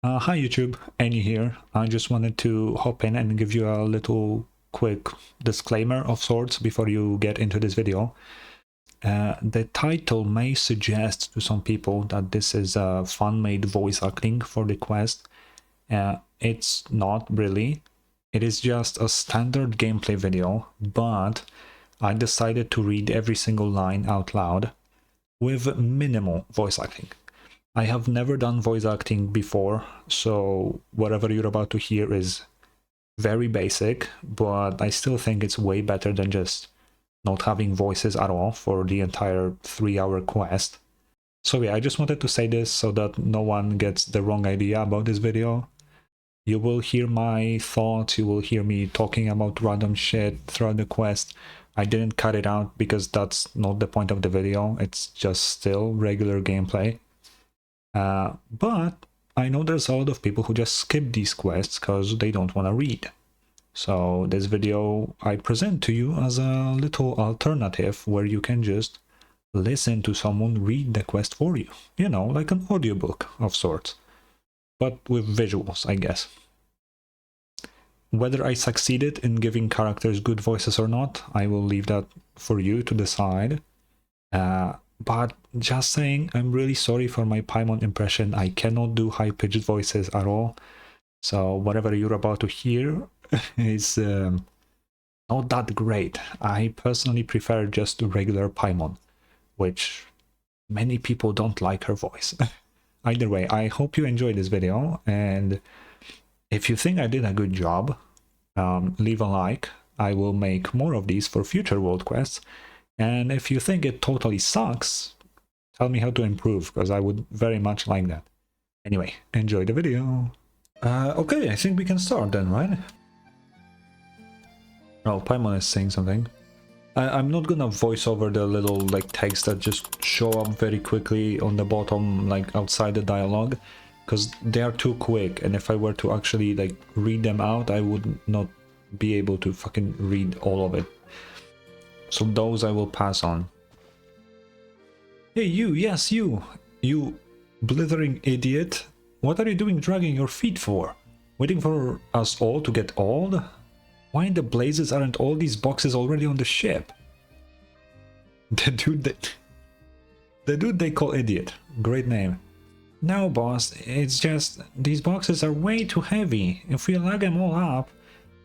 Hi YouTube, Annie here. I just wanted to hop in and give you a little quick disclaimer of sorts before you get into this video. The title may suggest to some people that this is a fan-made voice acting for the quest. It's not really. It is just a standard gameplay video, but I decided to read every single line out loud with minimal voice acting. I have never done voice acting before, so whatever you're about to hear is very basic, but I still think it's way better than just not having voices at all for the entire 3-hour quest. So yeah, I just wanted to say this so that no one gets the wrong idea about this video. You will hear my thoughts, you will hear me talking about random shit throughout the quest. I didn't cut it out because that's not the point of the video, it's just still regular gameplay. But I know there's a lot of people who just skip these quests because they don't want to read. So this video I present to you as a little alternative where you can just listen to someone read the quest for you. You know, like an audiobook of sorts. But with visuals, I guess. Whether I succeeded in giving characters good voices or not, I will leave that for you to decide. But just saying, I'm really sorry for my Paimon impression. I cannot do high-pitched voices at all. So whatever you're about to hear is not that great. I personally prefer just regular Paimon, which many people don't like her voice. Either way, I hope you enjoyed this video, and if you think I did a good job, leave a like. I will make more of these for future world quests. And if you think it totally sucks, tell me how to improve, because I would very much like that. Anyway, enjoy the video. Okay, I think we can start then, right? Oh, Paimon is saying something. I'm not gonna voice over the little like text that just show up very quickly on the bottom, like outside the dialogue, because they are too quick, and if I were to actually like read them out, I would not be able to fucking read all of it. So those I will pass on. Hey you, yes you blithering idiot. What are you doing dragging your feet for? Waiting for us all to get old? Why in the blazes aren't all these boxes already on the ship? The dude they call idiot. Great name. No boss, it's just these boxes are way too heavy. If we lug them all up,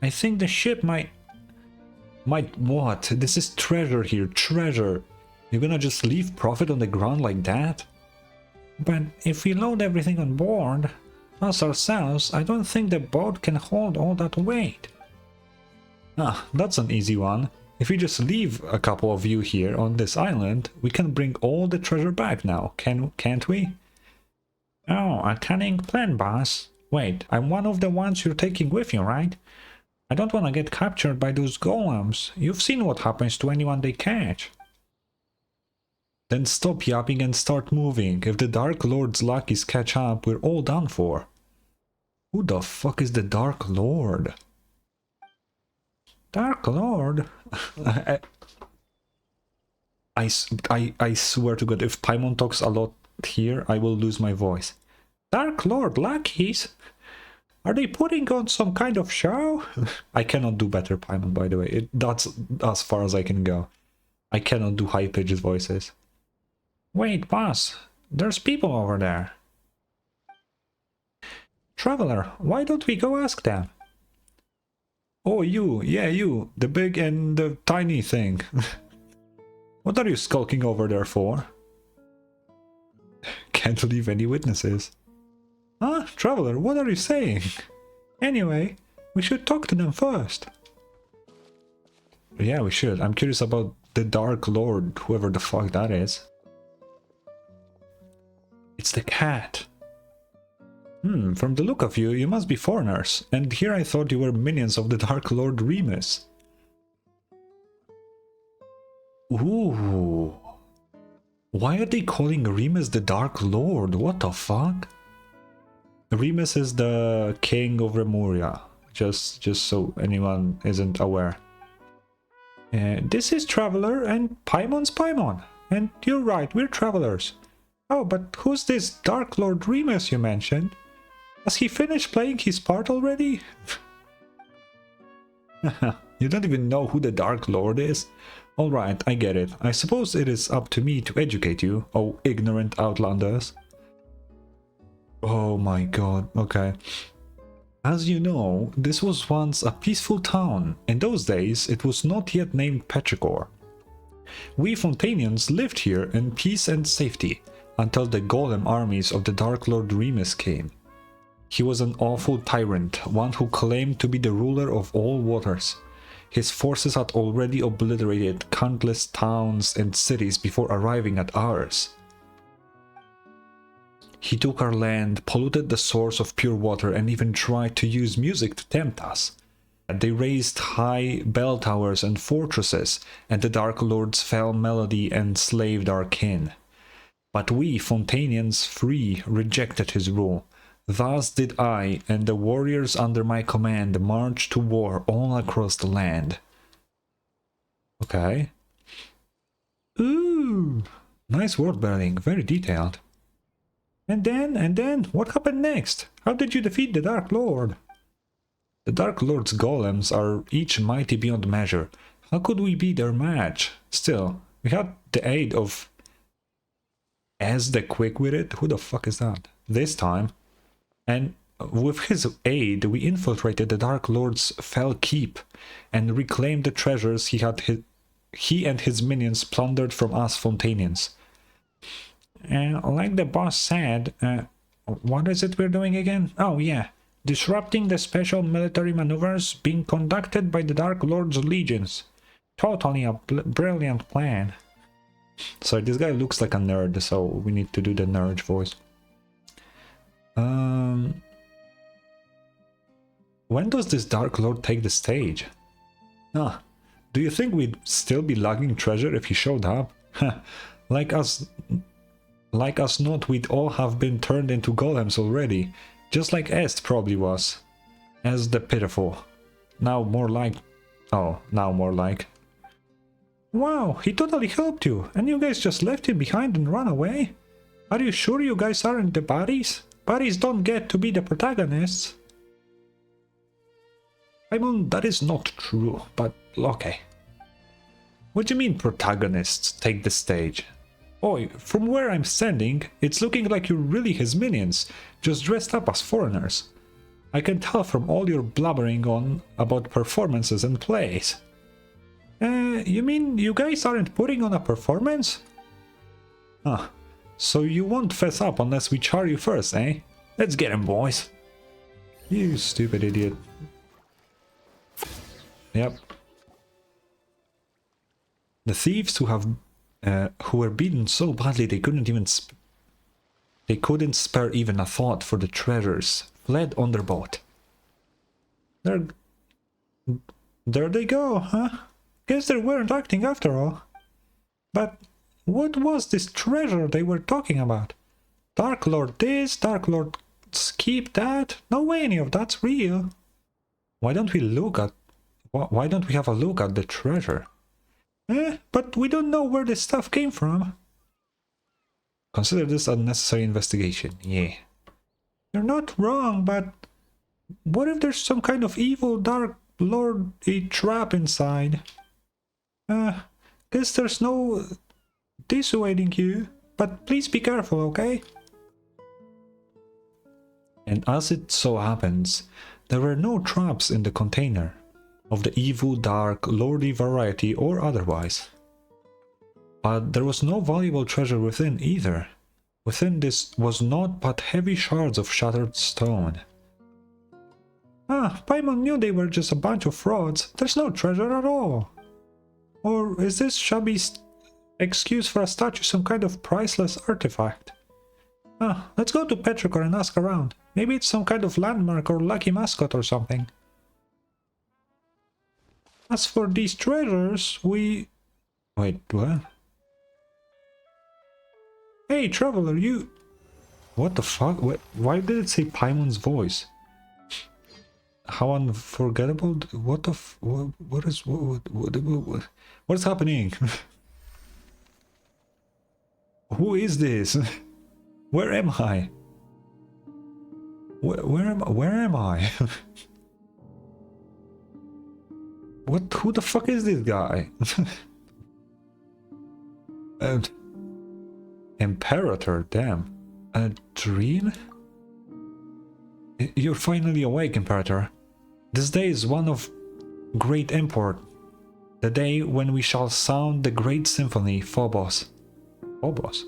I think the ship might what? This is treasure here, treasure. You're gonna just leave profit on the ground like that? But if we load everything on board, us ourselves, I don't think the boat can hold all that weight. Ah, that's an easy one. If we just leave a couple of you here on this island, we can bring all the treasure back now, can't we? Oh, a cunning plan, boss. Wait, I'm one of the ones you're taking with you, right? I don't want to get captured by those golems. You've seen what happens to anyone they catch. Then stop yapping and start moving. If the Dark Lord's lackeys catch up, we're all done for. Who the fuck is the Dark Lord? Dark Lord? I swear to God, if Paimon talks a lot here, I will lose my voice. Dark Lord lackeys? Are they putting on some kind of show? I cannot do better Paimon, by the way. That's as far as I can go. I cannot do high-pitched voices. Wait, boss. There's people over there. Traveler, why don't we go ask them? Oh, you. Yeah, you. The big and the tiny thing. What are you skulking over there for? Can't leave any witnesses. Huh? Traveler, what are you saying? Anyway, we should talk to them first. Yeah, we should. I'm curious about the Dark Lord, whoever the fuck that is. It's the cat. From the look of you, you must be foreigners. And here I thought you were minions of the Dark Lord Remus. Ooh. Why are they calling Remus the Dark Lord? What the fuck? Remus is the king of Remuria, just so anyone isn't aware. This is Traveler, and Paimon's Paimon. And you're right, we're travelers. Oh, but who's this Dark Lord Remus you mentioned? Has he finished playing his part already? You don't even know who the Dark Lord is? Alright, I get it. I suppose it is up to me to educate you, oh ignorant outlanders. Oh my god, okay. As you know, this was once a peaceful town. In those days, it was not yet named Petrichor. We Fontanians lived here in peace and safety, until the golem armies of the Dark Lord Remus came. He was an awful tyrant, one who claimed to be the ruler of all waters. His forces had already obliterated countless towns and cities before arriving at ours. He took our land, polluted the source of pure water, and even tried to use music to tempt us. They raised high bell towers and fortresses, and the Dark Lord's fell melody enslaved our kin. But we, Fontanians free, rejected his rule. Thus did I and the warriors under my command march to war all across the land. Okay. Ooh, nice word building, very detailed. And then, what happened next? How did you defeat the Dark Lord? The Dark Lord's golems are each mighty beyond measure. How could we be their match? Still, we had the aid of... As the Quick-Witted? Who the fuck is that? This time. And with his aid, we infiltrated the Dark Lord's fell keep and reclaimed the treasures he and his minions plundered from us Fontanians. Like the boss said, what is it we're doing again? Oh yeah, disrupting the special military maneuvers being conducted by the Dark Lord's legions. Totally a brilliant plan. Sorry, this guy looks like a nerd, so we need to do the nerd voice. When does this Dark Lord take the stage? Ah, do you think we'd still be lugging treasure if he showed up? Like us not, we'd all have been turned into golems already, just like Est probably was. As the pitiful. Now more like... Oh, now more like... Wow, he totally helped you, and you guys just left him behind and ran away? Are you sure you guys aren't the baddies? Baddies don't get to be the protagonists. I mean, that is not true, but okay. What do you mean protagonists take the stage? Oi, from where I'm standing, it's looking like you're really his minions, just dressed up as foreigners. I can tell from all your blubbering on about performances and plays. You mean you guys aren't putting on a performance? Ah, so you won't fess up unless we char you first, eh? Let's get him, boys. You stupid idiot. Yep. The thieves who were beaten so badly they couldn't spare even a thought for the treasures, fled on their boat. There they go, huh? Guess they weren't acting after all. But what was this treasure they were talking about? Dark Lord this, Dark Lord keep that? No way any of that's real. Why don't we have a look at the treasure? But we don't know where this stuff came from. Consider this a necessary investigation, yeah. You're not wrong, but what if there's some kind of evil Dark Lord trap inside? Guess there's no dissuading you, but please be careful, okay? And as it so happens, there were no traps in the container, of the evil, dark, lordy variety or otherwise. But there was no valuable treasure within either. Within this was naught but heavy shards of shattered stone. Ah, Paimon knew they were just a bunch of frauds. There's no treasure at all. Or is this shabby excuse for a statue some kind of priceless artifact? Ah, let's go to Petrichor and ask around. Maybe it's some kind of landmark or lucky mascot or something. As for these treasures, we... Wait, what? Hey, traveler, you... What the fuck? Why did it say Paimon's voice? How unforgettable? What the what is happening? Who is this? Where am I? Where am I? What? Who the fuck is this guy? And Imperator, damn. A dream? You're finally awake, Imperator. This day is one of great import. The day when we shall sound the great symphony, Phobos. Phobos?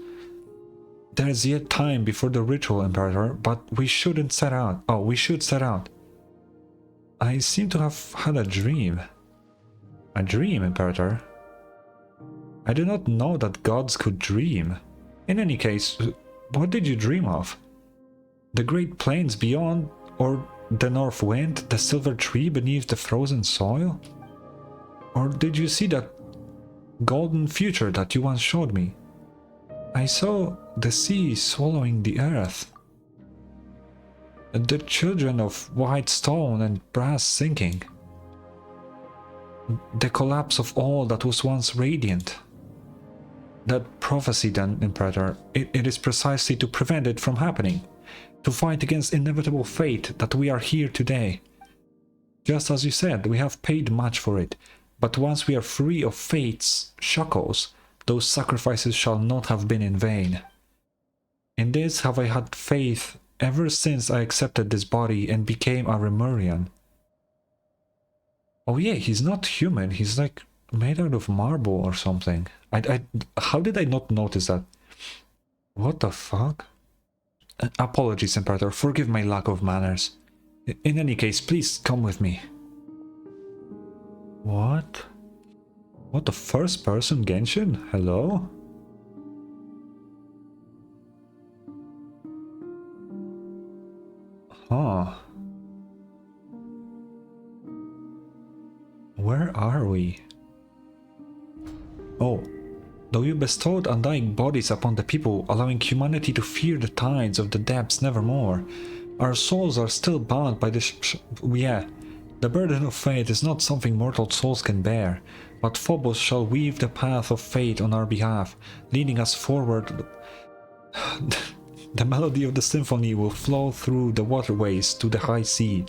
There is yet time before the ritual, Imperator, but we shouldn't set out. Oh, we should set out. I seem to have had a dream. A dream, Imperator? I do not know that gods could dream. In any case, what did you dream of? The great plains beyond, or the north wind, the silver tree beneath the frozen soil? Or did you see that golden future that you once showed me? I saw the sea swallowing the earth, the children of white stone and brass sinking, the collapse of all that was once radiant. That prophecy then, Imperator, it is precisely to prevent it from happening, to fight against inevitable fate that we are here today. Just as you said, we have paid much for it, but once we are free of fate's shackles, those sacrifices shall not have been in vain. In this have I had faith ever since I accepted this body and became a Remurian. Oh yeah, he's not human, he's like made out of marble or something. How did I not notice that? What the fuck? Apologies, Imperator, forgive my lack of manners. In any case, please come with me. What? What, the first person Genshin? Hello? Huh. Where are we? Oh. Though you bestowed undying bodies upon the people, allowing humanity to fear the tides of the depths nevermore, our souls are still bound by this the burden of fate is not something mortal souls can bear, but Phobos shall weave the path of fate on our behalf, leading us forward. The melody of the symphony will flow through the waterways to the high sea,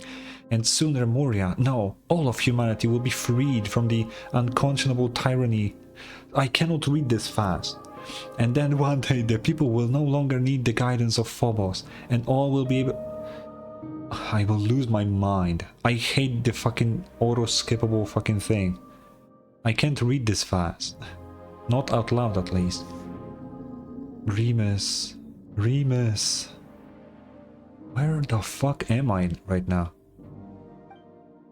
and soon Remuria, no, all of humanity will be freed from the unconscionable tyranny. I cannot read this fast. And then one day the people will no longer need the guidance of Phobos, and all will be able... I will lose my mind. I hate the fucking auto-skippable fucking thing. I can't read this fast. Not out loud, at least. Remus. Remus. Where the fuck am I right now?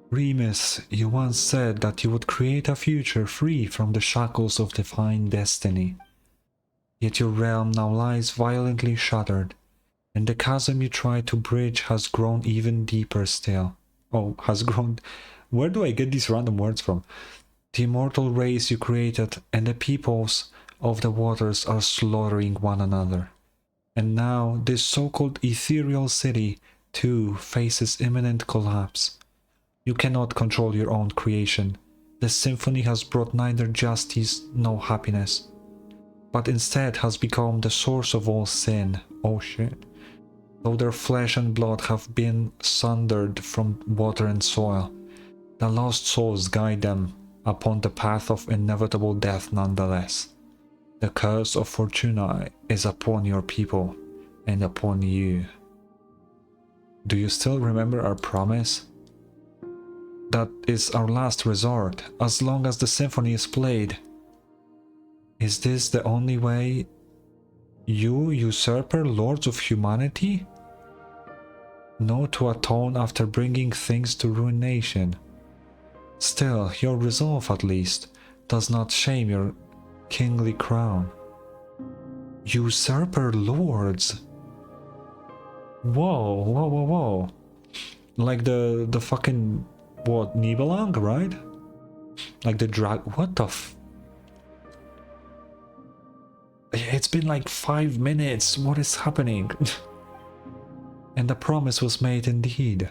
Remus, you once said that you would create a future free from the shackles of divine destiny. Yet your realm now lies violently shattered, and the chasm you tried to bridge has grown even deeper still. Oh, has grown... Where do I get these random words from? The immortal race you created and the peoples of the waters are slaughtering one another. And now this so-called ethereal city, too, faces imminent collapse. You cannot control your own creation. The symphony has brought neither justice nor happiness, but instead has become the source of all sin. Oh shit. Though their flesh and blood have been sundered from water and soil, the lost souls guide them upon the path of inevitable death nonetheless. The curse of Fortuna is upon your people and upon you. Do you still remember our promise? That is our last resort, as long as the symphony is played. Is this the only way? You, usurper, lords of humanity? Know to atone after bringing things to ruination. Still, your resolve, at least, does not shame your kingly crown. Usurper lords! Whoa, whoa, whoa, whoa. Like the fucking... what, Nibelung, right? Like the drag... what the f... It's been like 5 minutes, what is happening? And the promise was made indeed.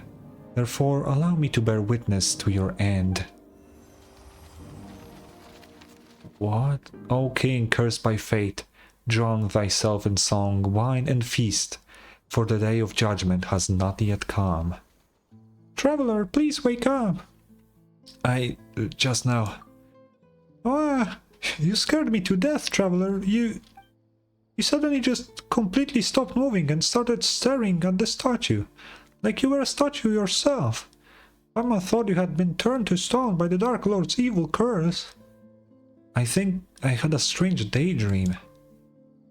Therefore, allow me to bear witness to your end. What? O king cursed by fate, drown thyself in song, wine and feast. for the day of judgment has not yet come. Traveler, please wake up! Just now. Ah, you scared me to death, Traveler. You suddenly just completely stopped moving and started staring at the statue, like you were a statue yourself. Mama thought you had been turned to stone by the Dark Lord's evil curse. I think I had a strange daydream.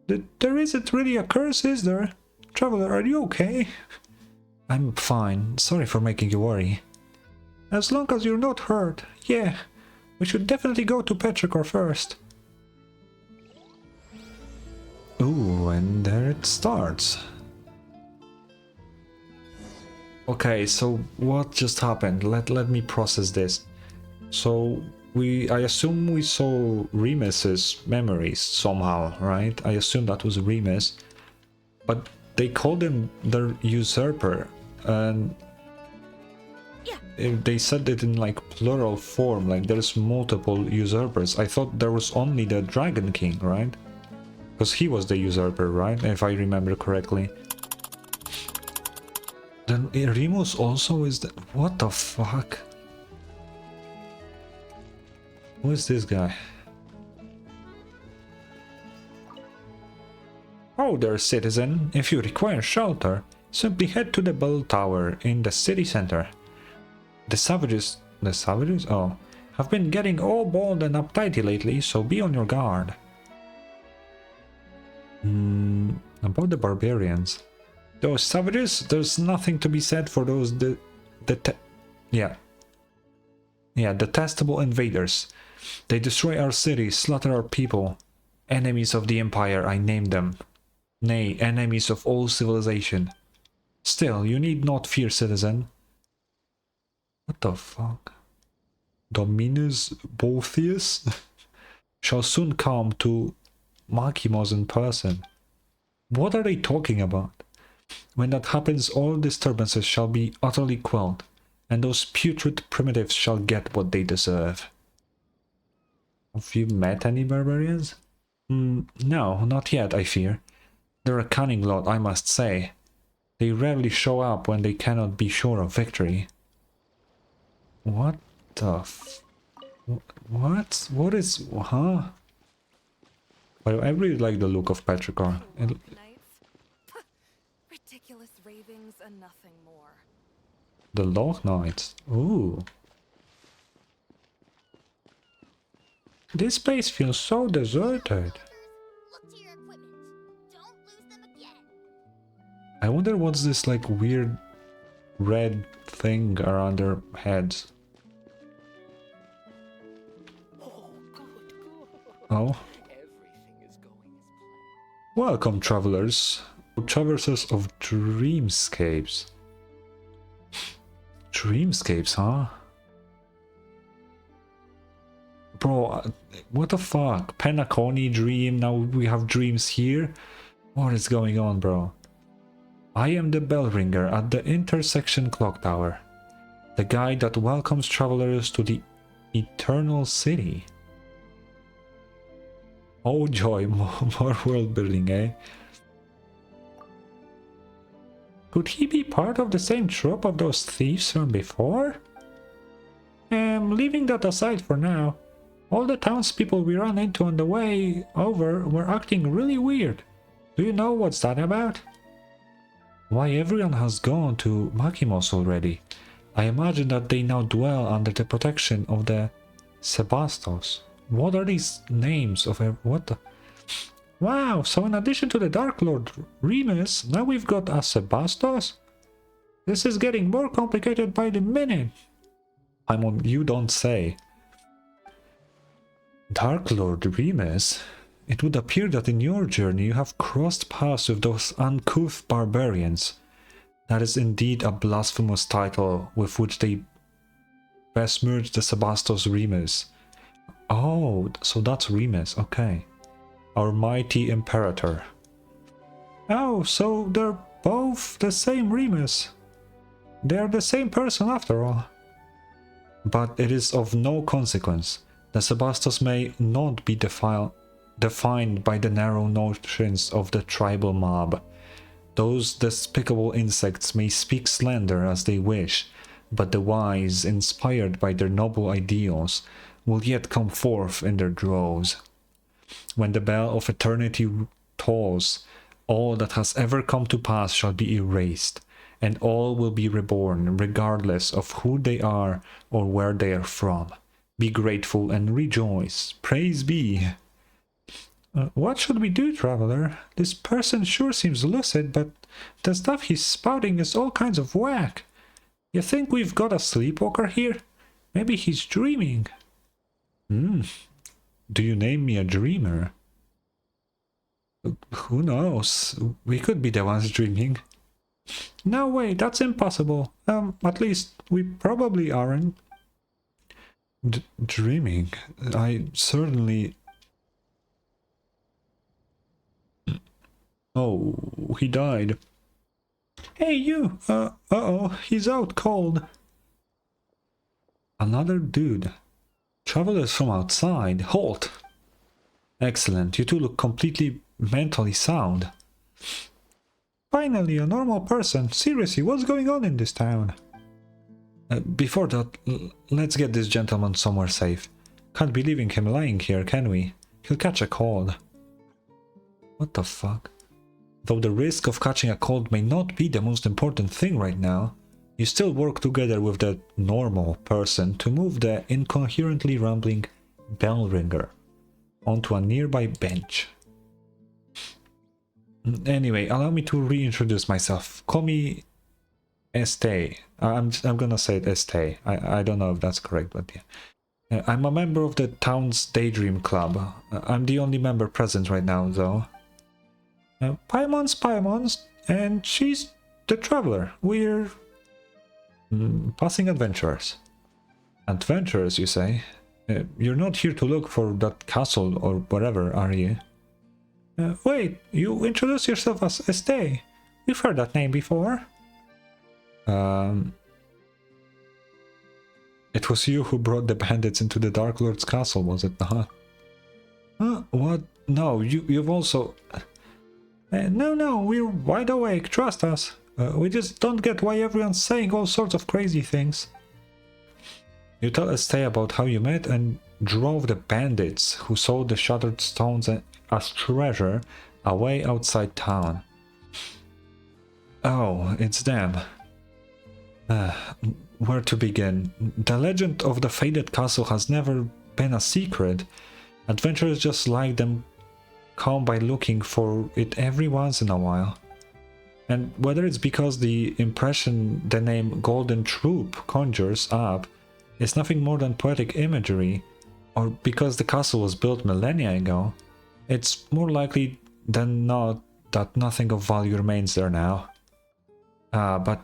There isn't really a curse, is there? Traveler, are you okay? I'm fine. Sorry for making you worry. As long as you're not hurt, yeah. We should definitely go to Petrichor first. Ooh, and there it starts. Okay, so what just happened? Let me process this. So I assume we saw Remus's memories somehow, right? I assume that was Remus. But they called him the usurper, and they said it in like plural form, like there's multiple usurpers. I thought there was only the Dragon King, right? Because he was the usurper, right? If I remember correctly. Then Remus also is the... What the fuck? Who is this guy? Oh there, citizen. If you require shelter, simply head to the bell tower in the city center. The savages... Oh. Have been getting all bold and uptighty lately, so be on your guard. About the barbarians. Those savages, there's nothing to be said for those detestable invaders. They destroy our cities, slaughter our people. Enemies of the Empire, I named them. Nay, enemies of all civilization. Still, you need not fear, citizen. What the fuck? Dominus Boethius shall soon come to Makimos in person. What are they talking about? When that happens, all disturbances shall be utterly quelled, and those putrid primitives shall get what they deserve. Have you met any barbarians? No, not yet, I fear. They're a cunning lot, I must say. They rarely show up when they cannot be sure of victory. What the what? What is... Huh? Well, I really like the look of Petrichor. Ridiculous ravings and nothing more. The Loch Knights. Ooh. This place feels so deserted. Look to your equipment. Don't lose them again. I wonder what's this like weird red thing around their heads. Oh. Everything is going as planned. Welcome, travelers. Traversers of dreamscapes. Dreamscapes, huh? Bro, what the fuck? Penacony dream, now we have dreams here? What is going on, bro? I am the bell ringer at the intersection clock tower. The guide that welcomes travelers to the eternal city. Oh joy, more world building, eh? Could he be part of the same troop of those thieves from before? Leaving that aside for now, all the townspeople we ran into on the way over were acting really weird. Do you know what's that about? Why, everyone has gone to Makimos already. I imagine that they now dwell under the protection of the Sebastos. What are these names of what the... Wow, so in addition to the Dark Lord Remus, now we've got a Sebastos? This is getting more complicated by the minute. You don't say. Dark Lord Remus? It would appear that in your journey you have crossed paths with those uncouth barbarians. That is indeed a blasphemous title with which they besmirch the Sebastos Remus. Oh, so that's Remus, okay. Our mighty Imperator. Oh, so they're both the same Remus. They're the same person after all. But it is of no consequence. The Sebastos may not be defined by the narrow notions of the tribal mob. Those despicable insects may speak slender as they wish, but the wise, inspired by their noble ideals, will yet come forth in their droves. When the bell of eternity tolls, all that has ever come to pass shall be erased, and all will be reborn, regardless of who they are or where they are from. Be grateful and rejoice. Praise be. What should we do, traveler? This person sure seems lucid, but the stuff he's spouting is all kinds of whack. You think we've got a sleepwalker here? Maybe he's dreaming. Do you name me a dreamer? Who knows? We could be the ones dreaming. No way, that's impossible. At least we probably aren't. Dreaming? I certainly... Oh, he died. Hey, you! Uh-oh, he's out cold. Another dude. Travelers from outside. Halt! Excellent, you two look completely mentally sound. Finally, a normal person. Seriously, what's going on in this town? Before that, let's get this gentleman somewhere safe. Can't be leaving him lying here, can we? He'll catch a cold. What the fuck? Though the risk of catching a cold may not be the most important thing right now, you still work together with the normal person to move the incoherently rambling bell ringer onto a nearby bench. Anyway, allow me to reintroduce myself. Call me Estee. I'm gonna say it Estee. I don't know if that's correct, but yeah. I'm a member of the town's Daydream Club. I'm the only member present right now, though. Paimons, and she's the traveler. We're passing adventurers. Adventurers, you say? You're not here to look for that castle or whatever, are you? Wait, you introduce yourself as Estee. We've heard that name before. It was you who brought the bandits into the Dark Lord's castle, was it not? What? No, you've also... No, we're wide awake, trust us. We just don't get why everyone's saying all sorts of crazy things. You tell Estee about how you met and drove the bandits who sold the shattered stones as treasure away outside town. Oh, it's them. Where to begin? The legend of the faded castle has never been a secret. Adventurers just like them come by looking for it every once in a while. And whether it's because the impression the name Golden Troop conjures up is nothing more than poetic imagery, or because the castle was built millennia ago, it's more likely than not that nothing of value remains there now. But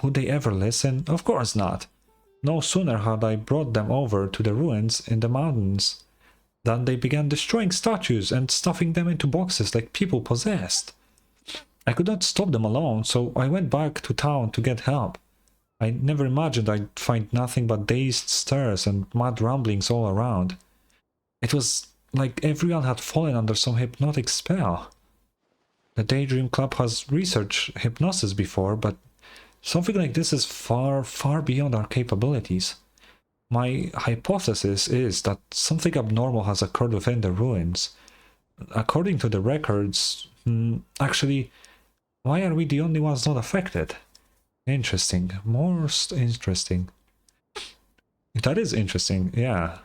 would they ever listen? Of course not. No sooner had I brought them over to the ruins in the mountains than they began destroying statues and stuffing them into boxes like people possessed. I could not stop them alone, so I went back to town to get help. I never imagined I'd find nothing but dazed stares and mad ramblings all around. It was like everyone had fallen under some hypnotic spell. The Daydream Club has researched hypnosis before, but something like this is far, far beyond our capabilities. My hypothesis is that something abnormal has occurred within the ruins. According to the records, actually, why are we the only ones not affected? Interesting. Most interesting. That is interesting, yeah.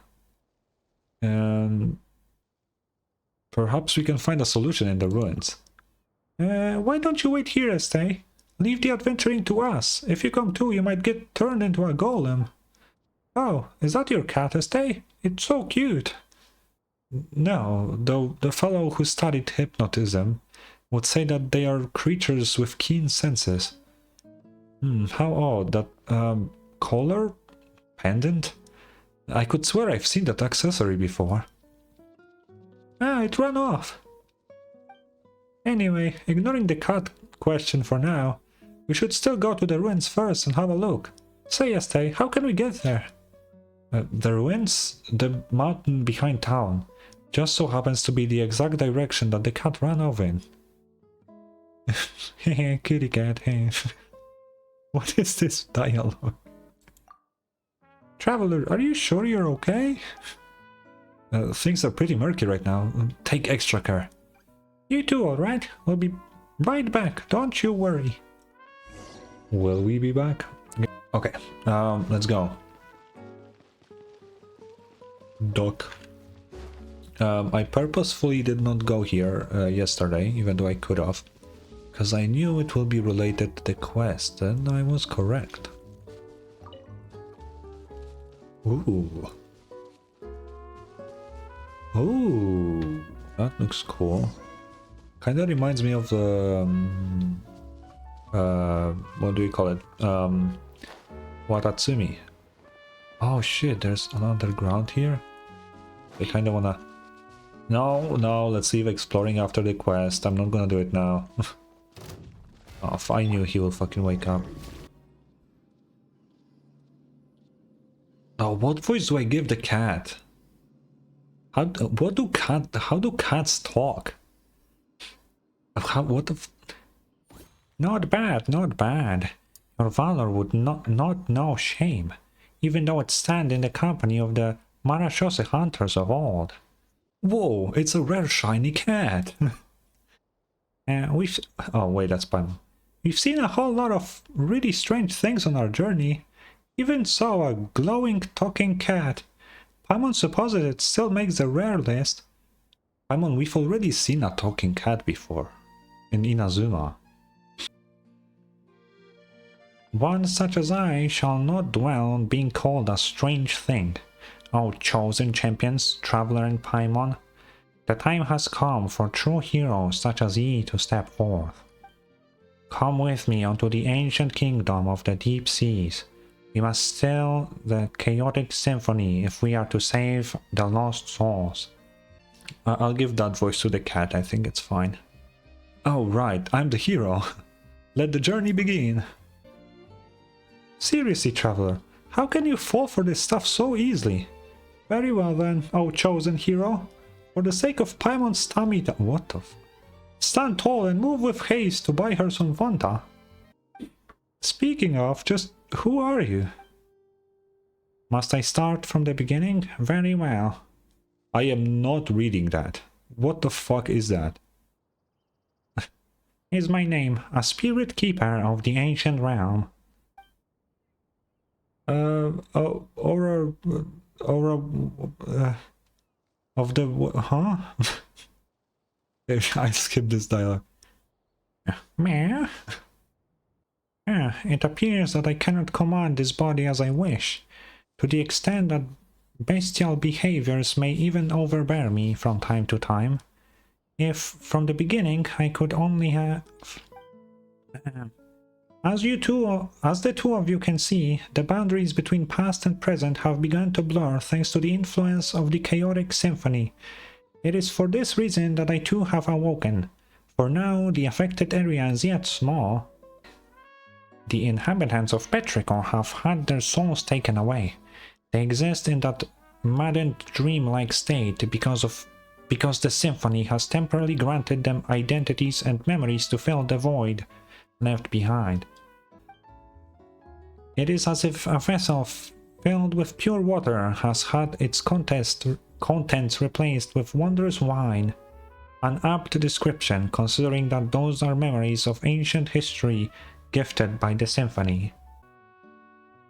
Perhaps we can find a solution in the ruins. Why don't you wait here, Estee? Leave the adventuring to us. If you come too, you might get turned into a golem. Oh, is that your cat, Estee? It's so cute. No, though the fellow who studied hypnotism would say that they are creatures with keen senses. How odd. That, collar? Pendant? I could swear I've seen that accessory before. It ran off. Anyway, ignoring the cat question for now, we should still go to the ruins first and have a look. Say, Estee, how can we get there? The ruins? The mountain behind town. Just so happens to be the exact direction that the cat ran off in. Hey, kitty cat, hey. What is this dialogue? Traveler, are you sure you're okay? Things are pretty murky right now. Take extra care. You too, alright? We'll be right back, don't you worry. Will we be back? Okay, let's go. Dock. I purposefully did not go here yesterday, even though I could have, because I knew it will be related to the quest, and I was correct. Ooh. Ooh, that looks cool. Kinda reminds me of the... what do you call it? Watatsumi. Oh shit, there's another ground here? I kinda wanna... No, let's leave exploring after the quest. I'm not gonna do it now. Oh, if I knew he will fucking wake up. Oh, what voice do I give the cat? How do cats talk? What the Not bad, not bad. Your valor would not know shame, even though it stand in the company of the Marashose hunters of old. Whoa, it's a rare shiny cat. Oh wait, that's Paimon. We've seen a whole lot of really strange things on our journey. Even saw a glowing talking cat. Paimon supposes it still makes the rare list. Paimon, we've already seen a talking cat before. In Inazuma. One such as I shall not dwell on being called a strange thing. O chosen champions, Traveler and Paimon, the time has come for true heroes such as ye to step forth. Come with me unto the ancient kingdom of the deep seas. We must still the chaotic symphony if we are to save the lost souls. I'll give that voice to the cat, I think it's fine. Oh right, I'm the hero. Let the journey begin. Seriously, Traveler, how can you fall for this stuff so easily? Very well then, O chosen hero. For the sake of Paimon's tummy, what the f... Stand tall and move with haste to buy her some Vanta. Speaking of, just who are you? Must I start from the beginning? Very well. I am not reading that. What the fuck is that? Is my name, a spirit keeper of the ancient realm. Of the... huh? I skipped this dialogue. Meh? It appears that I cannot command this body as I wish, to the extent that bestial behaviors may even overbear me from time to time. If, from the beginning, I could only have... As the two of you can see, the boundaries between past and present have begun to blur thanks to the influence of the chaotic symphony. It is for this reason that I too have awoken. For now, the affected area is yet small. The inhabitants of Petrichor have had their souls taken away. They exist in that maddened dream-like state because the symphony has temporarily granted them identities and memories to fill the void left behind. It is as if a vessel filled with pure water has had its contents replaced with wondrous wine. An apt description, considering that those are memories of ancient history gifted by the symphony.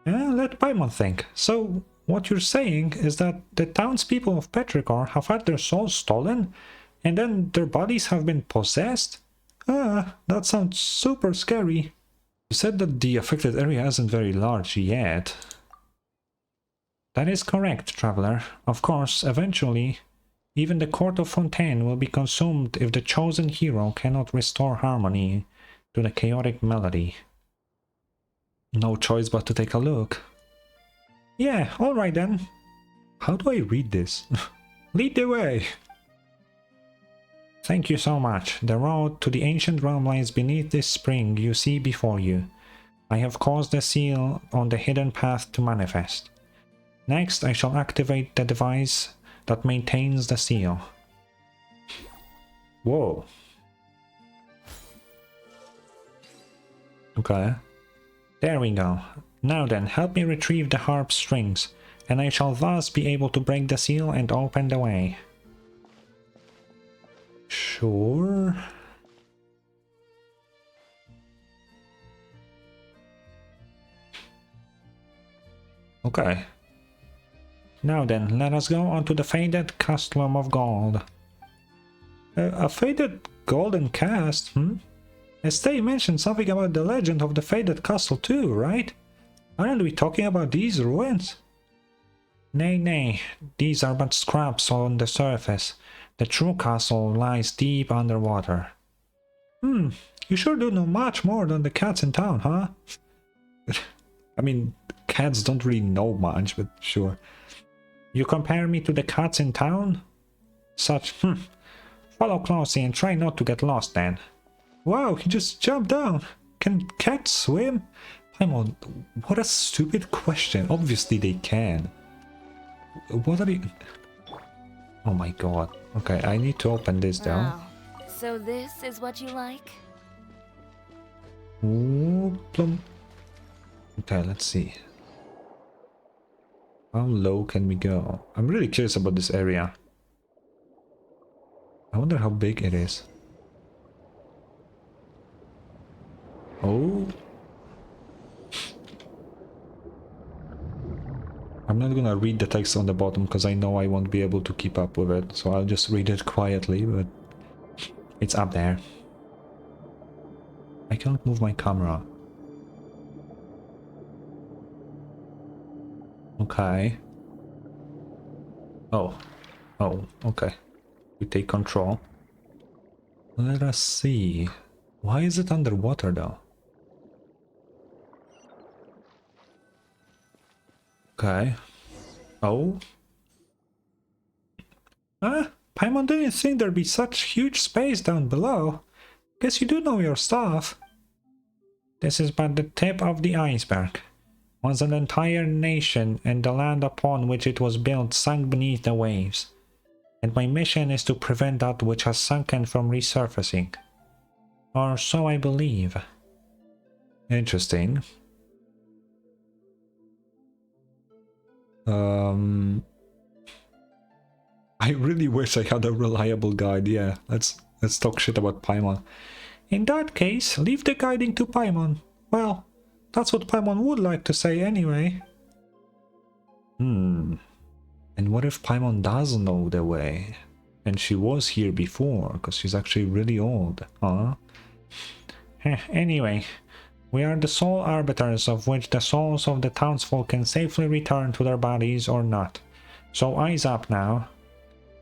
Let Paimon think. So, what you're saying is that the townspeople of Petrichor have had their souls stolen, and then their bodies have been possessed? That sounds super scary. You said that the affected area isn't very large yet. That is correct, Traveler. Of course, eventually, even the Court of Fontaine will be consumed if the chosen hero cannot restore harmony to the chaotic melody. No choice but to take a look. Yeah, alright then. How do I read this? Lead the way! Thank you so much. The road to the ancient realm lies beneath this spring you see before you. I have caused the seal on the hidden path to manifest. Next, I shall activate the device that maintains the seal. Whoa. Okay. There we go. Now then, help me retrieve the harp strings, and I shall thus be able to break the seal and open the way. Sure. Okay. Now then, let us go on to the faded custom of gold. A faded golden cast, Estee mentioned something about the legend of the faded castle too, right? Aren't we talking about these ruins? Nay, nay, these are but scraps on the surface. The true castle lies deep underwater. You sure do know much more than the cats in town, huh? I mean, cats don't really know much, but sure. You compare me to the cats in town? Such, Follow closely and try not to get lost then. Wow, he just jumped down. Can cats swim? Paimon, what a stupid question. Obviously they can. What are you... Oh my god. Okay, I need to open this down. Oh, so this is what you like? Ooh, plum. Okay, let's see. How low can we go? I'm really curious about this area. I wonder how big it is. Oh. I'm not gonna read the text on the bottom because I know I won't be able to keep up with it, so I'll just read it quietly, but it's up there. I can't move my camera. Okay. Oh. Oh, okay. We take control. Let us see. Why is it underwater though? Okay. Oh. Paimon didn't think there'd be such huge space down below. Guess you do know your stuff. This is but the tip of the iceberg. Once an entire nation and the land upon which it was built sank beneath the waves. And my mission is to prevent that which has sunken from resurfacing. Or so I believe. Interesting. I really wish I had a reliable guide. Yeah, let's talk shit about Paimon. In that case, leave the guiding to Paimon. Well, that's what Paimon would like to say anyway. And what if Paimon does know the way? And she was here before, because she's actually really old, huh? Anyway, we are the sole arbiters of which the souls of the townsfolk can safely return to their bodies or not. So eyes up now.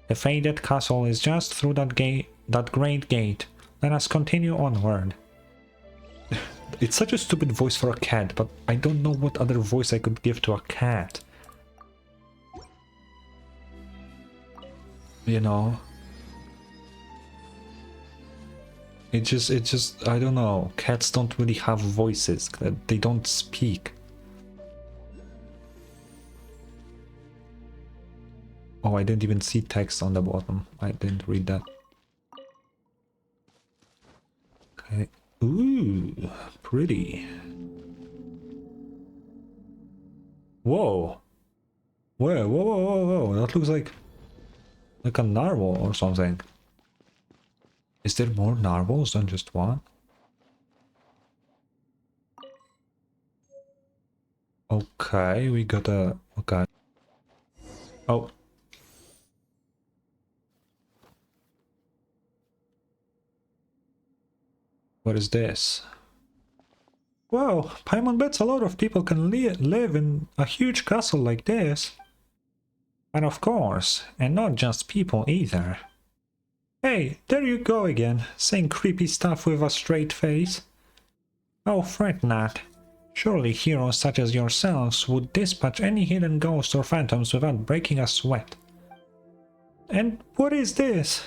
The faded castle is just through that great gate. Let us continue onward. It's such a stupid voice for a cat, but I don't know what other voice I could give to a cat. You know? It just, I don't know. Cats don't really have voices. They don't speak. Oh, I didn't even see text on the bottom. I didn't read that. Okay. Ooh, pretty. Whoa. Whoa, whoa, whoa, whoa, whoa. That looks like a narwhal or something. Is there more narwhals than just one? Okay, we got a... Okay. Oh. What is this? Wow, Paimon bets a lot of people can live in a huge castle like this. And of course, and not just people either. Hey, there you go again, saying creepy stuff with a straight face. Oh, fret not. Surely heroes such as yourselves would dispatch any hidden ghosts or phantoms without breaking a sweat. And what is this?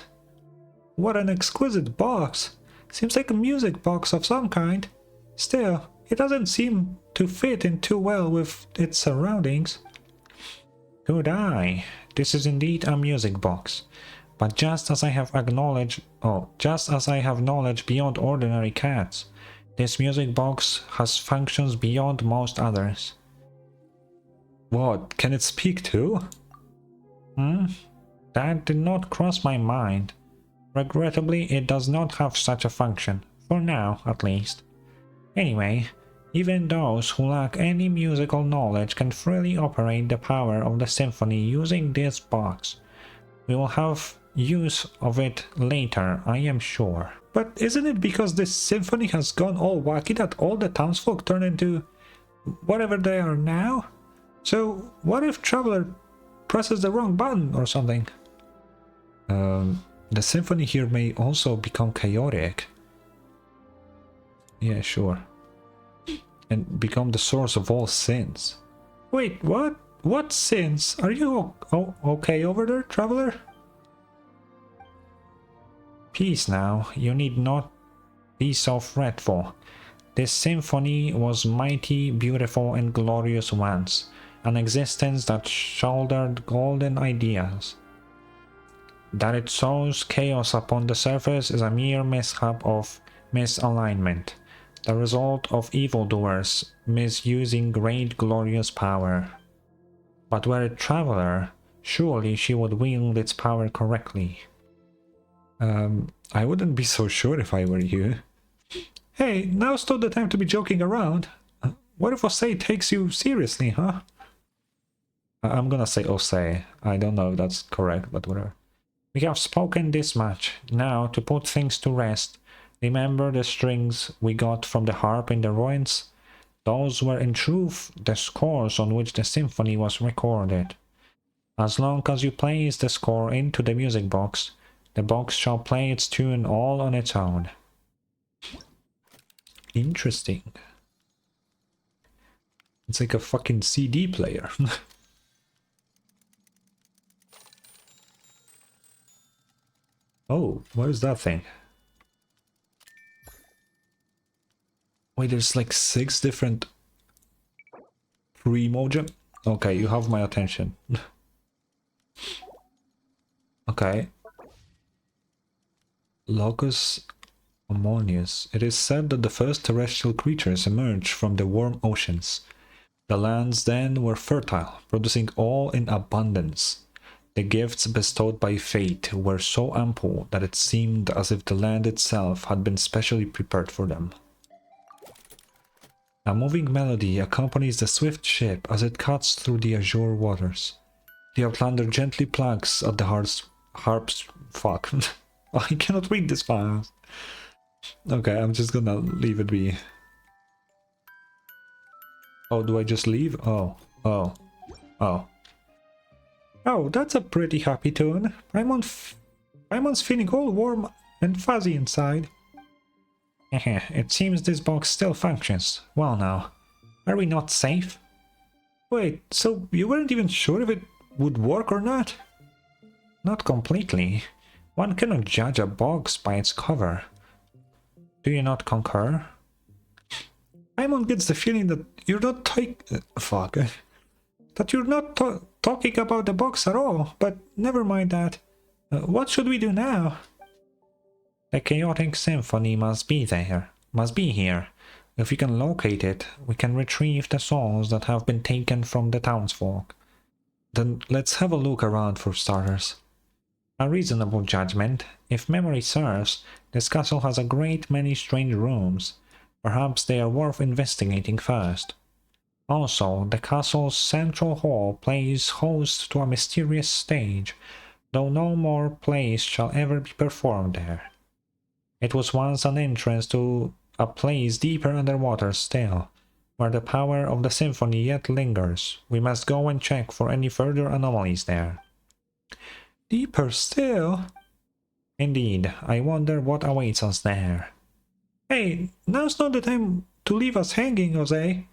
What an exquisite box. Seems like a music box of some kind. Still, it doesn't seem to fit in too well with its surroundings. Good eye. This is indeed a music box. But just as I have knowledge beyond ordinary cats, This music box has functions beyond most others. What? Can it speak too? That did not cross my mind. Regrettably, it does not have such a function. For now, at least. Anyway, even those who lack any musical knowledge can freely operate the power of the symphony using this box. We will have use of it later, I am sure. But isn't it because this symphony has gone all wacky that all the townsfolk turn into whatever they are now? So what if Traveler presses the wrong button or something? The symphony here may also become chaotic. Yeah, sure. And become the source of all sins. Wait, what? What sins? Are you okay over there, Traveler? Peace now, you need not be so fretful. This symphony was mighty, beautiful, and glorious once, an existence that shouldered golden ideas. That it sows chaos upon the surface is a mere mishap of misalignment, the result of evildoers misusing great glorious power. But were it Traveler, surely she would wield its power correctly. I wouldn't be so sure if I were you. Hey, now's not the time to be joking around. What if Osei takes you seriously, huh? I'm gonna say Osei. I don't know if that's correct, but whatever. We have spoken this much. Now, to put things to rest, remember the strings we got from the harp in the ruins? Those were in truth the scores on which the symphony was recorded. As long as you place the score into the music box, the box shall play its tune all on its own. Interesting. It's like a fucking CD player. Oh, what is that thing? Wait, there's like 6 different pre-moja? Okay, you have my attention. Okay. Locus Ammonius. It is said that the first terrestrial creatures emerged from the warm oceans. The lands then were fertile, producing all in abundance. The gifts bestowed by fate were so ample that it seemed as if the land itself had been specially prepared for them. A moving melody accompanies the swift ship as it cuts through the azure waters. The Outlander gently plucks at the harp's... Fuck. I cannot read this fast. Okay, I'm just gonna leave it be. Oh, do I just leave? Oh. Oh, that's a pretty happy tune. Paimon's feeling all warm and fuzzy inside. It seems this box still functions. Well now, are we not safe? Wait, so you weren't even sure if it would work or not? Not completely. One cannot judge a box by its cover. Do you not concur? Paimon gets the feeling that you're not that you're not talking about the box at all, but never mind that. What should we do now? The chaotic symphony must be here. If we can locate it, we can retrieve the souls that have been taken from the townsfolk. Then let's have a look around for starters. A reasonable judgment. If memory serves, this castle has a great many strange rooms. Perhaps they are worth investigating first. Also, the castle's central hall plays host to a mysterious stage, though no more plays shall ever be performed there. It was once an entrance to a place deeper underwater still, where the power of the symphony yet lingers. We must go and check for any further anomalies there. Deeper still? Indeed, I wonder what awaits us there. Hey, now's not the time to leave us hanging, Jose.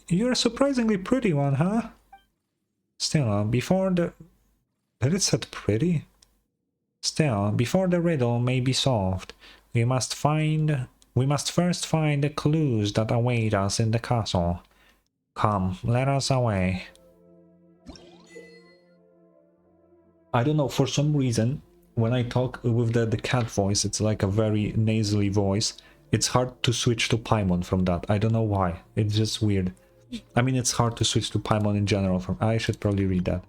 You're a surprisingly pretty one, huh? Still, before the... Did it said pretty? Still, before the riddle may be solved, we must first find the clues that await us in the castle. Come, let us away. I don't know, for some reason, when I talk with the cat voice, it's like a very nasally voice, It's hard to switch to Paimon from that. I don't know why. It's just weird. I mean, it's hard to switch to Paimon in general. From I should probably read that.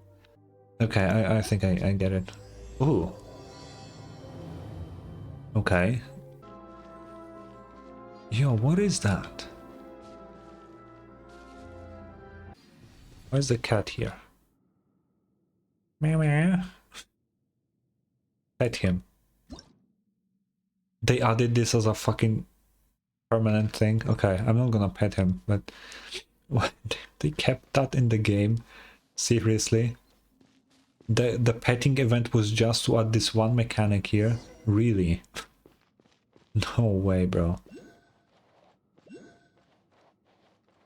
Okay, I think I get it. Ooh. Okay. Yo, what is that? Where's the cat here? Meow meow. Pet him. They added this as a fucking permanent thing. Okay, I'm not gonna pet him, but what? They kept that in the game? Seriously? The petting event was just to add this one mechanic here? Really? No way, bro.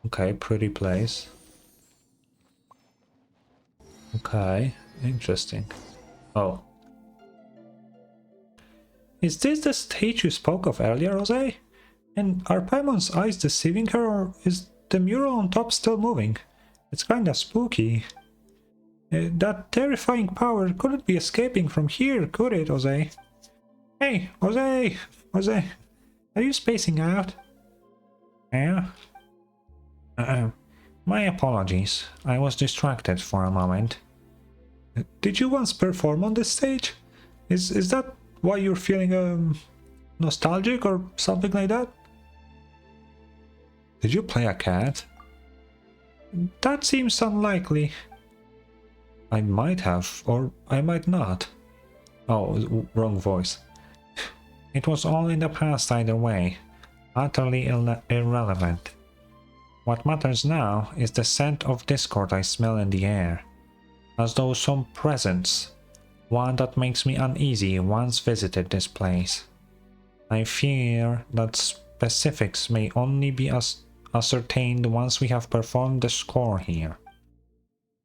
Okay, pretty place. Okay, interesting. Oh. Is this the stage you spoke of earlier, Jose? And are Paimon's eyes deceiving her, or is the mural on top still moving? It's kinda spooky. That terrifying power couldn't be escaping from here, could it, Jose? Hey, Jose! Jose! Are you spacing out? Yeah? My apologies. I was distracted for a moment. Did you once perform on this stage? Is that why you're feeling nostalgic or something like that? Did you play a cat? That seems unlikely. I might have, or I might not. Oh, wrong voice. It was all in the past either way. Utterly irrelevant. What matters now is the scent of discord I smell in the air. As though some presence, one that makes me uneasy, once visited this place. I fear that specifics may only be ascertained once we have performed the score here.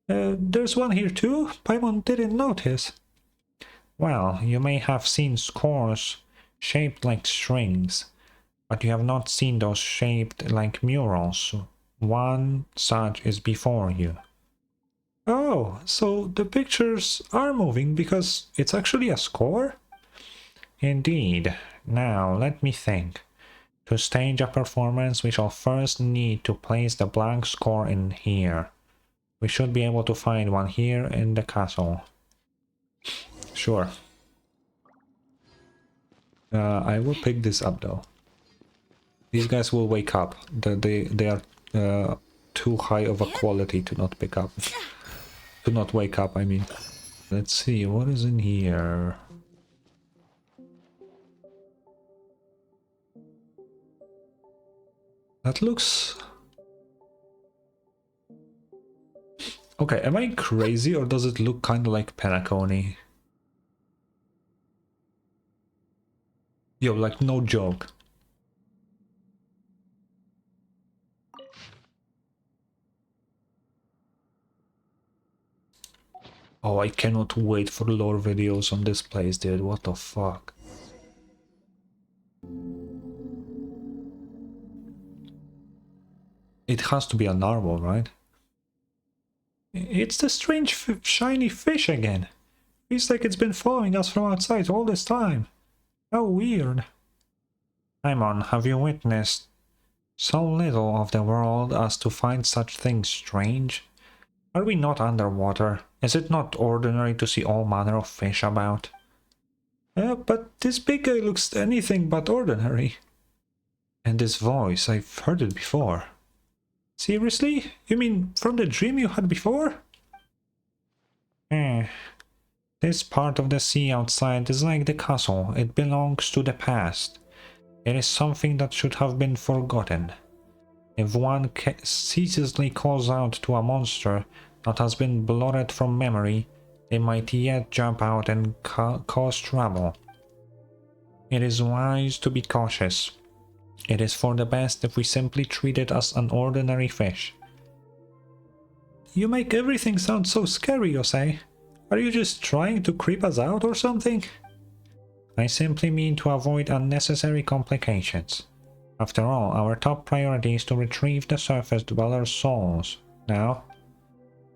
There's one here too? Paimon didn't notice. Well, you may have seen scores shaped like strings, but you have not seen those shaped like murals. One such is before you. Oh, so the pictures are moving because it's actually a score? Indeed. Now, let me think. To stage a performance, we shall first need to place the blank score in here. We should be able to find one here in the castle. Sure. I will pick this up though. These guys will wake up. They are too high of a quality to not pick up. To not wake up, I mean. Let's see, what is in here? That looks... Okay, am I crazy or does it look kind of like Penacony? Yo, like no joke. Oh, I cannot wait for lore videos on this place, dude. What the fuck? It has to be a narwhal, right? It's the strange shiny fish again. Feels like it's been following us from outside all this time. How weird. Simon, have you witnessed so little of the world as to find such things strange? Are we not underwater? Is it not ordinary to see all manner of fish about? But this big guy looks anything but ordinary. And this voice, I've heard it before. Seriously? You mean from the dream you had before? This part of the sea outside is like the castle. It belongs to the past. It is something that should have been forgotten. If one ceaselessly calls out to a monster that has been blotted from memory, they might yet jump out and cause trouble. It is wise to be cautious. It is for the best if we simply treat it as an ordinary fish. You make everything sound so scary, Yosei. Are you just trying to creep us out or something? I simply mean to avoid unnecessary complications. After all, our top priority is to retrieve the surface dwellers' souls. Now,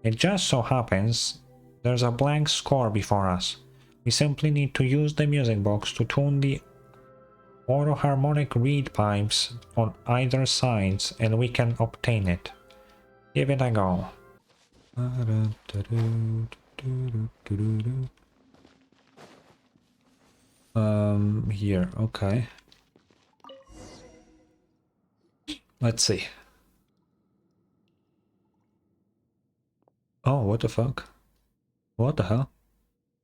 it just so happens there's a blank score before us. We simply need to use the music box to tune the Autoharmonic reed pipes on either sides and we can obtain it. Give it a go. Here, okay. Let's see. Oh, what the fuck? What the hell?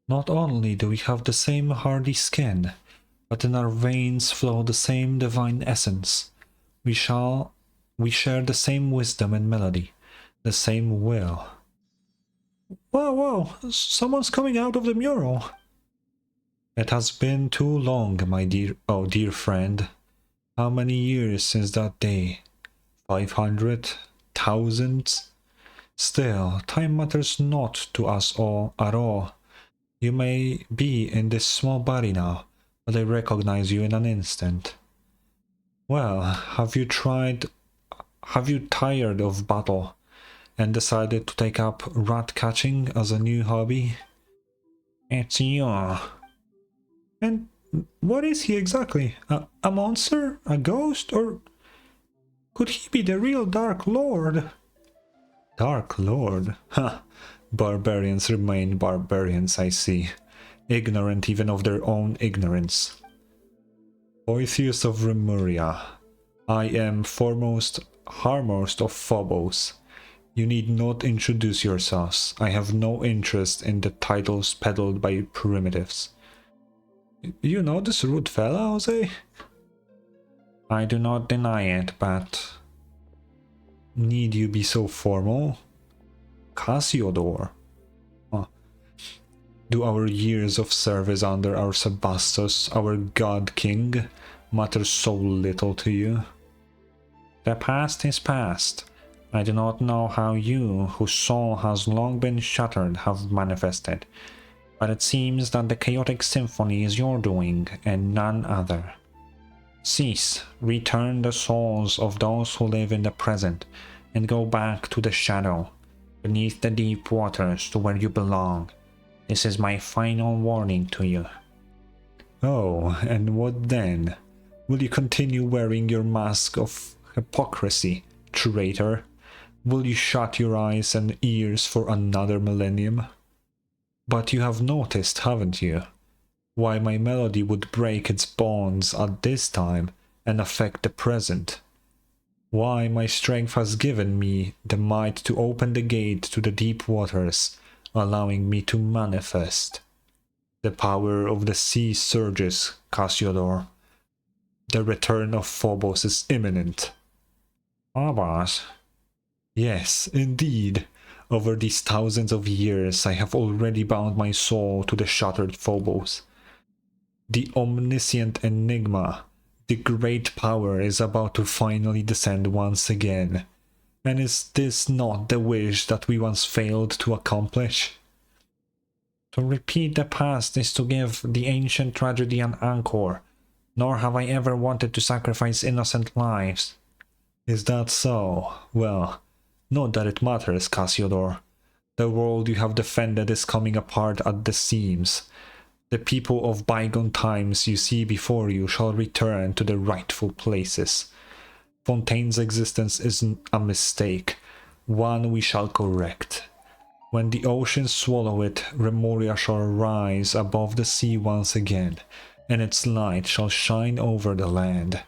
Not only do we have the same hardy skin, but in our veins flow the same divine essence. We share the same wisdom and melody, the same will. Whoa, whoa, someone's coming out of the mural. It has been too long, my dear, oh dear friend. How many years since that day? 500? Thousands? Still, time matters not to us all at all. You may be in this small body now, but I recognize you in an instant. Well, have you tired of battle and decided to take up rat catching as a new hobby? It's you. And what is he exactly? A monster? A ghost? Or could he be the real Dark Lord? Dark Lord? Ha! Barbarians remain barbarians, I see. Ignorant even of their own ignorance. Poithius of Remuria. I am Harmost of Phobos. You need not introduce yourselves. I have no interest in the titles peddled by primitives. You know this rude fella, Jose? I do not deny it, but... Need you be so formal? Cassiodor. Huh. Do our years of service under our Sebastos, our God King, matter so little to you? The past is past. I do not know how you, whose soul has long been shattered, have manifested, but it seems that the chaotic symphony is your doing, and none other. Cease, return the souls of those who live in the present, and go back to the shadow, beneath the deep waters to where you belong. This is my final warning to you. Oh, and what then? Will you continue wearing your mask of hypocrisy, traitor? Will you shut your eyes and ears for another millennium? But you have noticed, haven't you, why my melody would break its bonds at this time and affect the present? Why my strength has given me the might to open the gate to the deep waters, allowing me to manifest. The power of the sea surges, Cassiodor. The return of Phobos is imminent. Phobos? Yes, indeed. Over these thousands of years, I have already bound my soul to the shattered Phobos. The omniscient enigma, the great power, is about to finally descend once again. And is this not the wish that we once failed to accomplish? To repeat the past is to give the ancient tragedy an encore, nor have I ever wanted to sacrifice innocent lives. Is that so? Well, not that it matters, Cassiodor. The world you have defended is coming apart at the seams. The people of bygone times you see before you shall return to their rightful places. Fontaine's existence isn't a mistake, one we shall correct. When the oceans swallow it, Remuria shall rise above the sea once again, and its light shall shine over the land.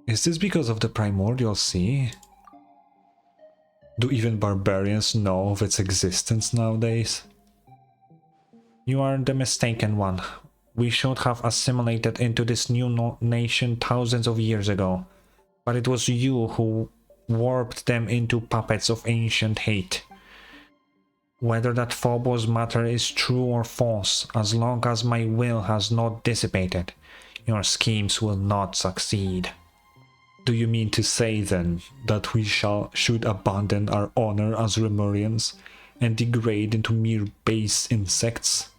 Is this because of the primordial sea? Do even barbarians know of its existence nowadays? You are the mistaken one. We should have assimilated into this new nation thousands of years ago, but it was you who warped them into puppets of ancient hate. Whether that Phobos matter is true or false, as long as my will has not dissipated, your schemes will not succeed. Do you mean to say, then, that we should abandon our honor as Remurians and degrade into mere base insects?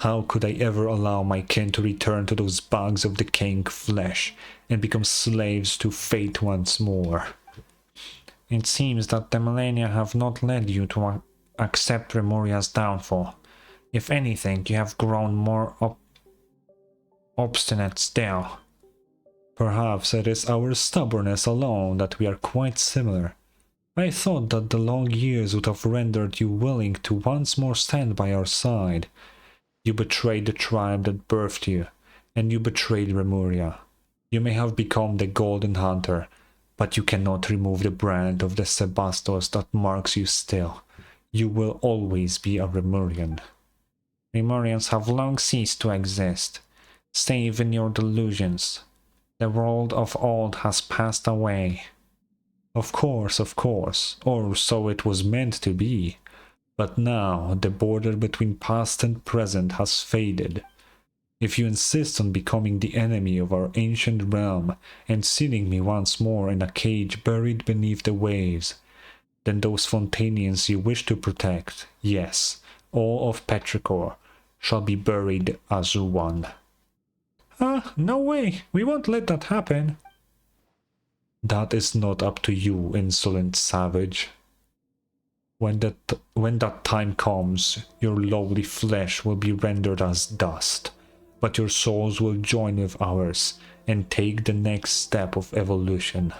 How could I ever allow my kin to return to those bags of decaying flesh and become slaves to fate once more? It seems that the millennia have not led you to accept Remuria's downfall. If anything, you have grown more Obstinate still. Perhaps it is our stubbornness alone that we are quite similar. I thought that the long years would have rendered you willing to once more stand by our side. You betrayed the tribe that birthed you, and you betrayed Remuria. You may have become the Golden Hunter, but you cannot remove the brand of the Sebastos that marks you still. You will always be a Remurian. Remurians have long ceased to exist, save in your delusions. The world of old has passed away. Of course, or so it was meant to be. But now the border between past and present has faded. If you insist on becoming the enemy of our ancient realm and sealing me once more in a cage buried beneath the waves, then those Fontanians you wish to protect, yes, all of Petrichor, shall be buried as one. No way, we won't let that happen. That is not up to you, insolent savage. When that time comes, your lowly flesh will be rendered as dust, but your souls will join with ours and take the next step of evolution.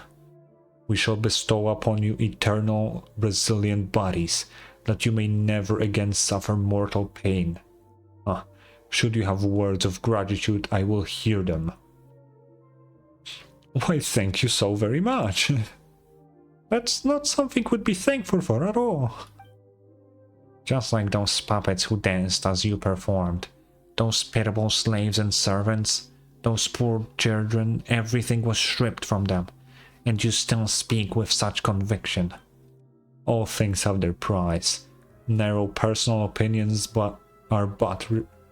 We shall bestow upon you eternal, resilient bodies, that you may never again suffer mortal pain. Should you have words of gratitude, I will hear them. Why, thank you so very much. That's not something we'd be thankful for at all. Just like those puppets who danced as you performed. Those pitiable slaves and servants. Those poor children, everything was stripped from them. And you still speak with such conviction. All things have their price. Narrow personal opinions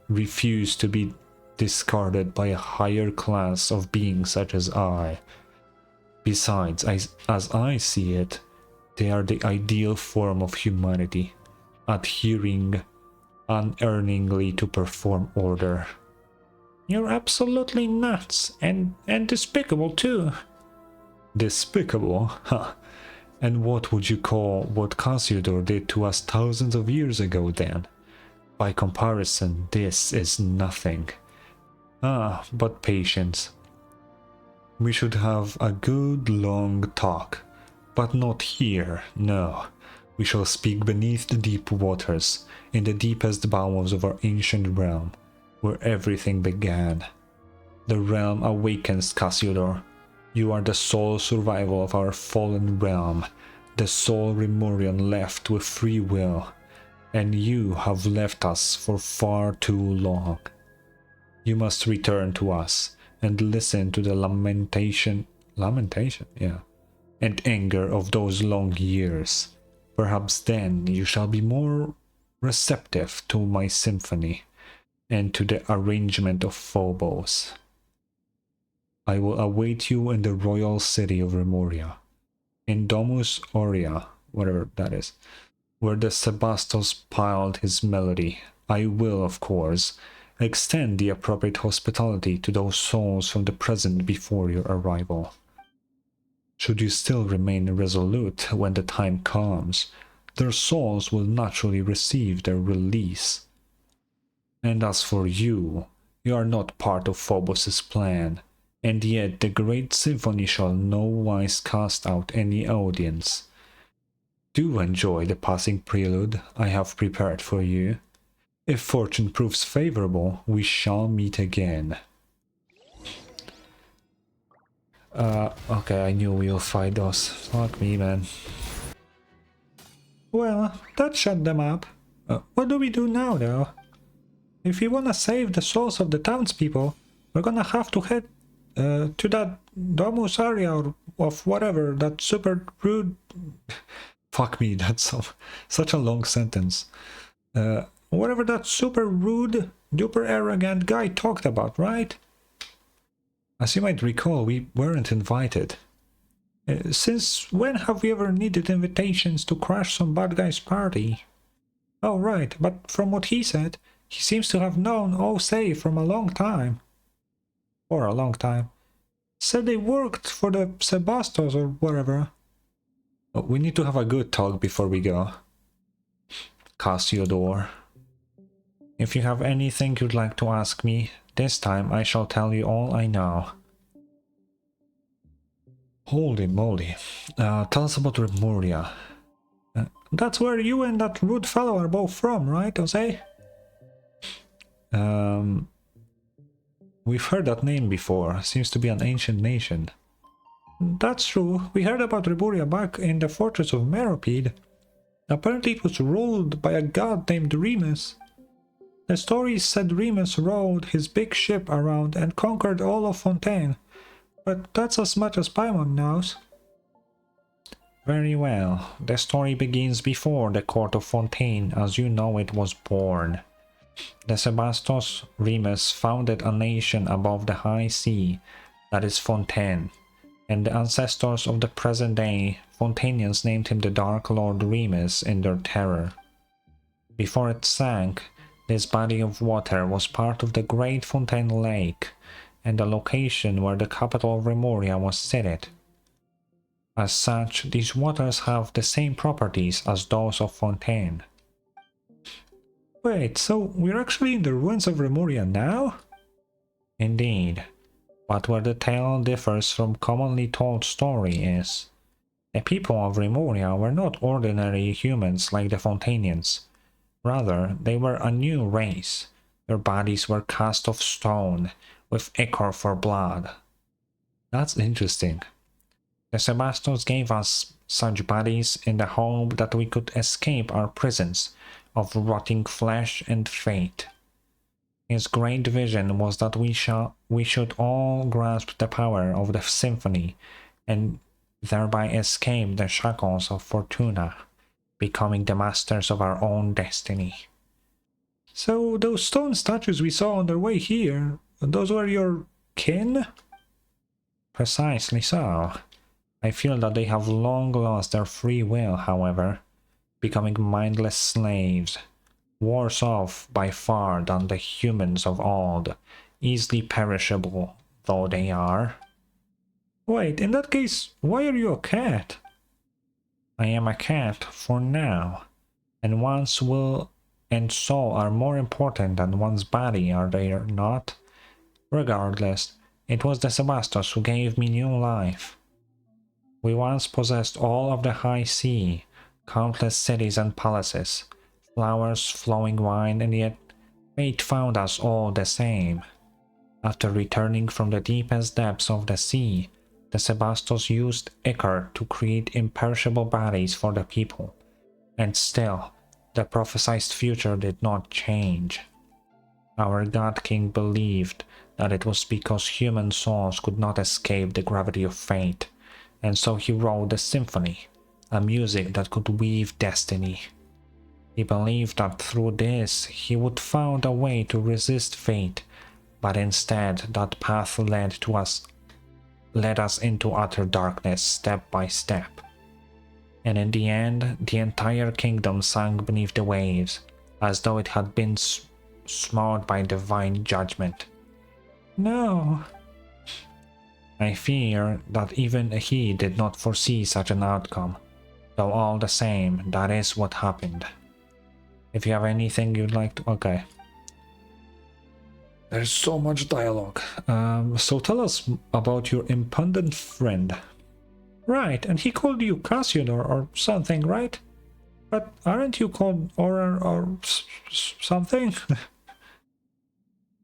refuse to be discarded by a higher class of beings such as I. Besides, as I see it, they are the ideal form of humanity, adhering unearningly to perform order. You're absolutely nuts, and despicable too. Despicable? Huh. And what would you call what Cassiodor did to us thousands of years ago then? By comparison, this is nothing. But patience. We should have a good long talk, but not here, no. We shall speak beneath the deep waters, in the deepest bowels of our ancient realm, where everything began. The realm awakens, Cassiodor. You are the sole survival of our fallen realm, the sole Remurian left with free will, and you have left us for far too long. You must return to us and listen to the lamentation, and anger of those long years. Perhaps then you shall be more receptive to my symphony and to the arrangement of Phobos. I will await you in the royal city of Remuria, in Domus Aurea, whatever that is, where the Sebastos piled his melody. I will, of course, extend the appropriate hospitality to those souls from the present before your arrival. Should you still remain resolute when the time comes, their souls will naturally receive their release. And as for you, you are not part of Phobos' plan, and yet the great symphony shall no wise cast out any audience. Do enjoy the passing prelude I have prepared for you. If fortune proves favorable, we shall meet again. Okay, I knew we'll fight those. Fuck me, man. Well, that shut them up. What do we do now, though? If we wanna save the souls of the townspeople, we're gonna have to head to that Domus area of whatever, that super rude... Fuck me, that's such a long sentence. Whatever that super rude, duper arrogant guy talked about, right? As you might recall, we weren't invited. Since when have we ever needed invitations to crash some bad guy's party? Oh, right, but from what he said, he seems to have known Osei from a long time. For a long time. Said they worked for the Sebastos or whatever. We need to have a good talk before we go. Cassiodor. If you have anything you'd like to ask me, this time I shall tell you all I know. Holy moly. Tell us about Remuria. That's where you and that rude fellow are both from, right, Jose? We've heard that name before. Seems to be an ancient nation. That's true. We heard about Remuria back in the fortress of Meropide. Apparently it was ruled by a god named Remus. The story said Remus rode his big ship around and conquered all of Fontaine. But that's as much as Paimon knows. Very well. The story begins before the court of Fontaine, as you know it was born. The Sebastos Remus founded a nation above the high sea, that is Fontaine, and the ancestors of the present day Fontainians named him the Dark Lord Remus in their terror. Before it sank, this body of water was part of the Great Fontaine Lake, and the location where the capital of Remuria was seated. As such, these waters have the same properties as those of Fontaine. Wait, so we're actually in the ruins of Remuria now? Indeed, but where the tale differs from commonly told story is, the people of Remuria were not ordinary humans like the Fontainians. Rather, they were a new race. Their bodies were cast of stone, with ichor for blood. That's interesting. The Sebastos gave us such bodies in the hope that we could escape our prisons of rotting flesh and fate. His great vision was that we should all grasp the power of the symphony and thereby escape the shackles of Fortuna, becoming the masters of our own destiny. So those stone statues we saw on their way here, those were your kin? Precisely so. I feel that they have long lost their free will, however, becoming mindless slaves, worse off by far than the humans of old, easily perishable though they are. Wait, in that case, why are you a cat? I am a cat for now, and one's will and soul are more important than one's body, are they not? Regardless, it was the Sebastos who gave me new life. We once possessed all of the high sea, countless cities and palaces, flowers, flowing wine, and yet fate found us all the same. After returning from the deepest depths of the sea, the Sebastos used ichor to create imperishable bodies for the people, and still, the prophesied future did not change. Our God King believed that it was because human souls could not escape the gravity of fate, and so he wrote the symphony, a music that could weave destiny. He believed that through this he would find a way to resist fate, but instead that path led us into utter darkness step by step. And in the end, the entire kingdom sank beneath the waves, as though it had been smote by divine judgment. No. I fear that even he did not foresee such an outcome, though all the same, that is what happened. If you have anything you'd like to... Okay. There's so much dialogue. So tell us about your impudent friend. Right, and he called you Cassiodor or something, right? But aren't you called Auror or something?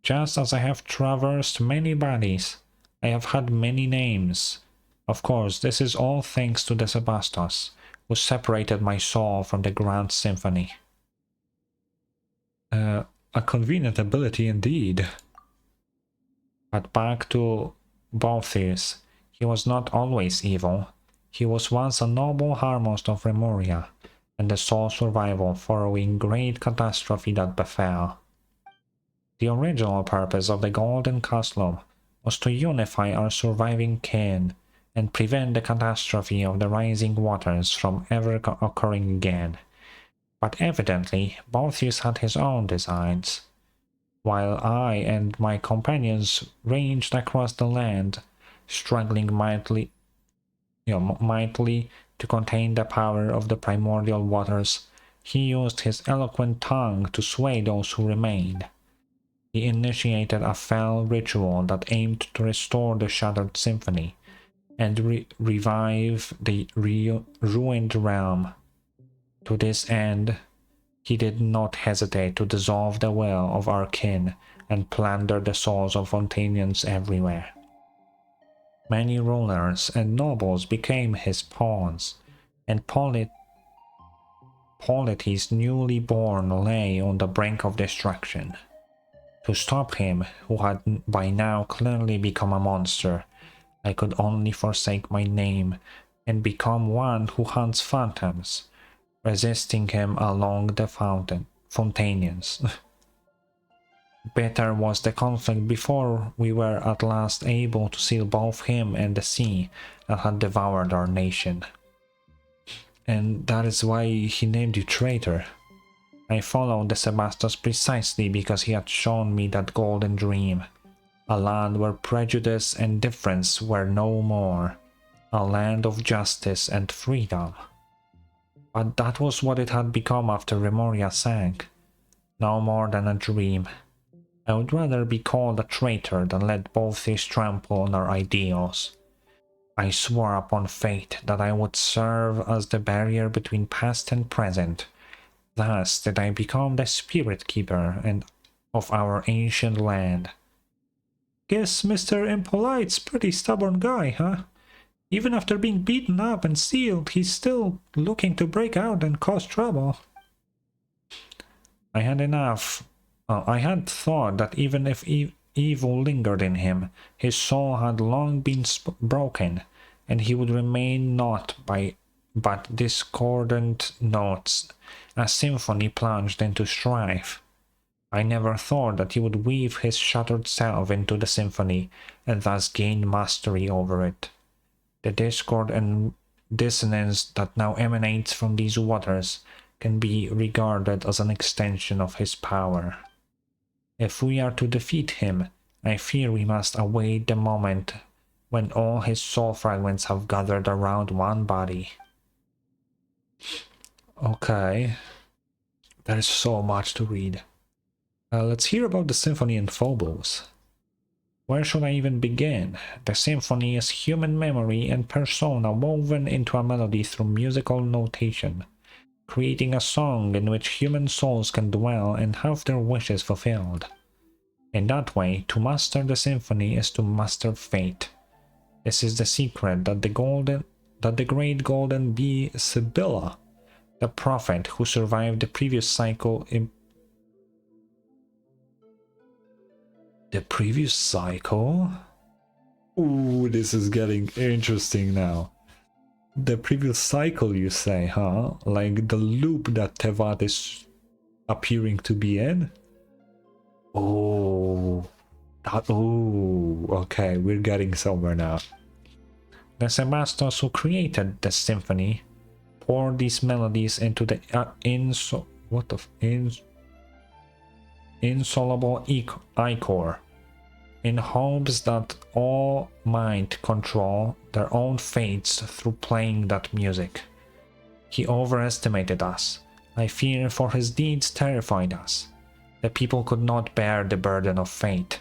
Just as I have traversed many bodies, I have had many names. Of course, this is all thanks to the Sebastos, who separated my soul from the Grand Symphony. A convenient ability indeed. But back to Balthus. He was not always evil. He was once a noble Harmost of Remuria, and the sole survival following great catastrophe that befell. The original purpose of the Golden Castle was to unify our surviving kin and prevent the catastrophe of the rising waters from ever occurring again. But evidently, Balthus had his own designs. While I and my companions ranged across the land, struggling mightily to contain the power of the primordial waters, he used his eloquent tongue to sway those who remained. He initiated a fell ritual that aimed to restore the shattered symphony and revive the ruined realm. To this end, he did not hesitate to dissolve the will of our kin and plunder the souls of Fontanians everywhere. Many rulers and nobles became his pawns, and Polity's newly born lay on the brink of destruction. To stop him, who had by now clearly become a monster, I could only forsake my name and become one who hunts phantoms, resisting him along the Fontanians. Bitter was the conflict before we were at last able to seal both him and the sea that had devoured our nation. And that is why he named you traitor. I followed the Sebastos precisely because he had shown me that golden dream. A land where prejudice and difference were no more. A land of justice and freedom. But that was what it had become after Remoria sank. No more than a dream. I would rather be called a traitor than let Balthius trample on our ideals. I swore upon fate that I would serve as the barrier between past and present. Thus did I become the spirit keeper of our ancient land. Guess Mr. Impolite's pretty stubborn guy, huh? Even after being beaten up and sealed, he's still looking to break out and cause trouble. I had thought that even if evil lingered in him, his soul had long been broken, and he would remain naught but discordant notes, a symphony plunged into strife. I never thought that he would weave his shattered self into the symphony, and thus gain mastery over it. The discord and dissonance that now emanates from these waters can be regarded as an extension of his power. If we are to defeat him, I fear we must await the moment when all his soul fragments have gathered around one body. Okay. There's so much to read. Let's hear about the symphony in Phobos. Where should I even begin? The symphony is human memory and persona woven into a melody through musical notation, creating a song in which human souls can dwell and have their wishes fulfilled. In that way, to master the symphony is to master fate. This is the secret that the great golden bee Sibylla, the prophet who survived the previous cycle The previous cycle? Ooh, this is getting interesting now. The previous cycle, you say, huh? Like the loop that Tevat is appearing to be in? Oh, okay, we're getting somewhere now. The Sebastos who created the symphony poured these melodies into the insoluble ichor, in hopes that all might control their own fates through playing that music. He overestimated us. I fear for his deeds terrified us. The people could not bear the burden of fate,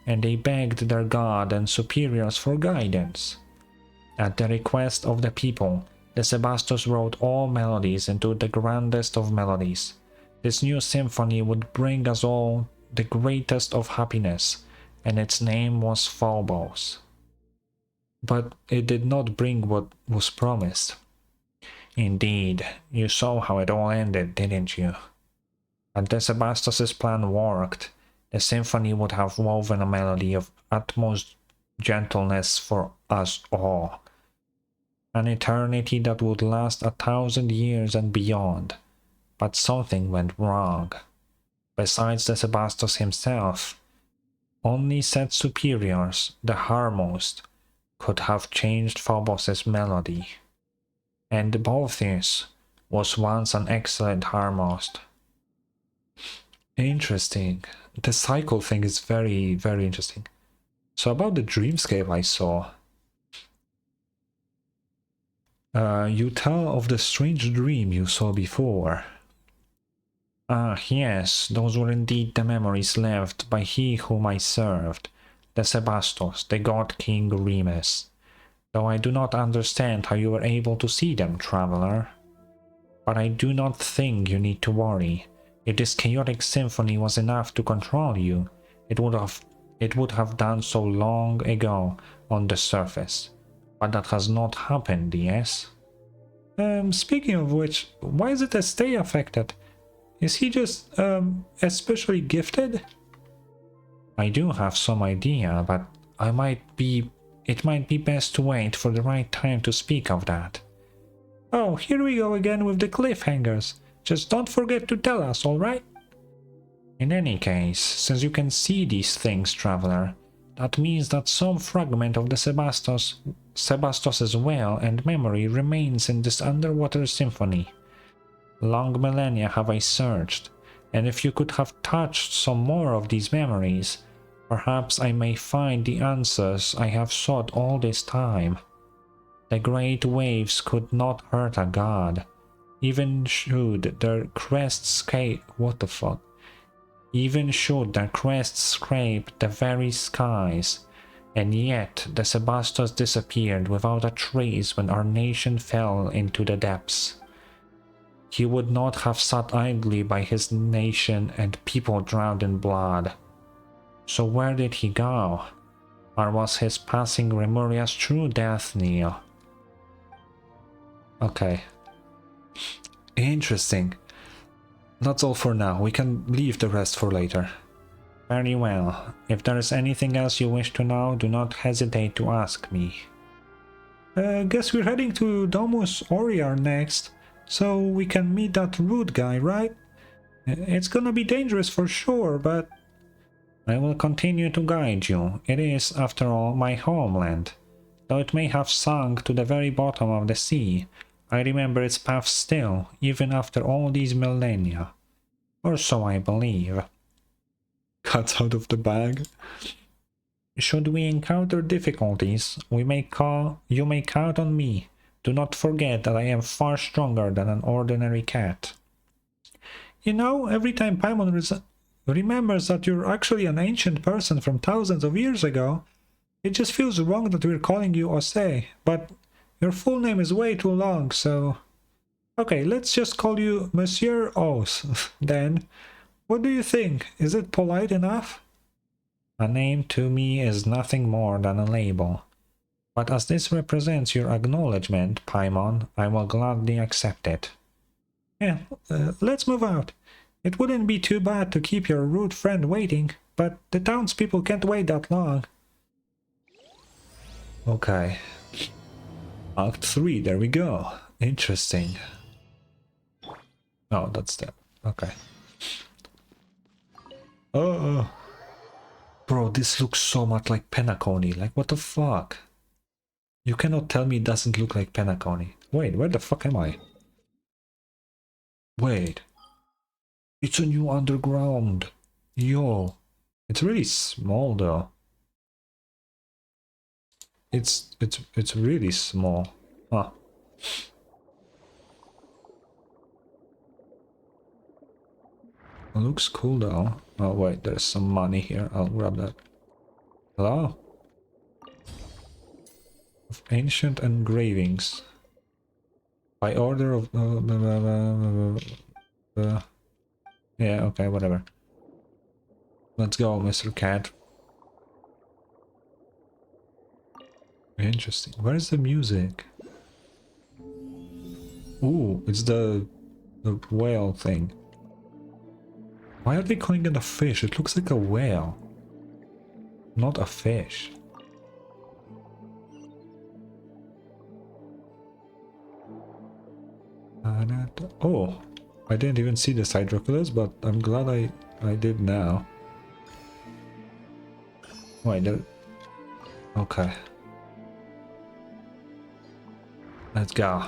and they begged their god and superiors for guidance. At the request of the people, the Sebastos wrote all melodies into the grandest of melodies. This new symphony would bring us all the greatest of happiness, and its name was Phobos. But it did not bring what was promised. Indeed, you saw how it all ended, didn't you? Had the Sebastos' plan worked, the symphony would have woven a melody of utmost gentleness for us all. An eternity that would last 1,000 years and beyond. But something went wrong. Besides the Sebastos himself, only said superiors, the Harmost, could have changed Phobos' melody. And Balthius was once an excellent Harmost. Interesting. The cycle thing is very, very interesting. So about the dreamscape I saw. You tell of the strange dream you saw before. Ah, yes, those were indeed the memories left by he whom I served, the Sebastos, the God King Remus. Though I do not understand how you were able to see them, traveler. But I do not think you need to worry. If this chaotic symphony was enough to control you, it would have done so long ago on the surface. But that has not happened, yes? Speaking of which, why is it a stay affected? Is he just, especially gifted? I do have some idea, but it might be best to wait for the right time to speak of that. Oh, here we go again with the cliffhangers. Just don't forget to tell us, alright? In any case, since you can see these things, traveler, that means that some fragment of the Sebastos' well and memory remains in this underwater symphony. Long millennia have I searched, and if you could have touched some more of these memories, perhaps I may find the answers I have sought all this time. The great waves could not hurt a god, even should their crests scrape the very skies, and yet the Sebastos disappeared without a trace when our nation fell into the depths. He would not have sat idly by his nation and people drowned in blood. So where did he go? Or was his passing Remuria's true death knell? Okay. Interesting. That's all for now. We can leave the rest for later. Very well. If there is anything else you wish to know, do not hesitate to ask me. Guess we're heading to Domus Oriar next, so we can meet that rude guy, right? It's gonna be dangerous for sure, but I will continue to guide you. It is, after all, my homeland. Though it may have sunk to the very bottom of the sea, I remember its path still, even after all these millennia. Or so I believe. Cuts out of the bag. Should we encounter difficulties, you may count on me. Do not forget that I am far stronger than an ordinary cat. You know, every time Paimon remembers that you're actually an ancient person from thousands of years ago, it just feels wrong that we're calling you Ose, but your full name is way too long, so... Okay, let's just call you Monsieur Os, then. What do you think? Is it polite enough? A name to me is nothing more than a label. But as this represents your acknowledgement, Paimon, I will gladly accept it. Yeah, let's move out. It wouldn't be too bad to keep your rude friend waiting, but the townspeople can't wait that long. Okay. Act 3, there we go. Interesting. Oh, that's that. Okay. Oh. Bro, this looks so much like Penacony. Like, what the fuck? You cannot tell me it doesn't look like Penacony. Wait, where the fuck am I? Wait. It's a new underground. Yo. It's really small though. It's really small. Huh. It looks cool though. Oh wait, there's some money here. I'll grab that. Hello? Of ancient engravings. By order of... yeah, okay, whatever. Let's go, Mr. Cat. Interesting. Where's the music? Ooh, it's the whale thing. Why are they calling it a fish? It looks like a whale. Not a fish. Oh, I didn't even see the hydroculus, but I'm glad I did now. Wait, there... Okay. Let's go.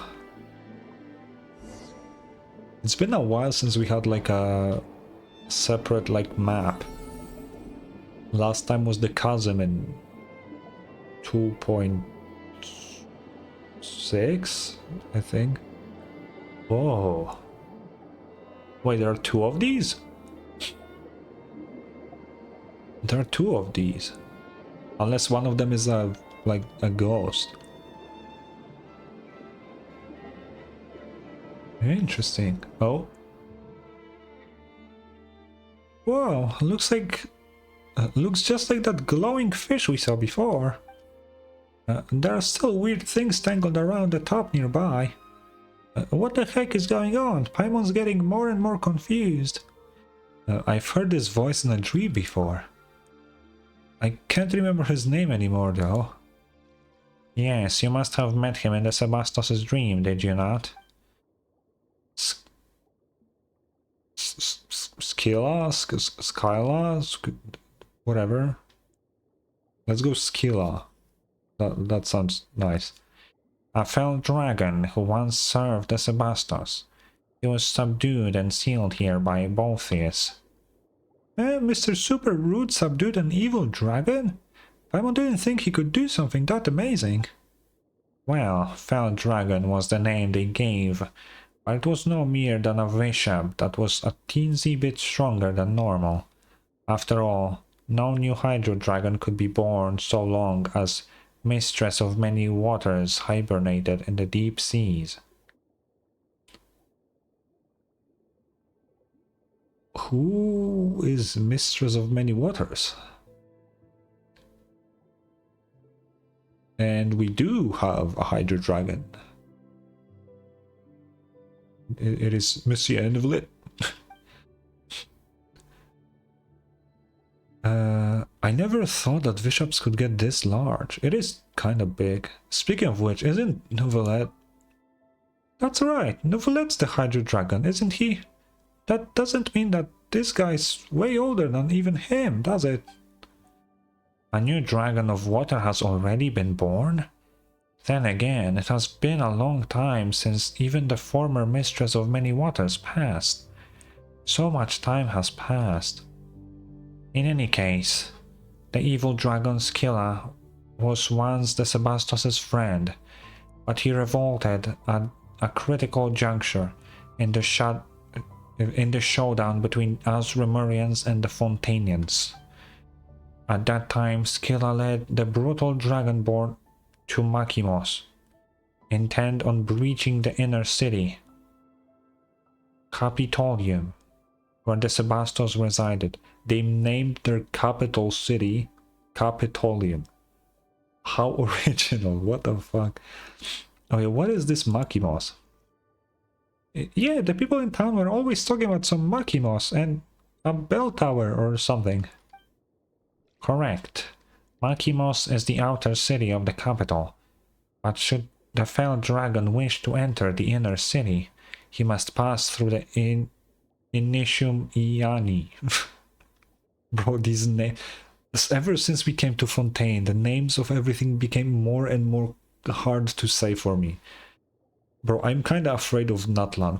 It's been a while since we had like a separate like map. Last time was the chasm in 2.6, I think. Whoa. Wait, there are two of these? There are two of these. Unless one of them is like a ghost. Interesting. Oh. Whoa, looks just like that glowing fish we saw before. There are still weird things tangled around the top nearby. What the heck is going on? Paimon's getting more and more confused. I've heard this voice in a dream before. I can't remember his name anymore though. Yes, you must have met him in the Sebastos' dream, did you not? Skyla? Whatever. Let's go Skilla. That sounds nice. A fell dragon who once served the Sebastos. He was subdued and sealed here by Bolthius. Mr. Super Rude subdued an evil dragon? Paimon didn't think he could do something that amazing. Well, Fell Dragon was the name they gave, but it was no mere than a bishop that was a teensy bit stronger than normal. After all, no new Hydro Dragon could be born so long as Mistress of Many Waters hibernated in the deep seas. Who is Mistress of Many Waters? And we do have a Hydro Dragon. It is Monsieur Envelit. I never thought that bishops could get this large. It is kind of big. Speaking of which, isn't Nouvelet... That's right, Nouvelet's the Hydro Dragon, isn't he? That doesn't mean that this guy's way older than even him, does it? A new Dragon of Water has already been born? Then again, it has been a long time since even the former Mistress of Many Waters passed. So much time has passed. In any case, the evil dragon Scylla was once the Sebastos' friend, but he revolted at a critical juncture in the showdown between us Remurians and the Fontanians. At that time, Scylla led the brutal Dragonborn to Makimos, intent on breaching the inner city, Capitolium, where the Sebastos resided. They named their capital city Capitolium. How original, what the fuck? Okay, what is this Makimos? Yeah, the people in town were always talking about some Makimos and a bell tower or something. Correct. Makimos is the outer city of the capital, but should the fell dragon wish to enter the inner city, he must pass through the Initium Iani. Bro, these names... Ever since we came to Fontaine, the names of everything became more and more hard to say for me. Bro, I'm kind of afraid of Natlan,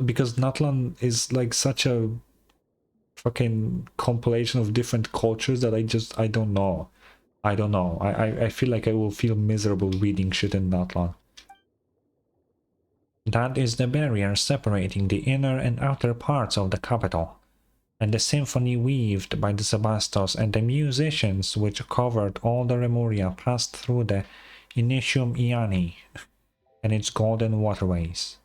because Natlan is like such a fucking compilation of different cultures that I don't know. I feel like I will feel miserable reading shit in Natlan. That is the barrier separating the inner and outer parts of the capital, and the symphony weaved by the Sebastos and the musicians which covered all the Remuria passed through the Initium Iani and its golden waterways.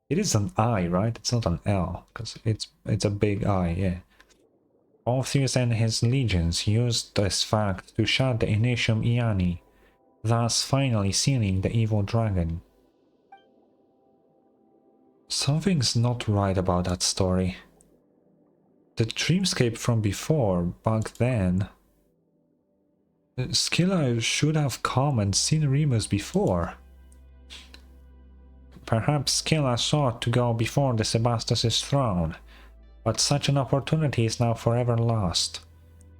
It is an I, right? It's not an L, because it's a big I, yeah. Orpheus and his legions used this fact to shut the Initium Iani, thus finally sealing the evil dragon. Something's not right about that story. The dreamscape from before, back then... Scylla should have come and seen Remus before. Perhaps Scylla sought to go before the Sebastos' throne, but such an opportunity is now forever lost.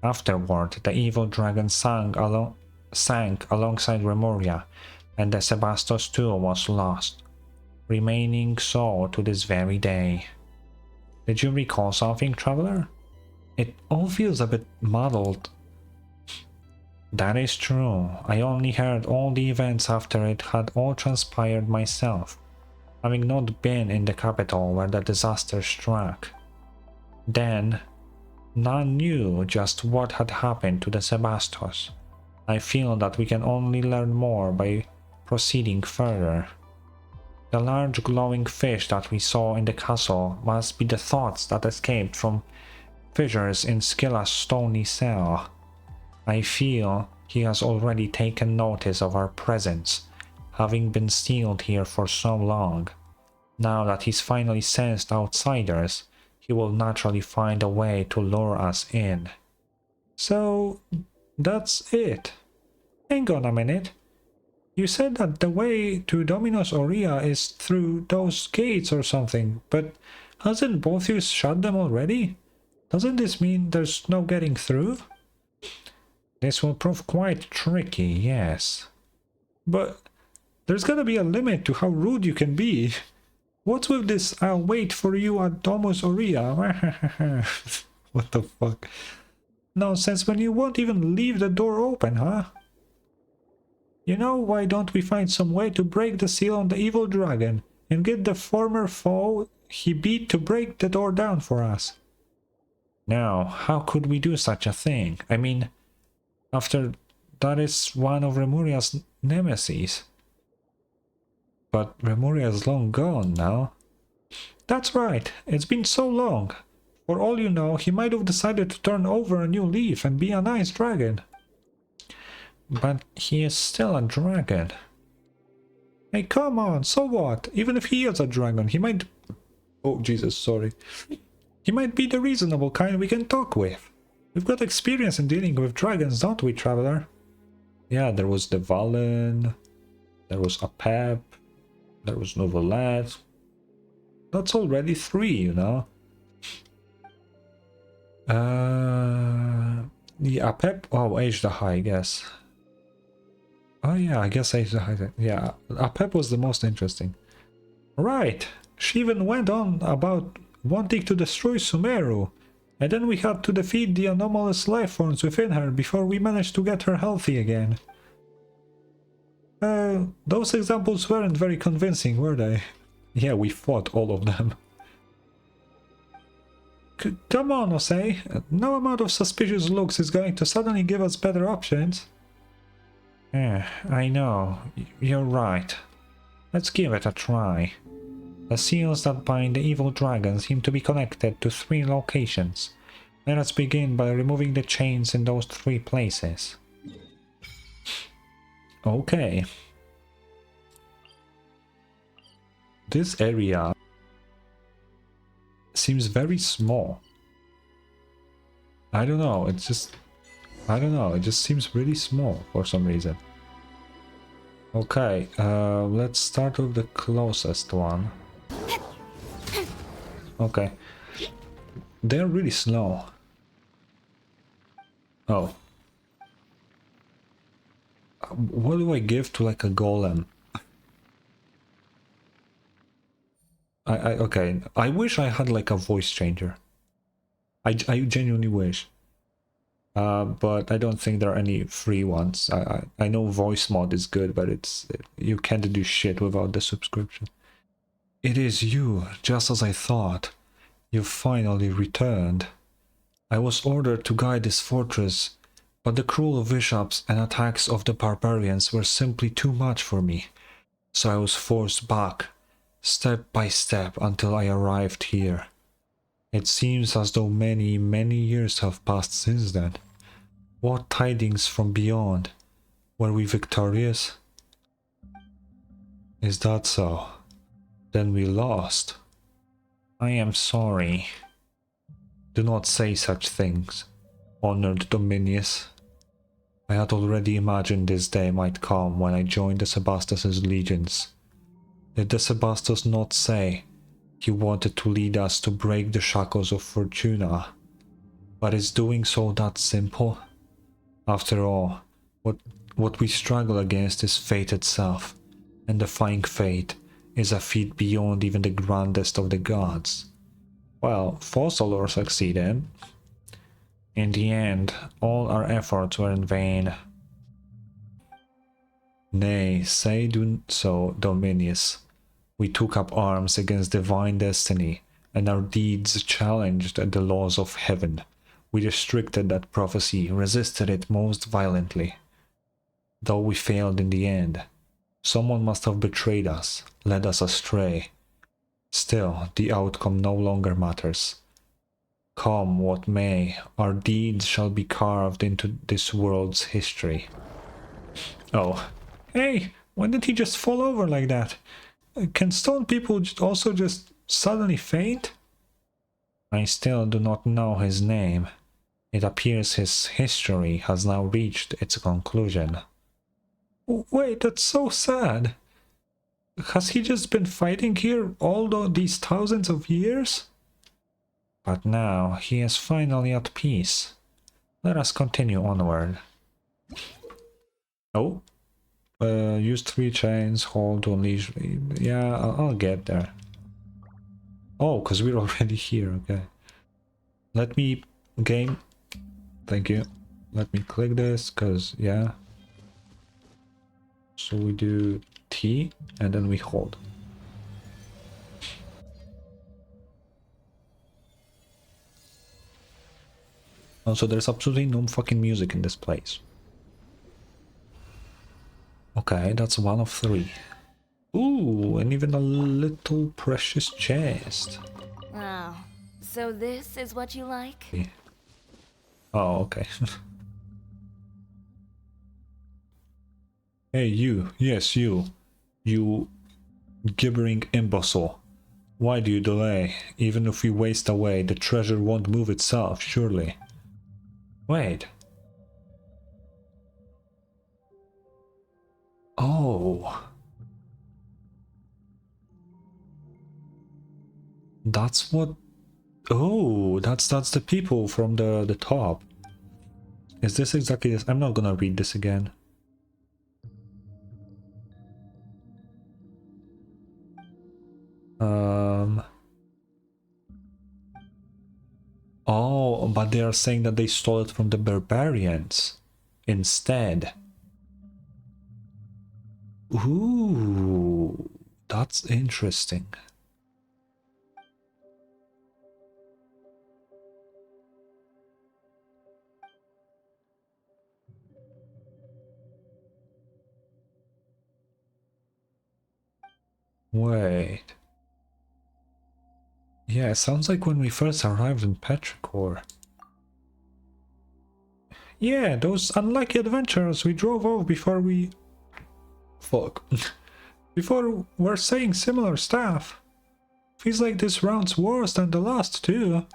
Afterward, the evil dragon sank alongside Remuria, and the Sebastos too was lost, remaining so to this very day. Did you recall something, traveler? It all feels a bit muddled. That is true. I only heard all the events after it had all transpired myself. having not been in the capital where the disaster struck. Then, none knew just what had happened to the Sebastos. I feel that we can only learn more by proceeding further. The large glowing fish that we saw in the castle must be the thoughts that escaped from fissures in Scylla's stony cell. I feel he has already taken notice of our presence, having been sealed here for so long. Now that he's finally sensed outsiders, he will naturally find a way to lure us in. So, that's it. Hang on a minute. You said that the way to Dominus Aurea is through those gates or something, but hasn't Boethius shut them already? Doesn't this mean there's no getting through? This will prove quite tricky, yes. But there's gotta be a limit to how rude you can be. What's with this "I'll wait for you at Domus Aurea"? What the fuck? Nonsense when you won't even leave the door open, huh? You know, why don't we find some way to break the seal on the evil dragon and get the former foe he beat to break the door down for us? Now, how could we do such a thing? I mean, after that is one of Remuria's nemesis. But Remuria is long gone now. That's right, it's been so long. For all you know, he might have decided to turn over a new leaf and be a nice dragon. But he is still a dragon. Hey, come on, so what? Even if he is a dragon, he might... Oh, Jesus, sorry. He might be the reasonable kind we can talk with. We've got experience in dealing with dragons, don't we, traveler? Yeah, there was the Valen, there was Apep, there was Novelet. That's already 3, you know. The Apep... Oh, Age the High, I guess. Oh yeah, I guess Age the High. Yeah, Apep was the most interesting. Right, she even went on about wanting to destroy Sumeru. And then we had to defeat the anomalous life forms within her before we managed to get her healthy again. Those examples weren't very convincing, were they? Yeah, we fought all of them. Come on, Osei. No amount of suspicious looks is going to suddenly give us better options. Yeah, I know. You're right. Let's give it a try. The seals that bind the evil dragon seem to be connected to 3 locations. Let us begin by removing the chains in those 3 places. Okay. This area seems very small. I don't know, it just seems really small for some reason. Okay, let's start with the closest one. Okay. They're really slow. Oh. What do I give to like a golem? Okay, I wish I had like a voice changer. I genuinely wish. But I don't think there are any free ones. I know voice mod is good, but you can't do shit without the subscription. It is you, just as I thought. You finally returned. I was ordered to guide this fortress, but the cruel bishops and attacks of the barbarians were simply too much for me. So I was forced back, step by step, until I arrived here. It seems as though many, many years have passed since then. What tidings from beyond? Were we victorious? Is that so? Then we lost. I am sorry. Do not say such things, honored Dominius. I had already imagined this day might come when I joined the Sebastos' legions. Did the Sebastos not say he wanted to lead us to break the shackles of Fortuna? But is doing so that simple? After all, what we struggle against is fate itself, and defying fate is a feat beyond even the grandest of the gods. Well, Fossilor succeeded. In the end, all our efforts were in vain. Nay, say do so, Dominius. We took up arms against divine destiny, and our deeds challenged the laws of heaven. We restricted that prophecy, resisted it most violently. Though we failed in the end, someone must have betrayed us, led us astray. Still, the outcome no longer matters. Come what may, our deeds shall be carved into this world's history. Oh, hey, when did he just fall over like that? Can stone people also just suddenly faint? I still do not know his name. It appears his history has now reached its conclusion. Wait, that's so sad. Has he just been fighting here these thousands of years? But now he is finally at peace. Let us continue onward. Oh, use 3 chains, hold to unleash. Yeah, I'll get there. Oh, because we're already here, okay. Let me game. Thank you. Let me click this, because, yeah. So we do T, and then we hold. Also, there's absolutely no fucking music in this place. Okay, that's 1 of 3. Ooh, and even a little precious chest. Oh, so this is what you like? Oh, okay. Hey, you. Yes, you. You gibbering imbecile. Why do you delay? Even if we waste away, the treasure won't move itself, surely. Wait. Oh. That's what... Oh, that's the people from the top. Is this exactly this? I'm not gonna read this again. Oh, but they are saying that they stole it from the barbarians instead. Ooh, that's interesting. Wait. Yeah, it sounds like when we first arrived in Petrichor. Yeah, those unlucky adventurers we drove off before we... Fuck. Before we're saying similar stuff. Feels like this round's worse than the last too.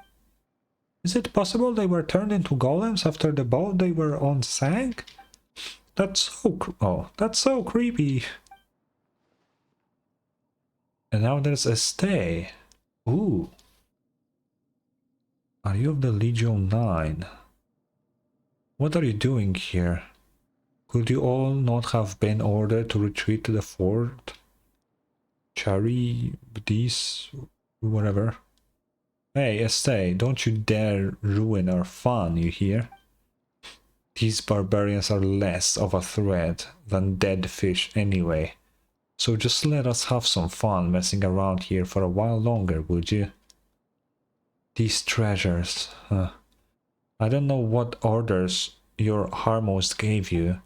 Is it possible they were turned into golems after the boat they were on sank? That's so creepy. And now there's a stay. Ooh. Are you of the Legion 9? What are you doing here? Could you all not have been ordered to retreat to the fort? Cherry, these, whatever. Hey, stay, don't you dare ruin our fun, you hear? These barbarians are less of a threat than dead fish anyway. So just let us have some fun messing around here for a while longer, would you? These treasures, huh? I don't know what orders your Harmost gave you,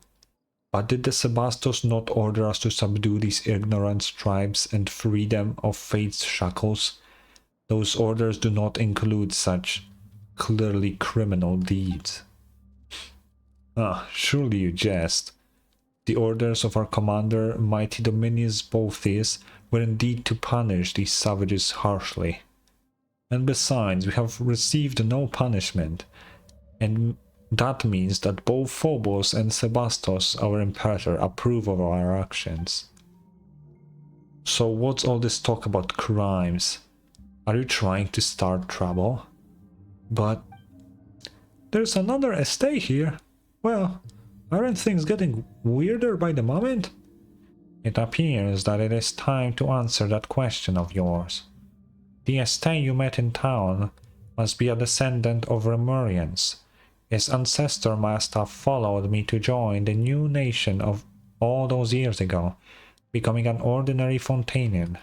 but did the Sebastos not order us to subdue these ignorant tribes and free them of fate's shackles? Those orders do not include such clearly criminal deeds. Ah, surely you jest. The orders of our commander, mighty Dominius Boethius, were indeed to punish these savages harshly. And besides, we have received no punishment, and that means that both Phobos and Sebastos, our imperator, approve of our actions. So what's all this talk about crimes? Are you trying to start trouble? But there's another estate here. Well, aren't things getting weirder by the moment? It appears that it is time to answer that question of yours. The estate you met in town must be a descendant of Remurians. His ancestor must have followed me to join the new nation of all those years ago, becoming an ordinary Fontainian.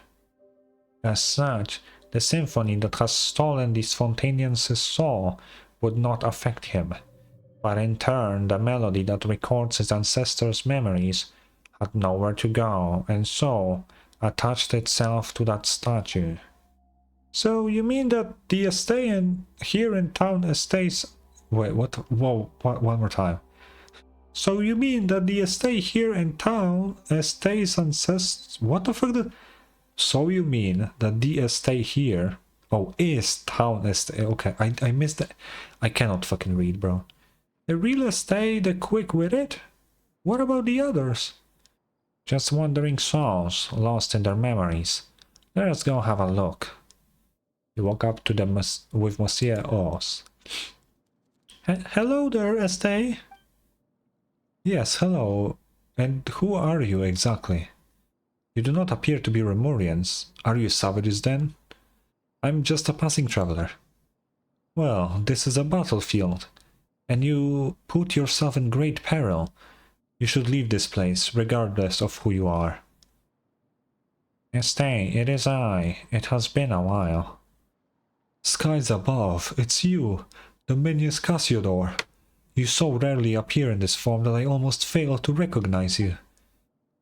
As such, the symphony that has stolen the Spontanean's soul would not affect him, but in turn the melody that records his ancestors' memories had nowhere to go, and so attached itself to that statue. So you mean that the estate here in town estates... Wait, what? Whoa, one more time. So you mean that the estate here in town estates ancestors... What the fuck? So you mean that the estate here... Oh, is town estate... Okay, I missed it. I cannot fucking read, bro. The real estate, the quick with it? What about the others? Just wandering souls, lost in their memories. Let us go have a look. You walk up to them with Monsieur Oz. Hello there, Estee. Yes, hello. And who are you exactly? You do not appear to be Remurians. Are you savages then? I'm just a passing traveler. Well, this is a battlefield, and you put yourself in great peril. You should leave this place, regardless of who you are. Estee, it is I. It has been a while. Skies above, it's you, Dominius Cassiodor. You so rarely appear in this form that I almost fail to recognize you.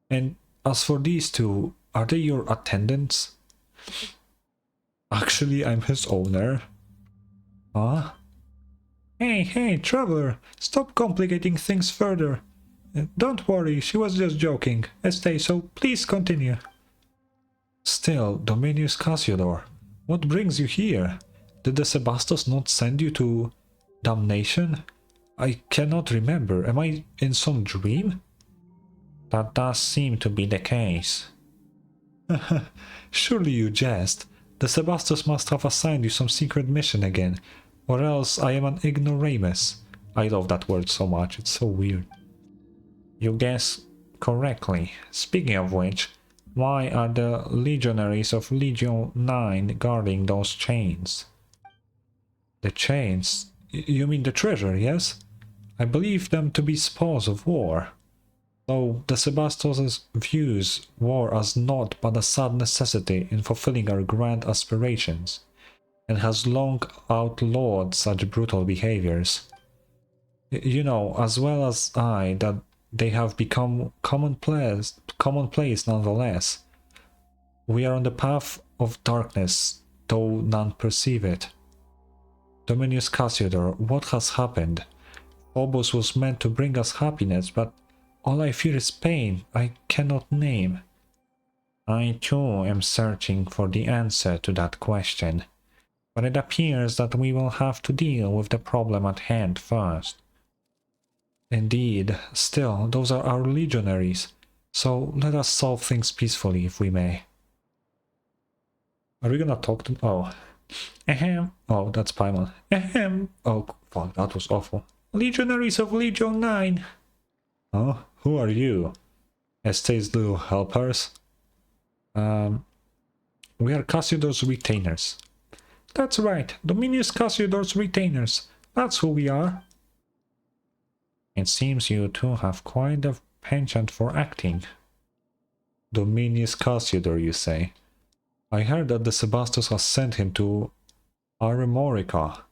And as for these two, are they your attendants? Actually, I'm his owner. Huh? Hey, traveler, stop complicating things further. Don't worry, she was just joking. Estee, so please continue. Still, Dominius Cassiodor, what brings you here? Did the Sebastos not send you to damnation? I cannot remember. Am I in some dream? That does seem to be the case. Surely you jest. The Sebastos must have assigned you some secret mission again, or else I am an ignoramus. I love that word so much, it's so weird. You guess correctly. Speaking of which, why are the legionaries of Legion 9 guarding those chains? The chains? You mean the treasure, yes? I believe them to be spoils of war. Though the Sebastos views war as naught but a sad necessity in fulfilling our grand aspirations, and has long outlawed such brutal behaviors. You know, as well as I, that they have become commonplace nonetheless. We are on the path of darkness, though none perceive it. Dominius Cassiodor, what has happened? Phobos was meant to bring us happiness, but all I fear is pain I cannot name. I too am searching for the answer to that question, but it appears that we will have to deal with the problem at hand first. Indeed, still, those are our legionaries, so let us solve things peacefully if we may. Are we gonna talk to... Oh. Ahem. Oh, that's Paimon. Ahem. Oh, fuck, that was awful. Legionaries of Legion 9. Oh, who are you? Estee's little helpers? We are Cassiodor's retainers. That's right, Dominius Cassiodor's retainers. That's who we are. It seems you two have quite a penchant for acting. Dominius Cassiodor, you say? I heard that the Sebastos has sent him to America.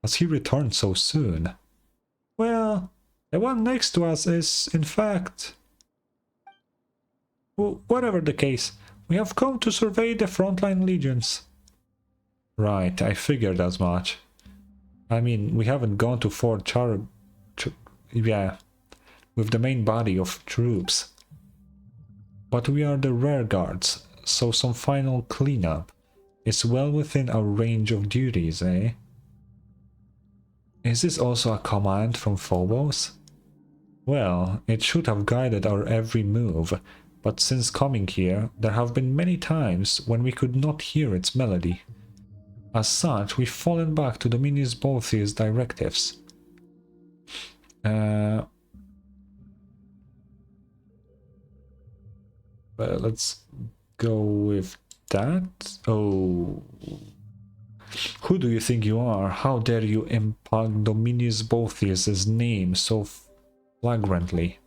Has he returned so soon? Well, the one next to us is, in fact... Well, whatever the case, we have come to survey the frontline legions. Right, I figured as much. I mean, we haven't gone to Fort yeah, with the main body of troops. But we are the rear guards, so some final cleanup is well within our range of duties, eh? Is this also a command from Phobos? Well, it should have guided our every move, but since coming here, there have been many times when we could not hear its melody. As such, we've fallen back to Dominius Boethius' directives. Let's go with that. Oh... Who do you think you are? How dare you impugn Dominius Boethius' name so flagrantly?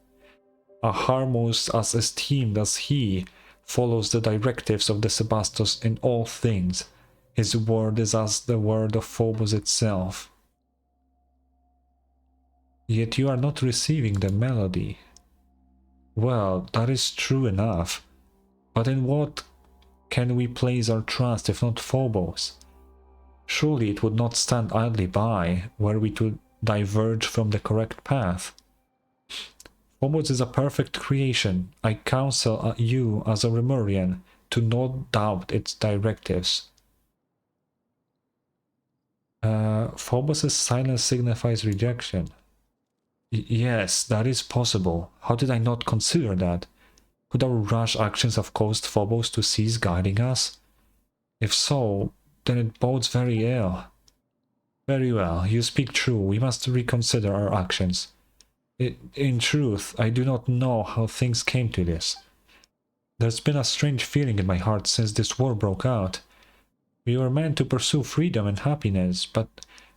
A Harmos as esteemed as he, follows the directives of the Sebastos in all things. His word is as the word of Phobos itself. Yet you are not receiving the melody. Well, that is true enough. But in what can we place our trust if not Phobos? Surely it would not stand idly by were we to diverge from the correct path. Phobos is a perfect creation. I counsel you as a Lemurian to not doubt its directives. Phobos' silence signifies rejection. Yes, that is possible. How did I not consider that? Could our rash actions have caused Phobos to cease guiding us? If so, then it bodes very ill. Very well, you speak true. We must reconsider our actions. In truth, I do not know how things came to this. There's been a strange feeling in my heart since this war broke out. We were meant to pursue freedom and happiness, but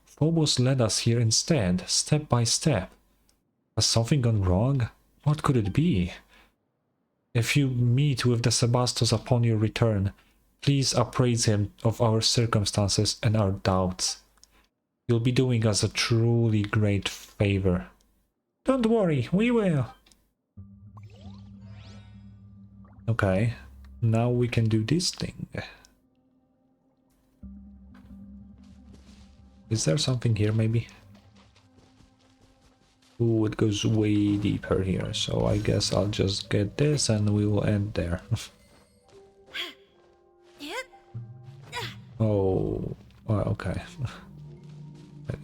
Phobos led us here instead, step by step. Has something gone wrong? What could it be? If you meet with the Sebastos upon your return, please appraise him of our circumstances and our doubts. You'll be doing us a truly great favor. Don't worry, we will. Okay, now we can do this thing. Is there something here, maybe? Ooh, it goes way deeper here, so I guess I'll just get this and we will end there. Oh, okay.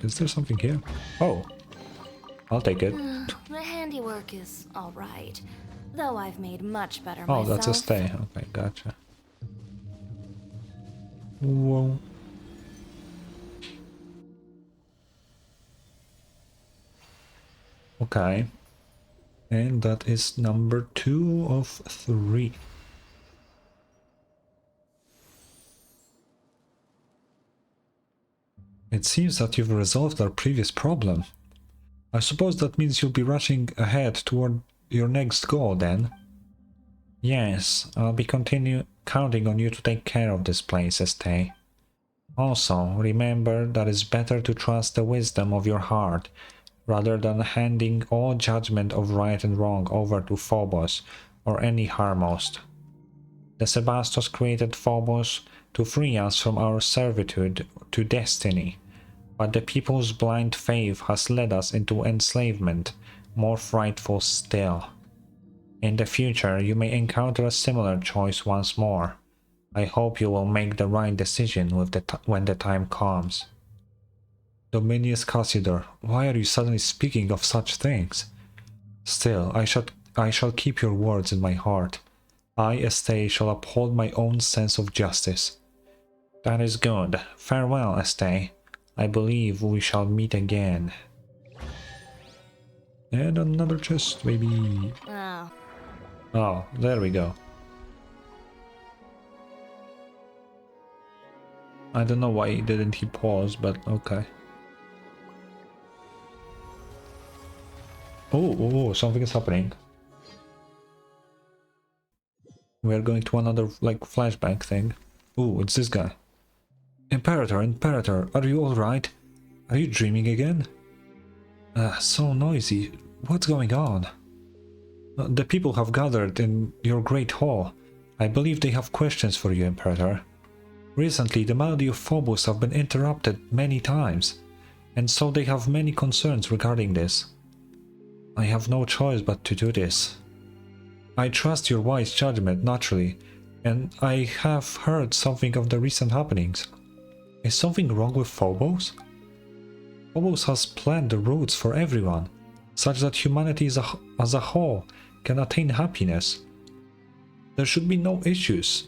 Is there something here? Oh, I'll take it. The handiwork is alright, though I've made much better Oh, myself. that's a stay. Okay, gotcha. Whoa. Okay. And that is number 2 of 3. It seems that you've resolved our previous problem. I suppose that means you'll be rushing ahead toward your next goal then? Yes, I'll be counting on you to take care of this place, Estee. Also, remember that it's better to trust the wisdom of your heart rather than handing all judgment of right and wrong over to Phobos or any Harmost. The Sebastos created Phobos to free us from our servitude to destiny, but the people's blind faith has led us into enslavement, more frightful still. In the future, you may encounter a similar choice once more. I hope you will make the right decision when the time comes. Dominius Cassidor, why are you suddenly speaking of such things? Still, I shall keep your words in my heart. I, Estee, shall uphold my own sense of justice. That is good. Farewell, Estee. I believe we shall meet again. And another chest, maybe. Oh. Oh, there we go. I don't know why didn't he pause, but okay. Oh, something is happening. We're going to another, like, flashback thing. Oh, it's this guy. Imperator, are you alright? Are you dreaming again? So noisy. What's going on? The people have gathered in your great hall. I believe they have questions for you, Imperator. Recently, the melody of Phobos have been interrupted many times, and so they have many concerns regarding this. I have no choice but to do this. I trust your wise judgment, naturally, and I have heard something of the recent happenings. Is something wrong with Phobos? Phobos has planned the roads for everyone, such that humanity as a whole can attain happiness. There should be no issues.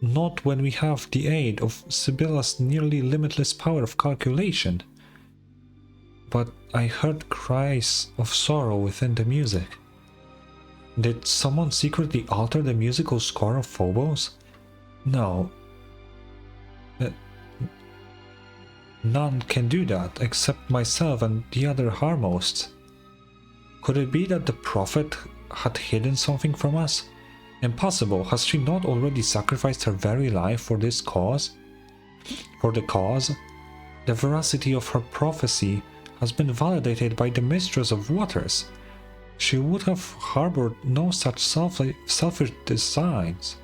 Not when we have the aid of Sibylla's nearly limitless power of calculation. But I heard cries of sorrow within the music. Did someone secretly alter the musical score of Phobos? No. None can do that except myself and the other Harmosts. Could it be that the prophet had hidden something from us? Impossible. Has she not already sacrificed her very life for this cause? For the cause? The veracity of her prophecy has been validated by the Mistress of Waters. She would have harbored no such selfish designs.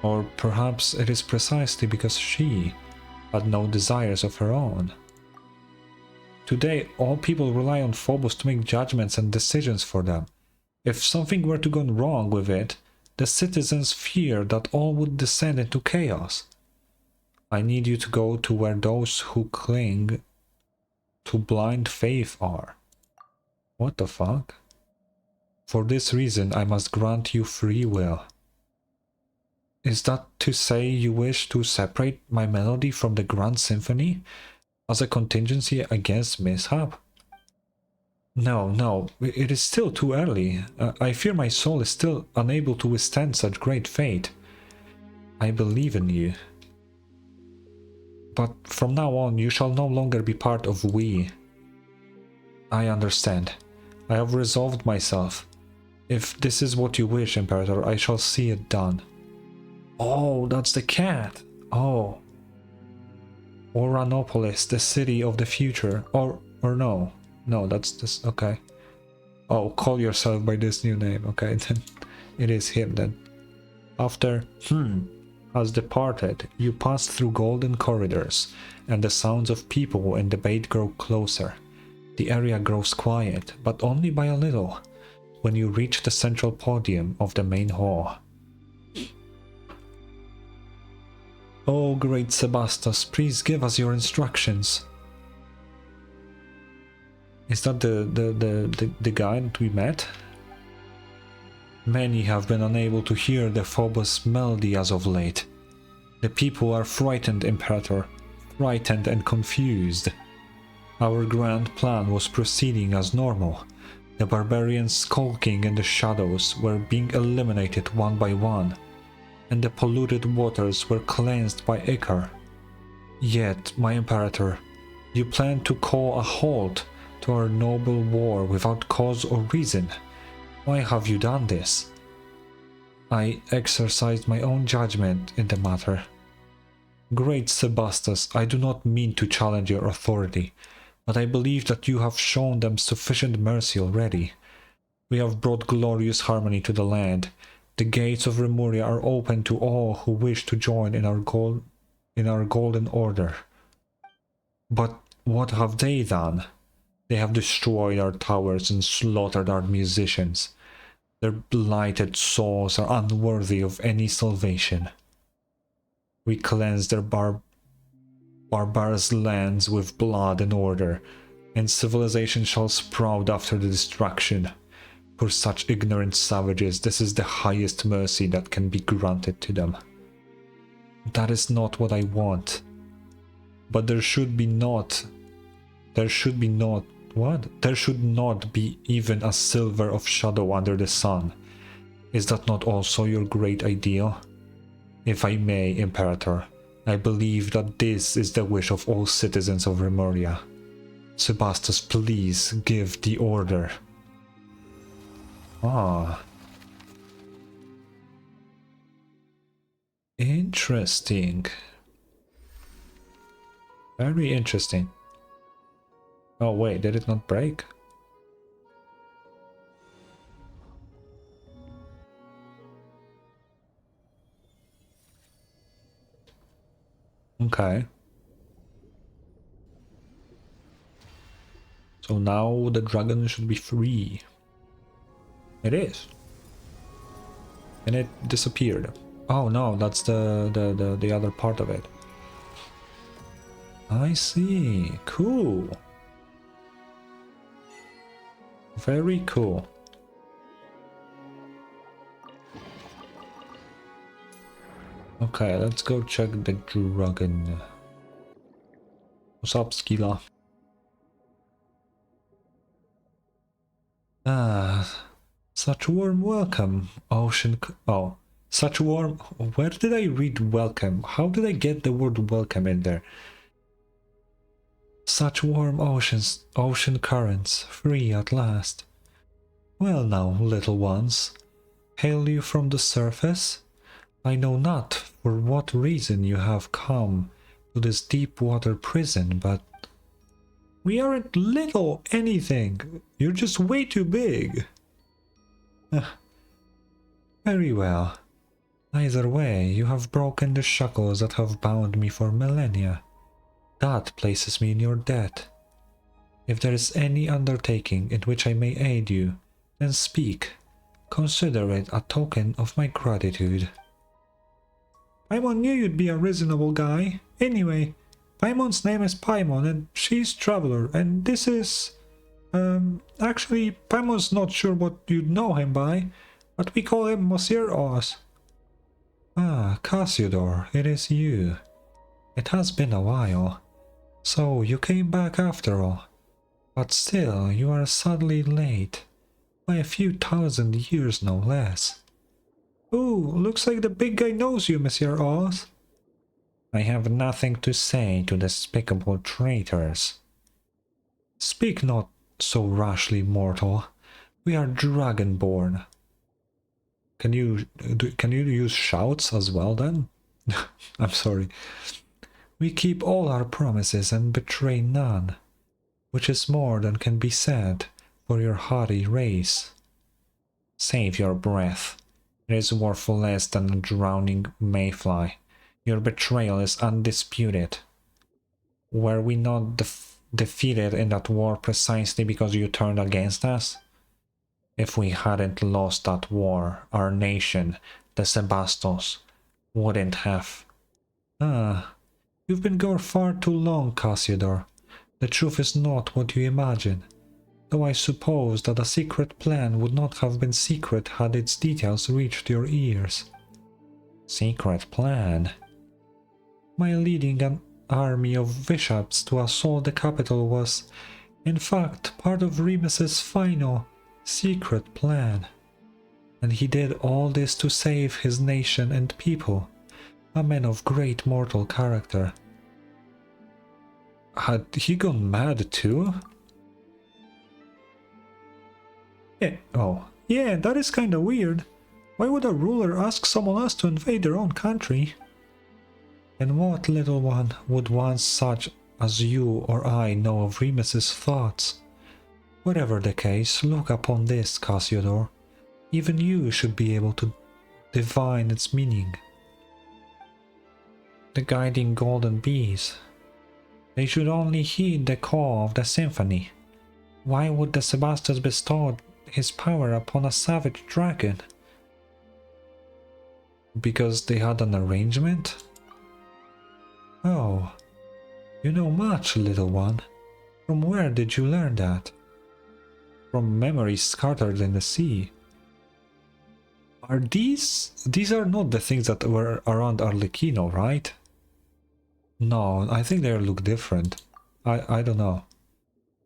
Or perhaps it is precisely because she had no desires of her own. Today, all people rely on Phobos to make judgments and decisions for them. If something were to go wrong with it, the citizens fear that all would descend into chaos. I need you to go to where those who cling to blind faith are. What the fuck? For this reason, I must grant you free will. Is that to say you wish to separate my melody from the Grand Symphony as a contingency against mishap? No, it is still too early. I fear my soul is still unable to withstand such great fate. I believe in you. But from now on, you shall no longer be part of we. I understand. I have resolved myself. If this is what you wish, Imperator, I shall see it done. Oh, that's the cat. Oh. Oranopolis, the city of the future. Or no. No, that's this. Okay. Oh, call yourself by this new name. Okay, then it is him then. After has departed, you pass through golden corridors, and the sounds of people and debate grow closer. The area grows quiet, but only by a little, when you reach the central podium of the main hall. Oh, great Sebastos, please give us your instructions. Is that the guy that we met? Many have been unable to hear the Phobos melody as of late. The people are frightened, Imperator, frightened and confused. Our grand plan was proceeding as normal. The barbarians skulking in the shadows were being eliminated one by one, and the polluted waters were cleansed by Icar. Yet, my Imperator, you plan to call a halt to our noble war without cause or reason. Why have you done this? I exercised my own judgment in the matter. Great Sebastos, I do not mean to challenge your authority, but I believe that you have shown them sufficient mercy already. We have brought glorious harmony to the land. The gates of Remuria are open to all who wish to join in our golden order. But what have they done? They have destroyed our towers and slaughtered our musicians. Their blighted souls are unworthy of any salvation. We cleanse their barbarous lands with blood and order, and civilization shall sprout after the destruction. For such ignorant savages, this is the highest mercy that can be granted to them. That is not what I want. But there should not be even a silver of shadow under the sun. Is that not also your great ideal? If I may, Imperator, I believe that this is the wish of all citizens of Remuria. Sebastos, please give the order. Ah. Interesting. Very interesting. Oh wait, did it not break? Okay. So now the dragon should be free. It is. And it disappeared. Oh no, that's the other part of it. I see. Cool. Very cool. Okay, let's go check the dragon. What's up, Skila? Ah, such warm welcome, ocean. Oh, such warm. Where did I read welcome? How did I get the word welcome in there? Such warm oceans, ocean currents, free at last. Well now, little ones, Hail you from the surface? I know not for what reason you have come to this deep water prison, but we aren't little anything. You're just way too big. Very well. Either way, you have broken the shackles that have bound me for millennia. That places me in your debt. If there is any undertaking in which I may aid you, then speak. Consider it a token of my gratitude. Paimon knew you'd be a reasonable guy. Anyway, Paimon's name is Paimon and she's Traveler, and this is... actually, Paimon's not sure what you'd know him by, but we call him Monsieur Oz. Ah, Cassiodor, it is you. It has been a while. So, you came back after all. But still, you are sadly late. By a few thousand years, no less. Ooh, looks like the big guy knows you, Monsieur Oz. I have nothing to say to despicable traitors. Speak not so rashly, mortal. We are dragonborn. Can you use shouts as well then? I'm sorry. We keep all our promises and betray none, which is more than can be said for your haughty race. Save your breath. It is worth less than a drowning mayfly. Your betrayal is undisputed. Were we not defeated in that war precisely because you turned against us? If we hadn't lost that war, our nation, the Sebastos, wouldn't have. Ah, you've been gone far too long, Cassiodor. The truth is not what you imagine, though I suppose that a secret plan would not have been secret had its details reached your ears. Secret plan? My leading an army of Vishaps to assault the capital was, in fact, part of Remus's final, secret plan. And he did all this to save his nation and people, a man of great mortal character. Had he gone mad too? Yeah, that is kinda weird. Why would a ruler ask someone else to invade their own country? And what, little one, would one such as you or I know of Remus's thoughts? Whatever the case, look upon this, Cassiodor. Even you should be able to divine its meaning. The guiding golden bees. They should only heed the call of the symphony. Why would the Sebastos bestow his power upon a savage dragon? Because they had an arrangement? Oh, you know much, little one. From where did you learn that? From memories scattered in the sea. Are these are not the things that were around Arlecchino, right? No, I think they look different. I don't know.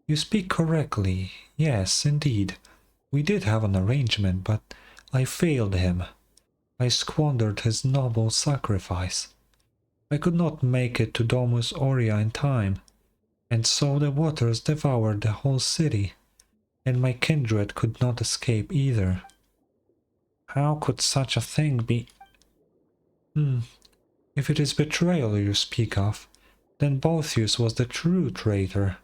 You speak correctly. Yes, indeed. We did have an arrangement, but I failed him. I squandered his noble sacrifice. I could not make it to Domus Aurea in time, and so the waters devoured the whole city, and my kindred could not escape either. How could such a thing be? If it is betrayal you speak of, then Boethius was the true traitor.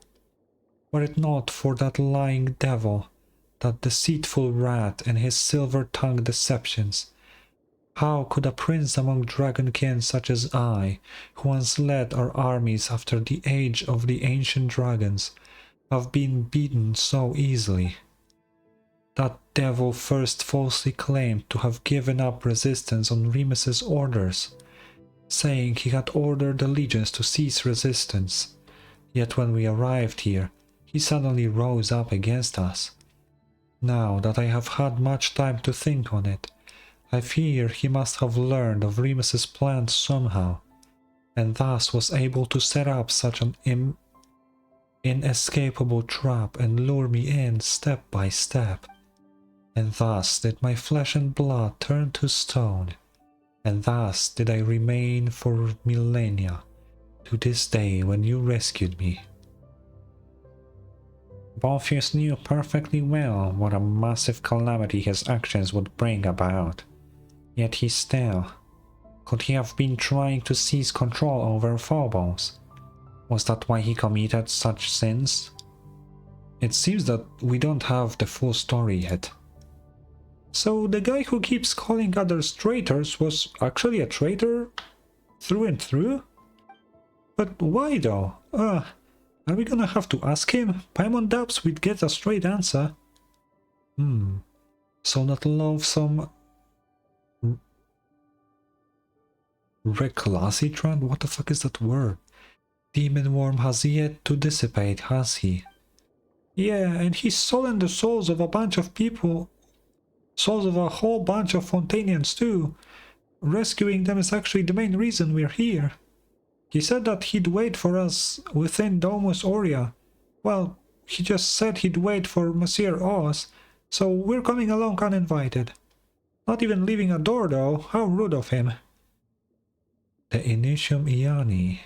Were it not for that lying devil, that deceitful rat and his silver-tongued deceptions, how could a prince among dragonkin such as I, who once led our armies after the age of the ancient dragons, have been beaten so easily? That devil first falsely claimed to have given up resistance on Remus's orders, saying he had ordered the legions to cease resistance. Yet when we arrived here, he suddenly rose up against us. Now that I have had much time to think on it, I fear he must have learned of Remus's plans somehow, and thus was able to set up such an inescapable trap and lure me in step by step. And thus did my flesh and blood turn to stone, and thus did I remain for millennia, to this day when you rescued me. Morpheus knew perfectly well what a massive calamity his actions would bring about. Yet he still... Could he have been trying to seize control over Phobos? Was that why he committed such sins? It seems that we don't have the full story yet. So the guy who keeps calling others traitors was actually a traitor through and through? But why though? Are we gonna have to ask him? Paimon doubts we'd get a straight answer. So that loathsome... Recalcitrant? What the fuck is that word? Demon worm has yet to dissipate, has he? Yeah, and he's stolen the souls of a bunch of people. Souls of a whole bunch of Fontanians too. Rescuing them is actually the main reason we're here. He said that he'd wait for us within Domus Aurea. Well, he just said he'd wait for Monsieur Oz, so we're coming along uninvited. Not even leaving a door though, how rude of him. The Initium Iani.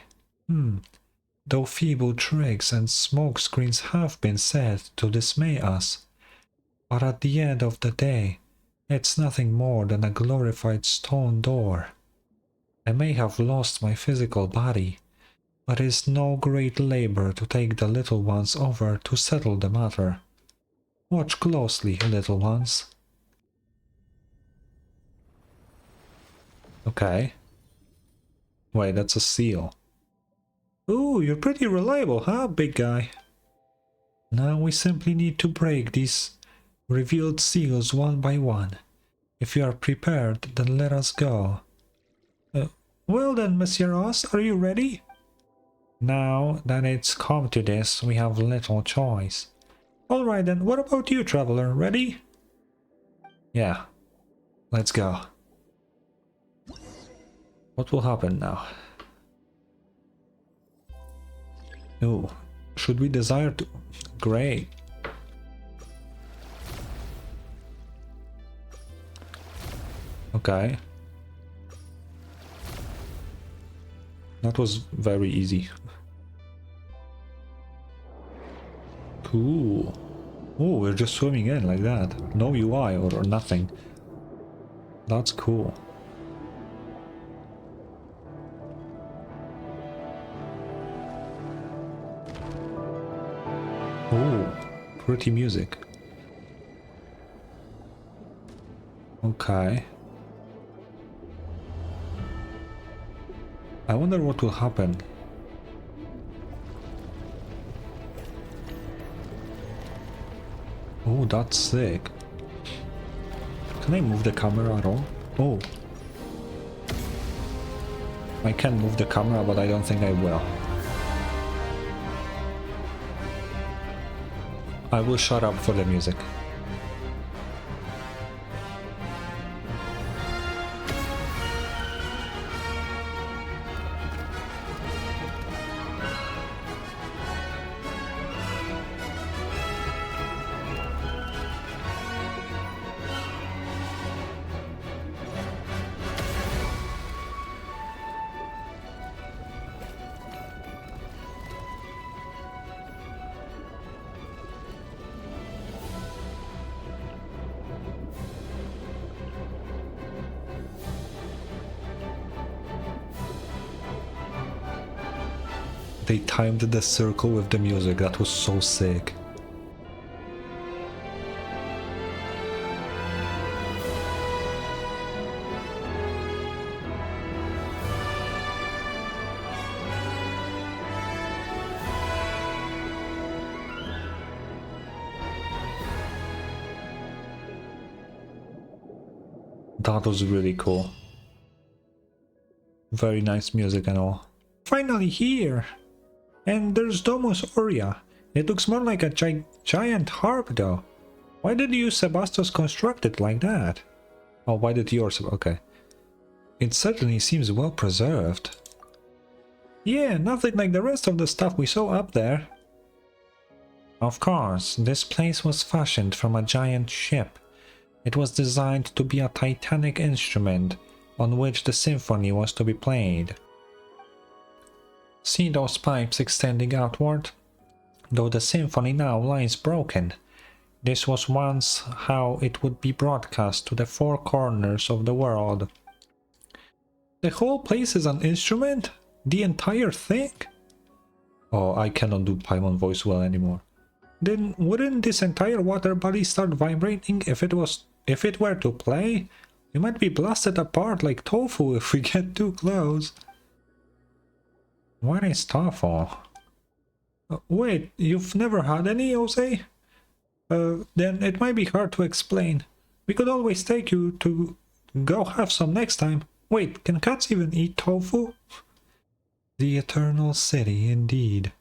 Though feeble tricks and smoke screens have been said to dismay us. But at the end of the day, it's nothing more than a glorified stone door. I may have lost my physical body, but it's no great labor to take the little ones over to settle the matter. Watch closely, little ones. Okay. Wait, that's a seal. Ooh, you're pretty reliable, huh, big guy? Now we simply need to break these revealed seals one by one. If you are prepared, then let us go. Well then, Monsieur Oz, are you ready? Now that it's come to this, we have little choice. Alright then, what about you, traveler? Ready? Yeah. Let's go. What will happen now? Oh, should we desire to... Great. Okay. That was very easy. Cool. Oh, we're just swimming in like that. No UI or nothing. That's cool. Oh, pretty music. Okay. I wonder what will happen. Oh, that's sick. Can I move the camera at all? Oh. I can move the camera, but I don't think I will. I will shut up for the music. They timed the circle with the music, that was so sick. That was really cool. Very nice music and all. Finally here! And there's Domus Aurea. It looks more like a giant harp though. Why did you Sebastos construct it like that? Oh, why did yours? Okay. It certainly seems well preserved. Yeah, nothing like the rest of the stuff we saw up there. Of course, this place was fashioned from a giant ship. It was designed to be a titanic instrument on which the symphony was to be played. See those pipes extending outward? though the symphony now lies broken. This was once how it would be broadcast to the four corners of the world. The whole place is an instrument? The entire thing? Oh, I cannot do Paimon voice well anymore. Then wouldn't this entire water body start vibrating if it were to play? We might be blasted apart like tofu if we get too close. What is tofu? Wait, you've never had any, Jose? Then it might be hard to explain. We could always take you to go have some next time. Wait, can cats even eat tofu? The Eternal City, indeed.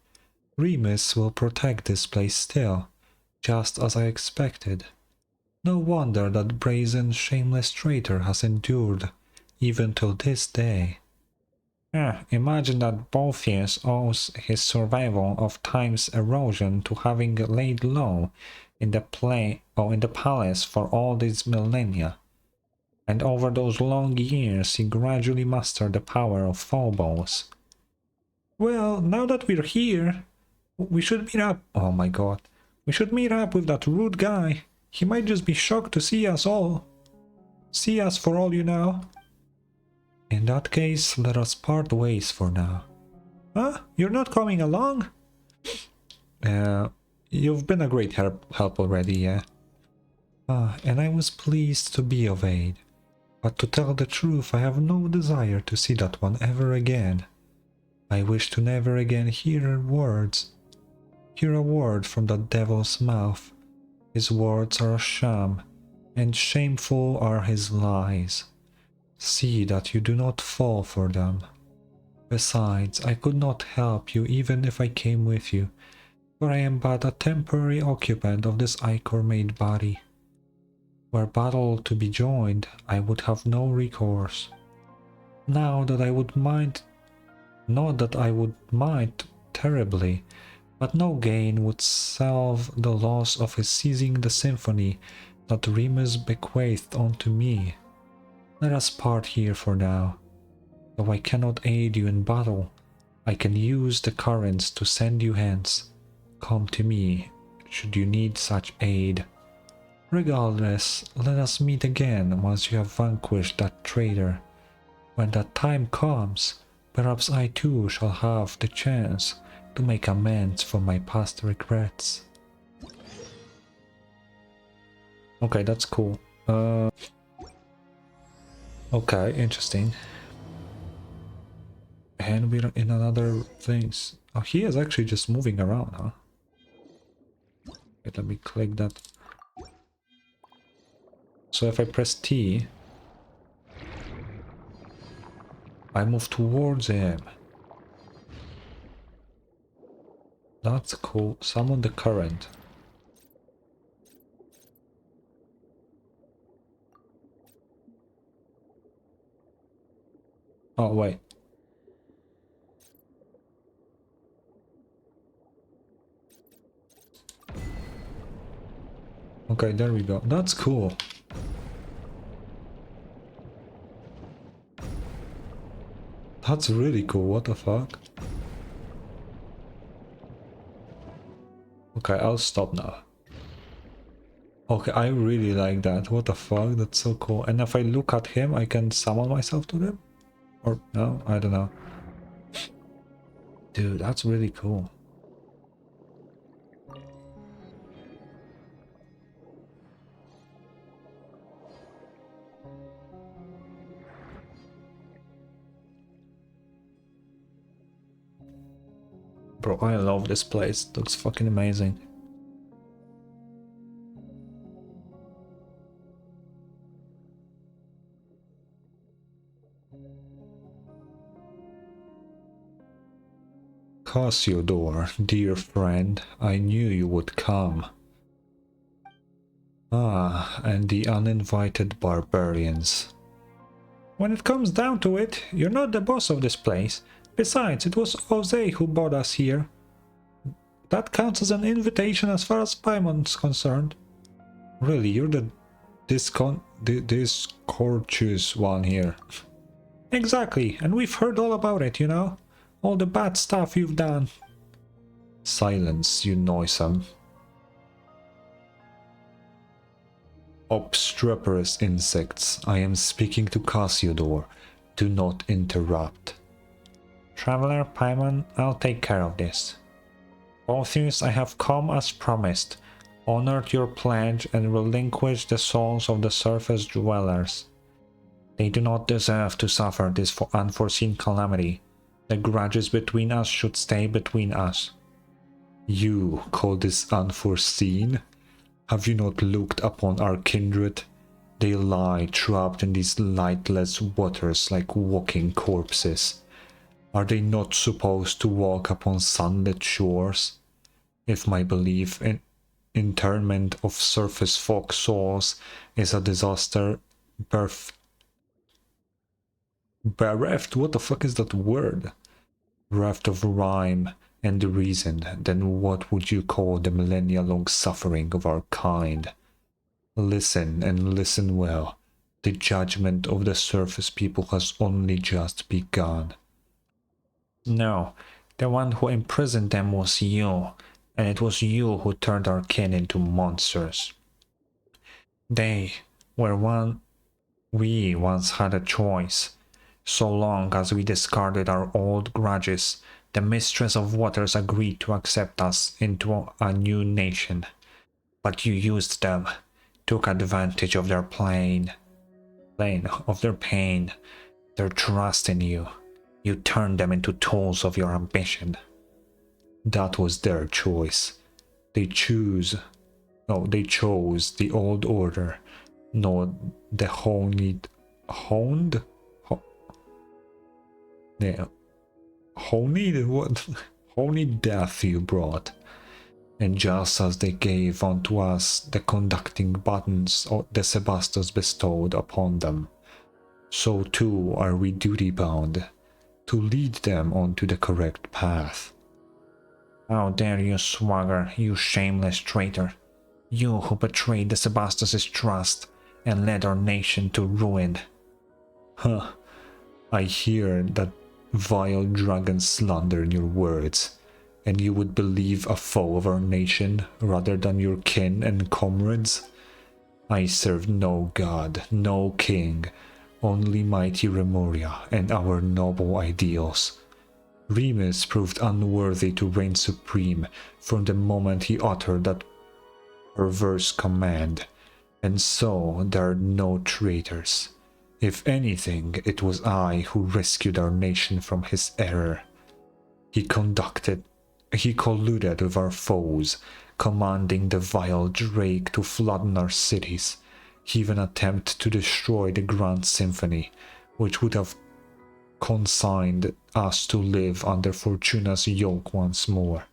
Remus will protect this place still, just as I expected. No wonder that brazen, shameless traitor has endured, even till this day. Imagine that Boethius owes his survival of time's erosion to having laid low in the palace for all these millennia. And over those long years he gradually mastered the power of Phobos. Well, now that we're here, we should meet up. Oh my god. We should meet up with that rude guy. He might just be shocked to see us all. See us for all you know. In that case, let us part ways for now. Huh? You're not coming along? You've been a great help already, yeah? And I was pleased to be of aid. But to tell the truth, I have no desire to see that one ever again. I wish to never again hear a word from that devil's mouth. His words are a sham, and shameful are his lies. See that you do not fall for them. Besides, I could not help you even if I came with you, for I am but a temporary occupant of this ichor-made body. Were battle to be joined, I would have no recourse. Not that I would mind terribly, but no gain would salve the loss of his seizing the symphony that Remus bequeathed unto me. Let us part here for now. Though I cannot aid you in battle, I can use the currents to send you hence. Come to me, should you need such aid. Regardless, let us meet again once you have vanquished that traitor. When that time comes, perhaps I too shall have the chance to make amends for my past regrets. Okay, that's cool. Okay, interesting. And we're in another things. Oh, he is actually just moving around, huh? Wait, let me click that. So if I press T, I move towards him. That's cool. Summon the current. Oh, wait. Okay, there we go. That's cool. That's really cool. What the fuck? Okay, I'll stop now. Okay, I really like that. What the fuck? That's so cool. And if I look at him, I can summon myself to them? Or no? I don't know. Dude, that's really cool. Bro, I love this place. It looks fucking amazing. Cassiodor, dear friend, I knew you would come. Ah, and the uninvited barbarians. When it comes down to it, you're not the boss of this place. Besides, it was Jose who brought us here. That counts as an invitation as far as Paimon's concerned. Really, you're the discourteous one here. Exactly, and we've heard all about it, you know? All the bad stuff you've done. Silence, you noisome, obstreperous insects. I am speaking to Cassiodor. Do not interrupt. Traveler Paimon, I'll take care of this. Boethius, I have come as promised, honored your pledge, and relinquished the souls of the surface dwellers. They do not deserve to suffer this unforeseen calamity. The grudges between us should stay between us. You call this unforeseen? Have you not looked upon our kindred? They lie trapped in these lightless waters like walking corpses. Are they not supposed to walk upon sunlit shores? If my belief in internment of surface folk souls is a disaster, bereft, what the fuck is that word? Bereft of rhyme and reason, then what would you call the millennia-long suffering of our kind? Listen, and listen well. The judgment of the surface people has only just begun. No, the one who imprisoned them was you, and it was you who turned our kin into monsters. They were one we once had a choice. So long as we discarded our old grudges, the Mistress of Waters agreed to accept us into a new nation. But you used them, took advantage of their pain, their trust in you. You turned them into tools of your ambition. That was their choice. They chose the old order, not the honeyed death you brought. And just as they gave unto us the conducting buttons the Sebastos bestowed upon them, so too are we duty-bound to lead them onto the correct path. How dare you swagger, you shameless traitor, you who betrayed the Sebastos' trust and led our nation to ruin. Huh, I hear that vile dragon slander in your words, and you would believe a foe of our nation rather than your kin and comrades? I serve no god, no king, only mighty Remoria and our noble ideals. Remus proved unworthy to reign supreme from the moment he uttered that perverse command, and so there are no traitors. If anything, it was I who rescued our nation from his error. He colluded with our foes, commanding the vile Drake to flood our cities. He even attempted to destroy the Grand Symphony, which would have consigned us to live under Fortuna's yoke once more.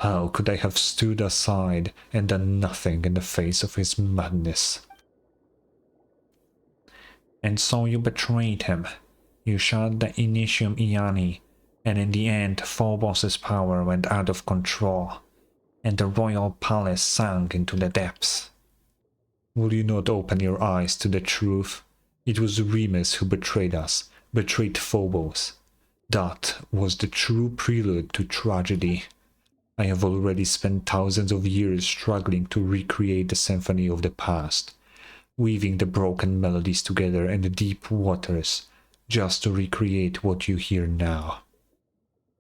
How could I have stood aside and done nothing in the face of his madness? And so you betrayed him. You shot the Initium Iani, and in the end Phobos' power went out of control, and the royal palace sank into the depths. Will you not open your eyes to the truth? It was Remus who betrayed us, betrayed Phobos. That was the true prelude to tragedy. I have already spent thousands of years struggling to recreate the symphony of the past, weaving the broken melodies together in the deep waters, just to recreate what you hear now.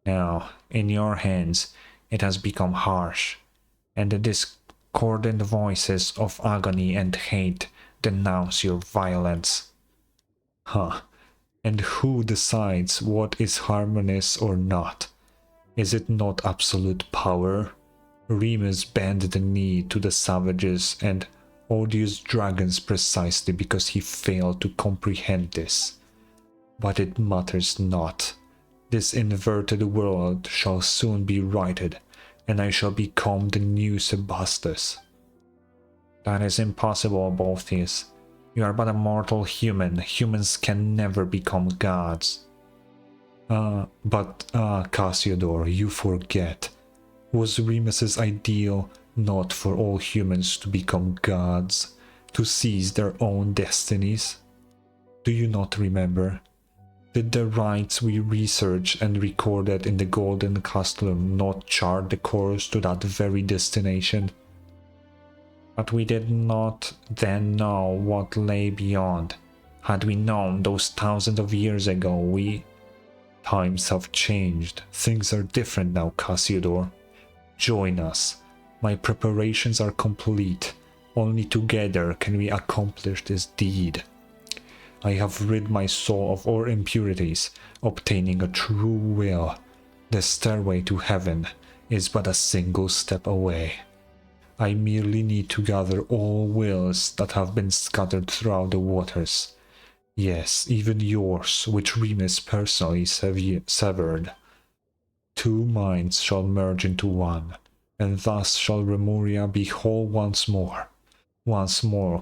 Now, in your hands, it has become harsh, and the discordant voices of agony and hate denounce your violence. And who decides what is harmonious or not? Is it not absolute power? Remus bent the knee to the savages and odious dragons precisely because he failed to comprehend this. But it matters not. This inverted world shall soon be righted, and I shall become the new Sebastos. That is impossible, Boethius. You are but a mortal human. Humans can never become gods. But Cassiodor, you forget. Was Remus's ideal not for all humans to become gods, to seize their own destinies? Do you not remember? Did the rites we researched and recorded in the Golden Castle not chart the course to that very destination? But we did not then know what lay beyond. Had we known those thousands of years ago, Times have changed. Things are different now, Cassiodor. Join us. My preparations are complete. Only together can we accomplish this deed. I have rid my soul of all impurities, obtaining a true will. The stairway to heaven is but a single step away. I merely need to gather all wills that have been scattered throughout the waters. Yes, even yours, which Remus personally severed. 2 minds shall merge into one, and thus shall Remuria be whole once more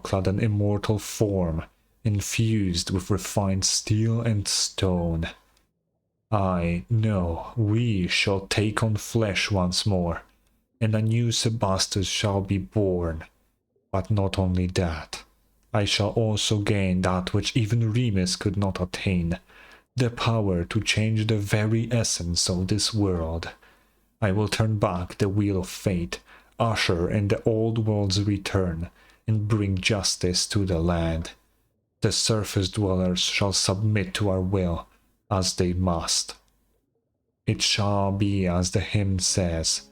clad in immortal form, infused with refined steel and stone. I know we shall take on flesh once more, and a new Sebastus shall be born. But not only that, I shall also gain that which even Remus could not attain, the power to change the very essence of this world. I will turn back the wheel of fate, usher in the old world's return, and bring justice to the land. The surface dwellers shall submit to our will, as they must. It shall be as the hymn says,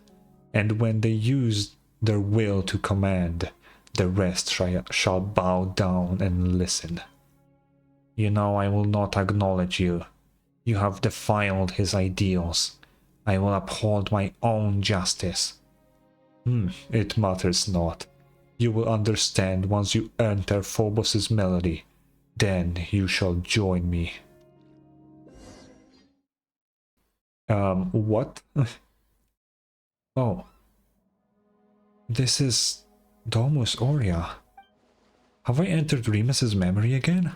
and when they use their will to command, the rest shall bow down and listen. You know I will not acknowledge you. You have defiled his ideals. I will uphold my own justice. It matters not. You will understand once you enter Phobos's melody. Then you shall join me. What? Oh. This is Domus Aurea. Have I entered Remus's memory again?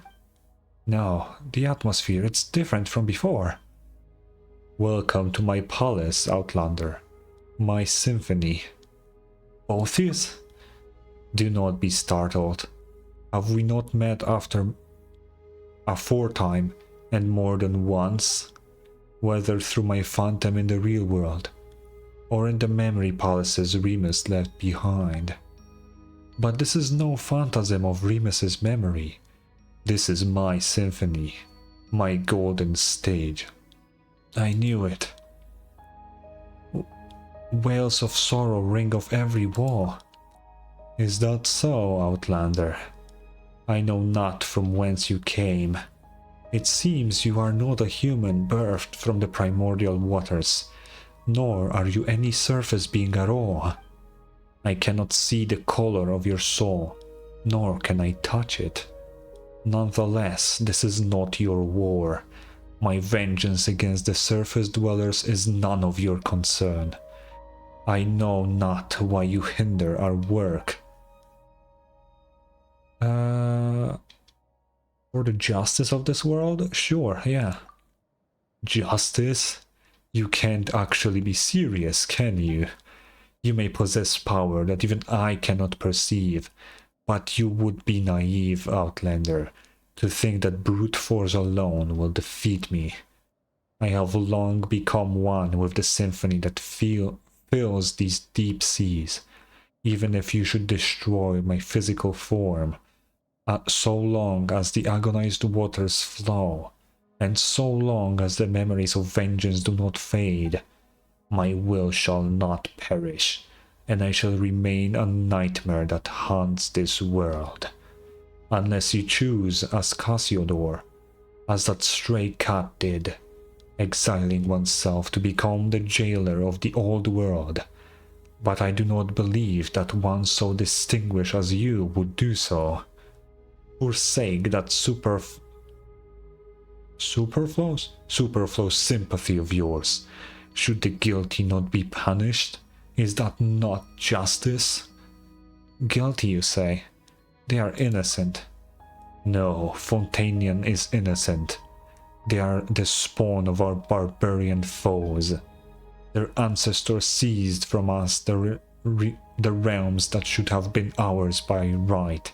No, the atmosphere, it's different from before. Welcome to my palace, Outlander. My symphony. Boethius? Do not be startled. Have we not met aforetime and more than once? Whether through my phantom in the real world, or in the memory palaces Remus left behind. But this is no phantasm of Remus's memory. This is my symphony, my golden stage. I knew it. Wails of sorrow ring off every wall. Is that so, Outlander? I know not from whence you came. It seems you are not a human birthed from the primordial waters, nor are you any surface being at all. I cannot see the color of your soul, nor can I touch it. Nonetheless, this is not your war. My vengeance against the surface dwellers is none of your concern. I know not why you hinder our work. For the justice of this world? Sure, yeah. Justice? You can't actually be serious, can you? You may possess power that even I cannot perceive, but you would be naive, Outlander, to think that brute force alone will defeat me. I have long become one with the symphony that fills these deep seas, even if you should destroy my physical form. So long as the agonized waters flow, and so long as the memories of vengeance do not fade, my will shall not perish, and I shall remain a nightmare that haunts this world. Unless you choose, as Cassiodor, as that stray cat did, exiling oneself to become the jailer of the old world. But I do not believe that one so distinguished as you would do so. Forsake that superfluous sympathy of yours. Should the guilty not be punished? Is that not justice? Guilty, you say? They are innocent. No, Fontanian is innocent. They are the spawn of our barbarian foes. Their ancestors seized from us the realms that should have been ours by right,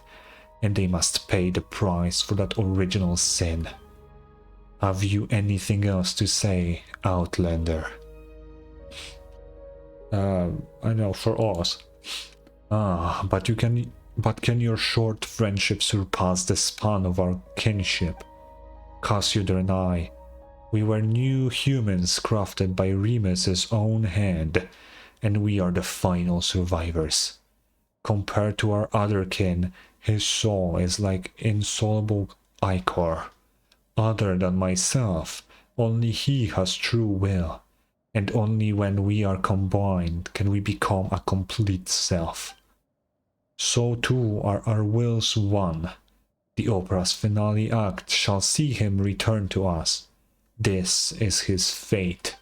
and they must pay the price for that original sin. Have you anything else to say, Outlander? I know, for us. Ah, but can your short friendship surpass the span of our kinship? Cassiodor and I, we were new humans crafted by Remus's own hand, and we are the final survivors. Compared to our other kin, his soul is like insoluble ichor. Other than myself, only he has true will, and only when we are combined can we become a complete self. So too are our wills one. The opera's finale act shall see him return to us. This is his fate.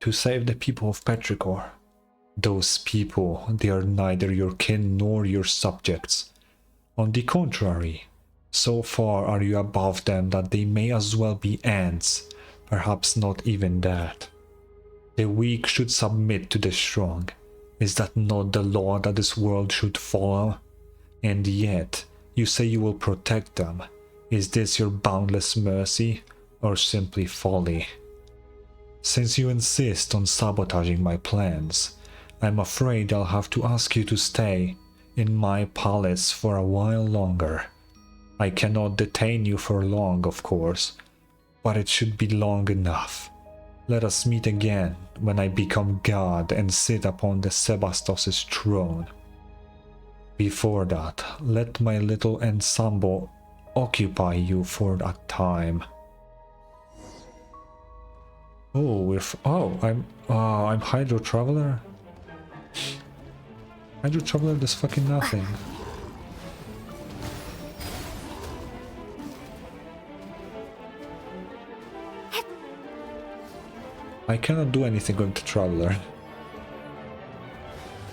To save the people of Petrichor. Those people, they are neither your kin nor your subjects. On the contrary, so far are you above them that they may as well be ants, perhaps not even that. The weak should submit to the strong. Is that not the law that this world should follow? And yet, you say you will protect them. Is this your boundless mercy, or simply folly? Since you insist on sabotaging my plans, I'm afraid I'll have to ask you to stay in my palace for a while longer. I cannot detain you for long, of course, but it should be long enough. Let us meet again when I become God and sit upon the Sebastos' throne. Before that, let my little ensemble occupy you for a time. I'm Hydro Traveler. Hydro Traveler does fucking nothing. I cannot do anything with the Traveler.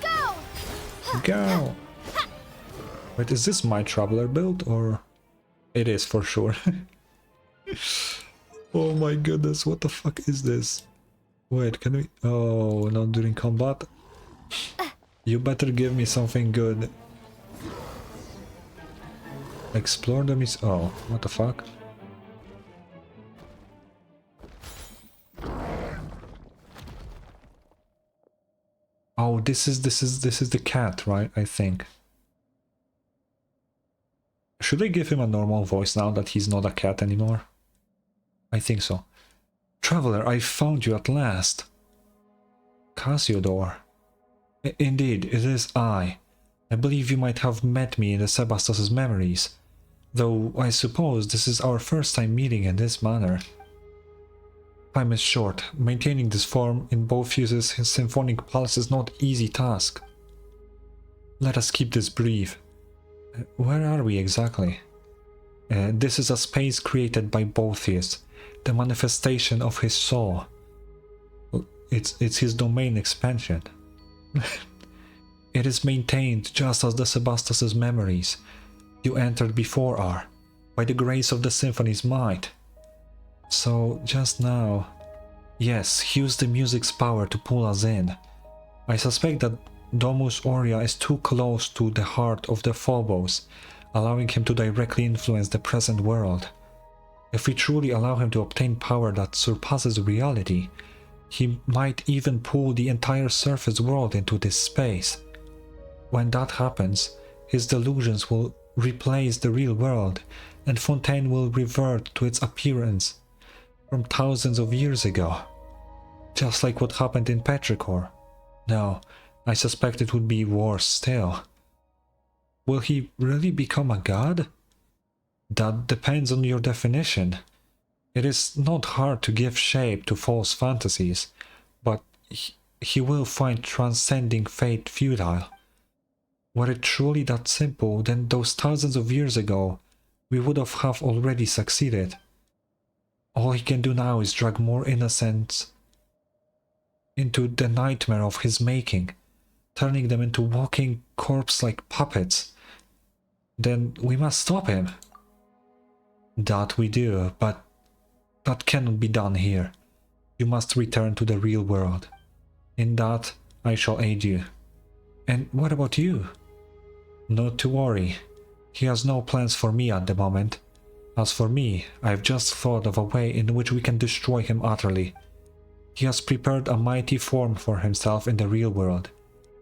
Go! Go! Wait, is this my Traveler build or? It is for sure. Oh my goodness, what the fuck is this? Wait, can we? Oh, not during combat? You better give me something good. Explore the oh, what the fuck? Oh, this is the cat, right? I think. Should I give him a normal voice now that he's not a cat anymore? I think so. Traveler, I found you at last. Cassiodor. Indeed, it is I. I believe you might have met me in the Sebastos' memories, though I suppose this is our first time meeting in this manner. Time is short. Maintaining this form in both uses his symphonic palace is not easy task. Let us keep this brief. Where are we exactly? This is a space created by Boethius, the manifestation of his soul. It's his domain expansion. It is maintained just as the Sebastos' memories you entered before are, by the grace of the symphony's might. So, just now... Yes, he used the music's power to pull us in. I suspect that Domus Aurea is too close to the heart of the Phobos, allowing him to directly influence the present world. If we truly allow him to obtain power that surpasses reality, he might even pull the entire surface world into this space. When that happens, his delusions will replace the real world, and Fontaine will revert to its appearance from thousands of years ago. Just like what happened in Petrichor. No, I suspect it would be worse still. Will he really become a god? That depends on your definition. It is not hard to give shape to false fantasies, but he will find transcending fate futile. Were it truly that simple, then those thousands of years ago, we would have already succeeded. All he can do now is drag more innocents into the nightmare of his making, turning them into walking corpse-like puppets. Then we must stop him. That we do, but that cannot be done here. You must return to the real world. In that, I shall aid you. And what about you? Not to worry. He has no plans for me at the moment. As for me, I've just thought of a way in which we can destroy him utterly. He has prepared a mighty form for himself in the real world,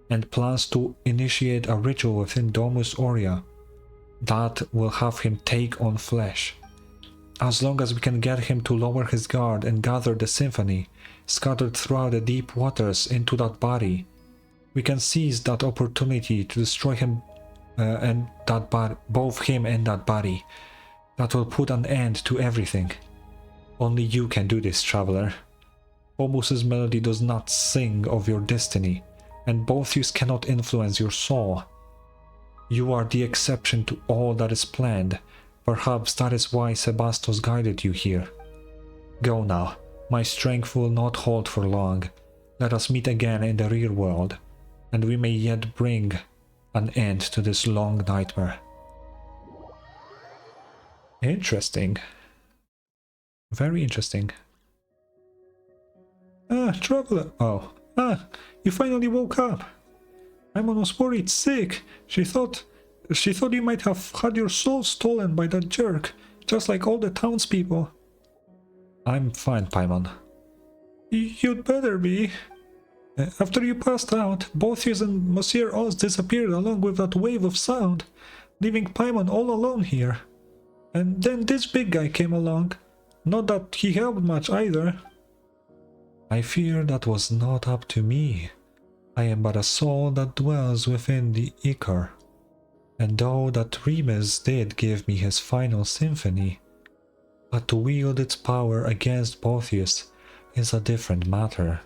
and plans to initiate a ritual within Domus Aurea that will have him take on flesh. As long as we can get him to lower his guard and gather the symphony scattered throughout the deep waters into that body, we can seize that opportunity to destroy him and that both him and that body. That will put an end to everything. Only you can do this, traveler. Phobos' melody does not sing of your destiny, and Boethius cannot influence your soul. You are the exception to all that is planned. Perhaps that is why Sebastos guided you here. Go now. My strength will not hold for long. Let us meet again in the real world, and we may yet bring an end to this long nightmare. Interesting. Very interesting. Traveler. Oh. You finally woke up. Paimon was worried sick. She thought you might have had your soul stolen by that jerk, just like all the townspeople. I'm fine, Paimon. You'd better be. After you passed out, Boethius and Monsieur Oz disappeared along with that wave of sound, leaving Paimon all alone here. And then this big guy came along. Not that he helped much either. I fear that was not up to me. I am but a soul that dwells within the Ichor. And though that Remus did give me his final symphony, but to wield its power against Boethius is a different matter.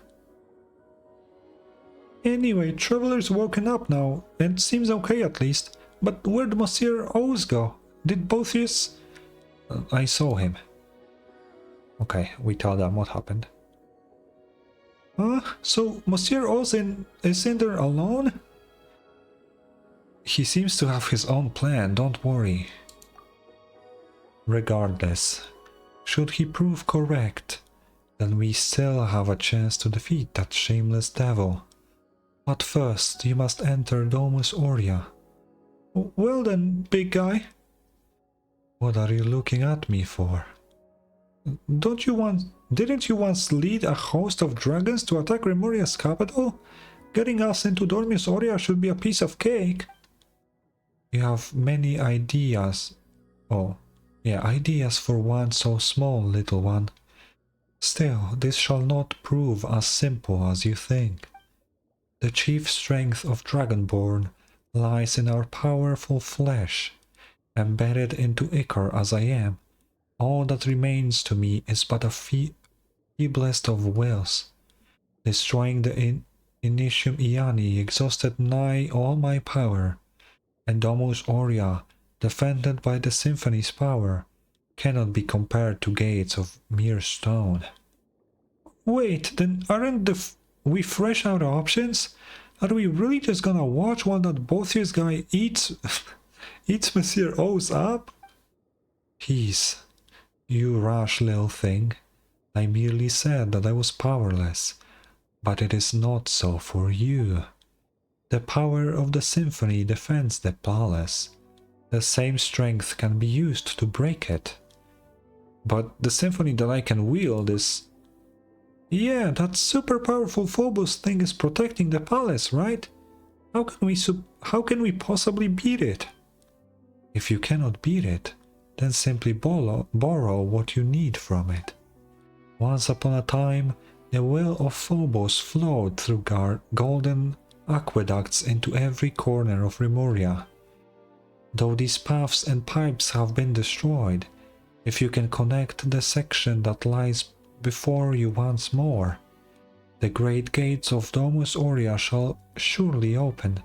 Anyway, Traveler's woken up now, and seems okay at least. But where'd Monsieur Oz go? Did Boethius... I saw him. Okay, we tell them what happened. So Monsieur Oz is in there alone? He seems to have his own plan, don't worry. Regardless, should he prove correct, then we still have a chance to defeat that shameless devil. But first, you must enter Domus Aurea. Well then, big guy. What are you looking at me for? Didn't you once lead a host of dragons to attack Remoria's capital? Getting us into Domus Aurea should be a piece of cake. You have many ideas. Oh, yeah, ideas for one so small, little one. Still, this shall not prove as simple as you think. The chief strength of Dragonborn lies in our powerful flesh. Embedded into Ichor as I am, all that remains to me is but a feeblest of wills. Destroying the Initium Iani exhausted nigh all my power, and Domus Aurea, defended by the symphony's power, cannot be compared to gates of mere stone. Wait, then aren't we fresh out of options? Are we really just gonna watch while that Boethius guy eats Monsieur Oz up? Peace, you rash little thing. I merely said that I was powerless, but it is not so for you. The power of the symphony defends the palace. The same strength can be used to break it. But the symphony that I can wield is... Yeah, that super powerful Phobos thing is protecting the palace, right? How can we possibly beat it? If you cannot beat it, then simply borrow what you need from it. Once upon a time, the will of Phobos flowed through golden aqueducts into every corner of Remoria. Though these paths and pipes have been destroyed, if you can connect the section that lies before you once more, the great gates of Domus Aurea shall surely open,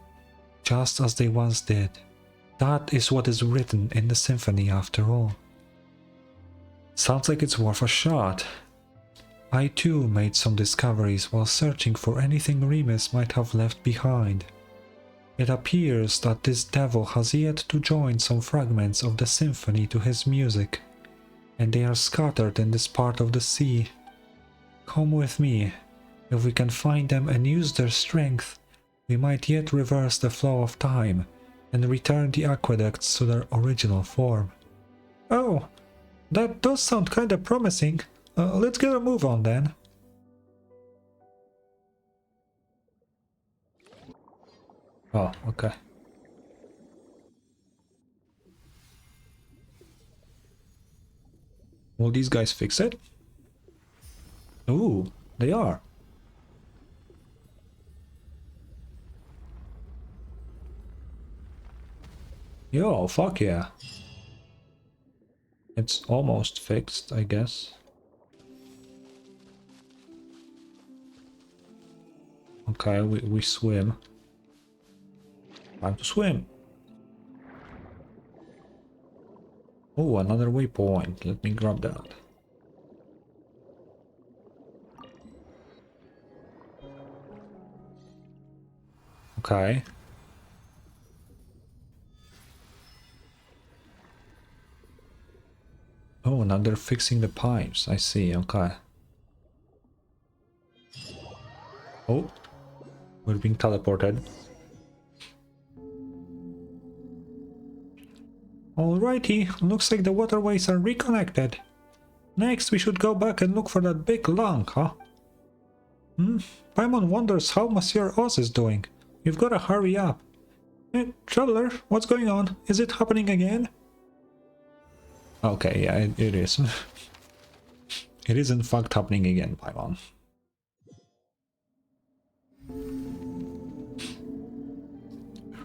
just as they once did. That is what is written in the symphony after all. Sounds like it's worth a shot. I too made some discoveries while searching for anything Remus might have left behind. It appears that this devil has yet to join some fragments of the symphony to his music, and they are scattered in this part of the sea. Come with me. If we can find them and use their strength, we might yet reverse the flow of time and return the aqueducts to their original form. Oh, that does sound kinda promising. Let's get a move on then. Oh, okay. Will these guys fix it? Ooh, they are. Yo, fuck yeah. It's almost fixed, I guess. Okay, we swim. Time to swim. Oh, another waypoint. Let me grab that. Okay. Oh, now they're fixing the pipes. I see, okay. Oh, we're being teleported. Alrighty, looks like the waterways are reconnected. Next, we should go back and look for that big lung, huh? Paimon wonders how Monsieur Oz is doing. We've gotta hurry up. Traveler, what's going on? Is it happening again? Okay, yeah, it is. It is in fact happening again, Paimon.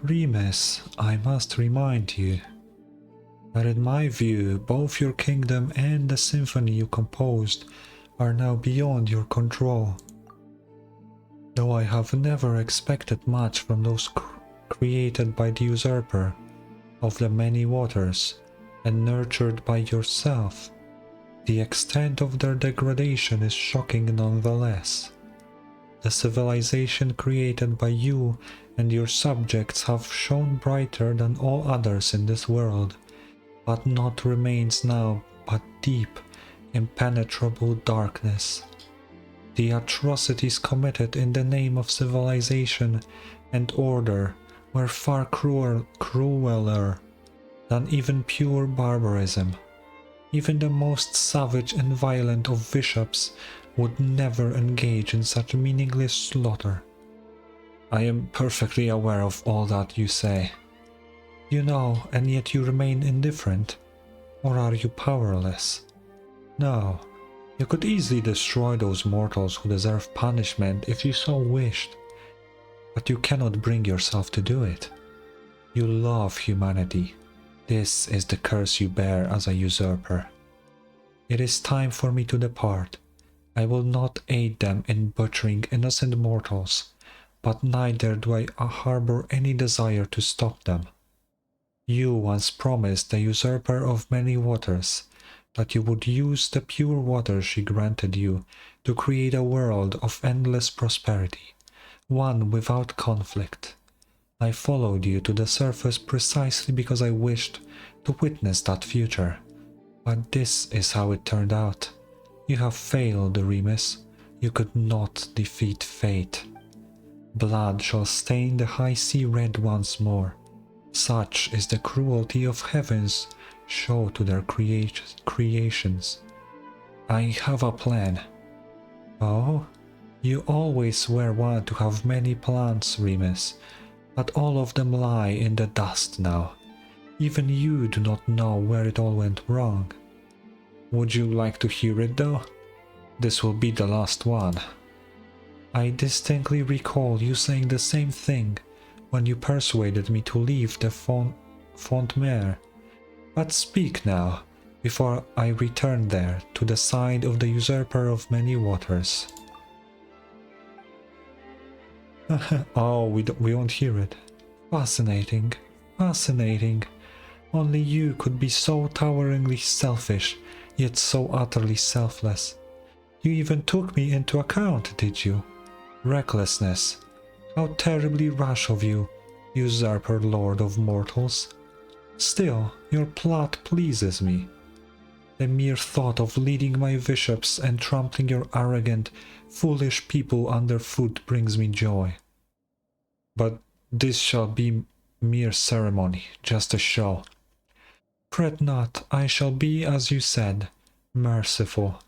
Remus, I must remind you that in my view, both your kingdom and the symphony you composed are now beyond your control. Though I have never expected much from those created by the usurper of the many waters and nurtured by yourself, the extent of their degradation is shocking nonetheless. The civilization created by you and your subjects have shone brighter than all others in this world, but naught remains now but deep, impenetrable darkness. The atrocities committed in the name of civilization and order were far crueler than even pure barbarism. Even the most savage and violent of bishops would never engage in such meaningless slaughter. I am perfectly aware of all that you say. You know, and yet you remain indifferent. Or are you powerless? No, you could easily destroy those mortals who deserve punishment if you so wished. But you cannot bring yourself to do it. You love humanity. This is the curse you bear as a usurper. It is time for me to depart. I will not aid them in butchering innocent mortals, but neither do I harbor any desire to stop them. You once promised the usurper of many waters that you would use the pure water she granted you to create a world of endless prosperity, one without conflict. I followed you to the surface precisely because I wished to witness that future. But this is how it turned out. You have failed, Remus. You could not defeat fate. Blood shall stain the high sea red once more. Such is the cruelty of heavens show to their creations. I have a plan. Oh, you always were one to have many plans, Remus, but all of them lie in the dust now. Even you do not know where it all went wrong. Would you like to hear it though? This will be the last one. I distinctly recall you saying the same thing when you persuaded me to leave the Font-Mère. But speak now, before I return there to the side of the usurper of many waters. Oh, we won't hear it. Fascinating, fascinating. Only you could be so toweringly selfish, yet so utterly selfless. You even took me into account, did you? Recklessness. How terribly rash of you, usurper lord of mortals. Still, your plot pleases me. The mere thought of leading my bishops and trampling your arrogant, foolish people underfoot brings me joy. But this shall be mere ceremony, just a show. Fret not, I shall be, as you said, merciful.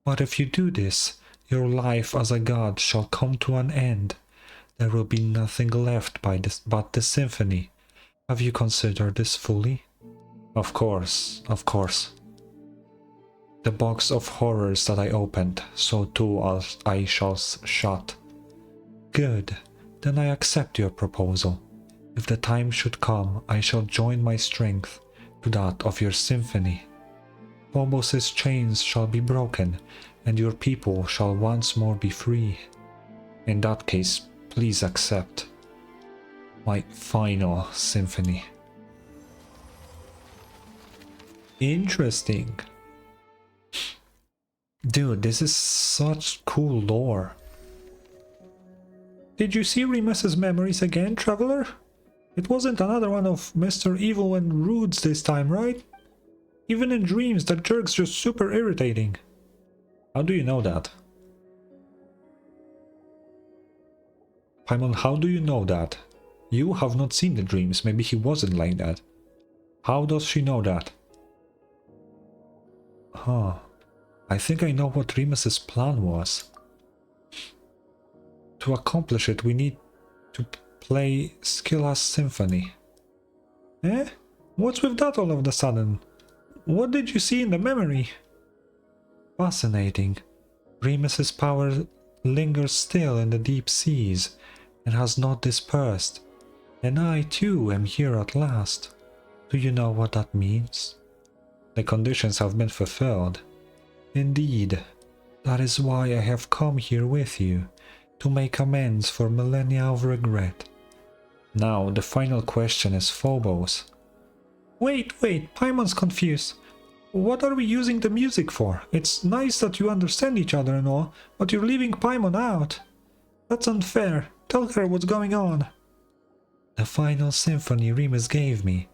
But if you do this, your life as a god shall come to an end. There will be nothing left but the symphony. Have you considered this fully? Of course, of course. The box of horrors that I opened, so too I shall shut. Good, then I accept your proposal. If the time should come, I shall join my strength to that of your symphony. Phobos's chains shall be broken, and your people shall once more be free. In that case, please accept my final symphony. Interesting. Dude, this is such cool lore. Did you see Remus's memories again, Traveler? It wasn't another one of Mr. Evil and Rude's this time, right? Even in dreams, that jerk's just super irritating. How do you know that? Paimon, how do you know that? You have not seen the dreams, maybe he wasn't like that. How does she know that? Huh. I think I know what Remus's plan was. To accomplish it, we need to play Skilla's symphony. Eh? What's with that all of a sudden? What did you see in the memory? Fascinating. Remus's power lingers still in the deep seas and has not dispersed. And I too am here at last. Do you know what that means? The conditions have been fulfilled. Indeed. That is why I have come here with you, to make amends for millennia of regret. Now, the final question is Phobos. Wait, Paimon's confused. What are we using the music for? It's nice that you understand each other and all, but you're leaving Paimon out. That's unfair. Tell her what's going on. The final symphony Remus gave me,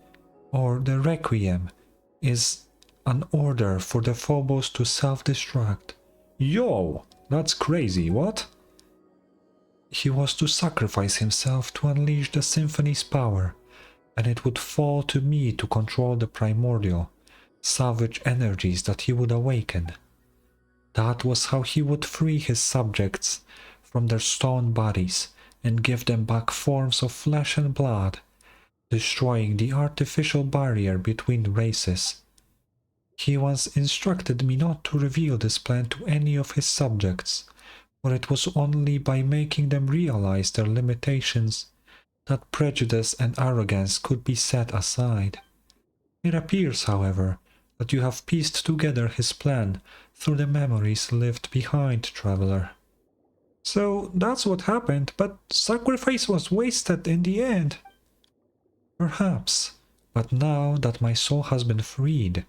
or the Requiem, is an order for the Phobos to self-destruct. Yo, that's crazy, what? He was to sacrifice himself to unleash the symphony's power, and it would fall to me to control the primordial, savage energies that he would awaken. That was how he would free his subjects from their stone bodies and give them back forms of flesh and blood, destroying the artificial barrier between races. He once instructed me not to reveal this plan to any of his subjects, for it was only by making them realize their limitations that prejudice and arrogance could be set aside. It appears, however, that you have pieced together his plan through the memories left behind, Traveler. So that's what happened, but sacrifice was wasted in the end. Perhaps, but now that my soul has been freed,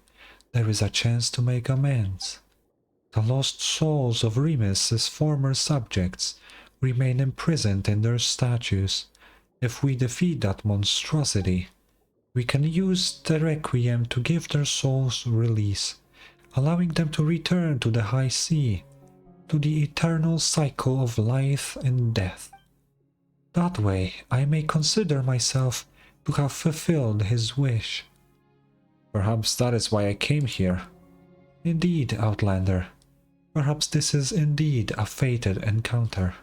there is a chance to make amends. The lost souls of Remus's former subjects remain imprisoned in their statues. If we defeat that monstrosity, we can use the Requiem to give their souls release, allowing them to return to the high sea, to the eternal cycle of life and death. That way, I may consider myself to have fulfilled his wish. Perhaps that is why I came here. Indeed, Outlander. Perhaps this is indeed a fated encounter.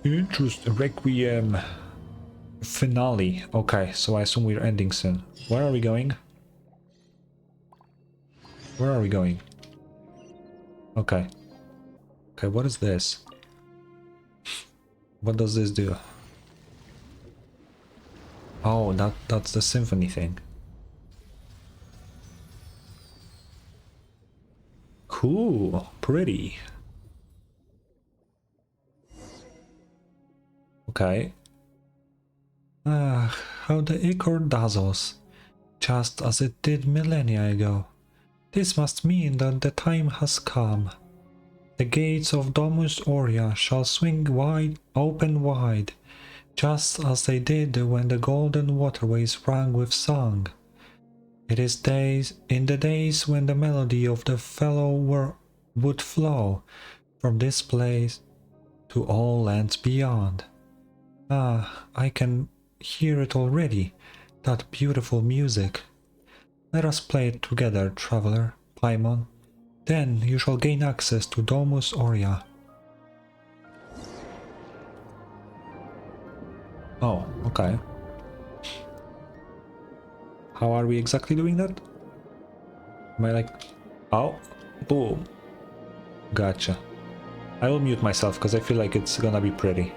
Requiem finale. Okay, so I assume we're ending soon. Where are we going? Where are we going? Okay. Okay, what is this? What does this do? Oh, that's the symphony thing. Cool, pretty. Okay. Ah, how the ichor dazzles, just as it did millennia ago. This must mean that the time has come. The gates of Domus Aurea shall swing wide, open wide, just as they did when the golden waterways rang with song. It is in the days when the melody of the fellow would flow from this place to all lands beyond. Ah, I can hear it already. That beautiful music. Let us play it together, traveler, Paimon. Then you shall gain access to Domus Aurea. Oh, okay. How are we exactly doing that? Am I like... Oh, boom. Gotcha. I will mute myself because I feel like it's gonna be pretty.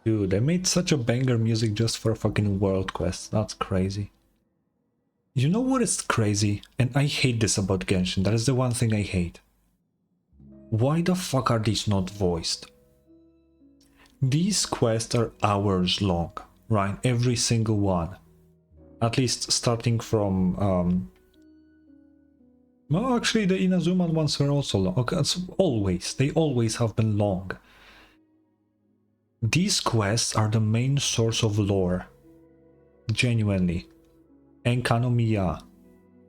Dude, they made such a banger music just for a fucking world quest. That's crazy. You know what is crazy? And I hate this about Genshin. That is the one thing I hate. Why the fuck are these not voiced? These quests are hours long, right? Every single one. At least starting from... Well, actually, the Inazuman ones are also long. Okay, it's always. They always have been long. These quests are the main source of lore. Genuinely. Enkanomiya.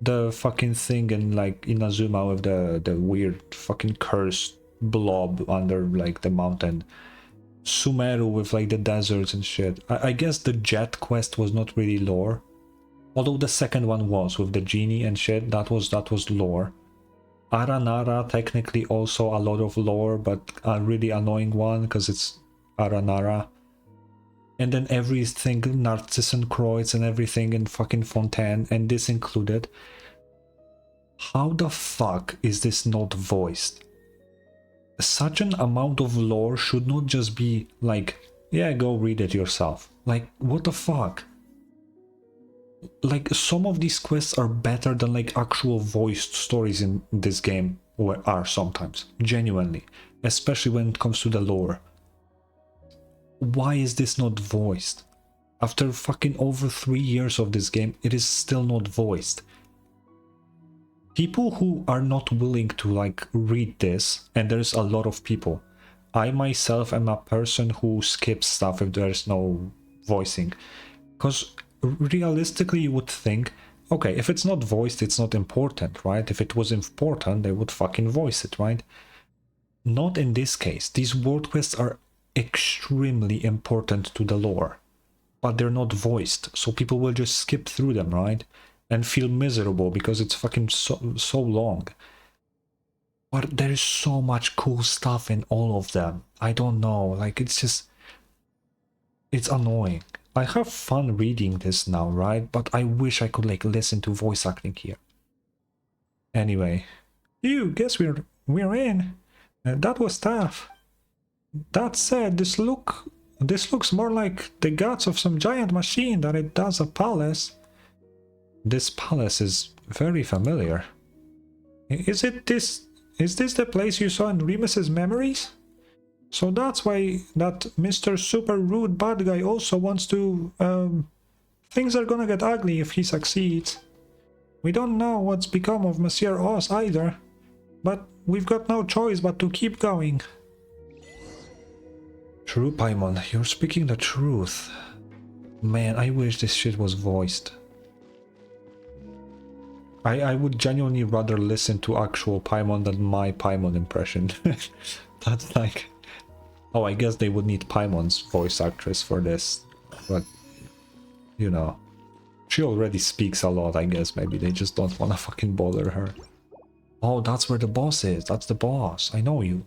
The fucking thing in like Inazuma with the weird fucking cursed blob under like the mountain. Sumeru with like the deserts and shit. I guess the Jet quest was not really lore. Although the second one was with the genie and shit, that was lore. Aranara technically also a lot of lore, but a really annoying one because it's Aranara. And then everything Narcissenkreuz and everything in fucking Fontaine, and this included. How the fuck is this not voiced? Such an amount of lore should not just be like, yeah, go read it yourself. Like, what the fuck? Like, some of these quests are better than like actual voiced stories in this game, or are sometimes, genuinely, especially when it comes to the lore. Why is this not voiced? After fucking over 3 years of this game, it is still not voiced. People who are not willing to like read this, and there's a lot of people. I myself am a person who skips stuff if there's no voicing. Because realistically you would think, okay, if it's not voiced, it's not important, right? If it was important, they would fucking voice it, right? Not in this case. These world quests are extremely important to the lore, but they're not voiced, so people will just skip through them, right? And feel miserable because it's fucking so long. But there is so much cool stuff in all of them. I don't know, like it's just... It's annoying. I have fun reading this now, right? But I wish I could like listen to voice acting here. Anyway. You guess we're in. That was tough. That said, this looks more like the guts of some giant machine than it does a palace. This palace is very familiar. Is this the place you saw in Remus's memories? So that's why that Mr. Super Rude Bad Guy also wants to... things are gonna get ugly if he succeeds. We don't know what's become of Monsieur Oz either. But we've got no choice but to keep going. True, Paimon, you're speaking the truth. Man, I wish this shit was voiced. I would genuinely rather listen to actual Paimon than my Paimon impression. That's like... Oh, I guess they would need Paimon's voice actress for this. But, you know. She already speaks a lot, I guess. Maybe they just don't want to fucking bother her. Oh, that's where the boss is. That's the boss. I know you.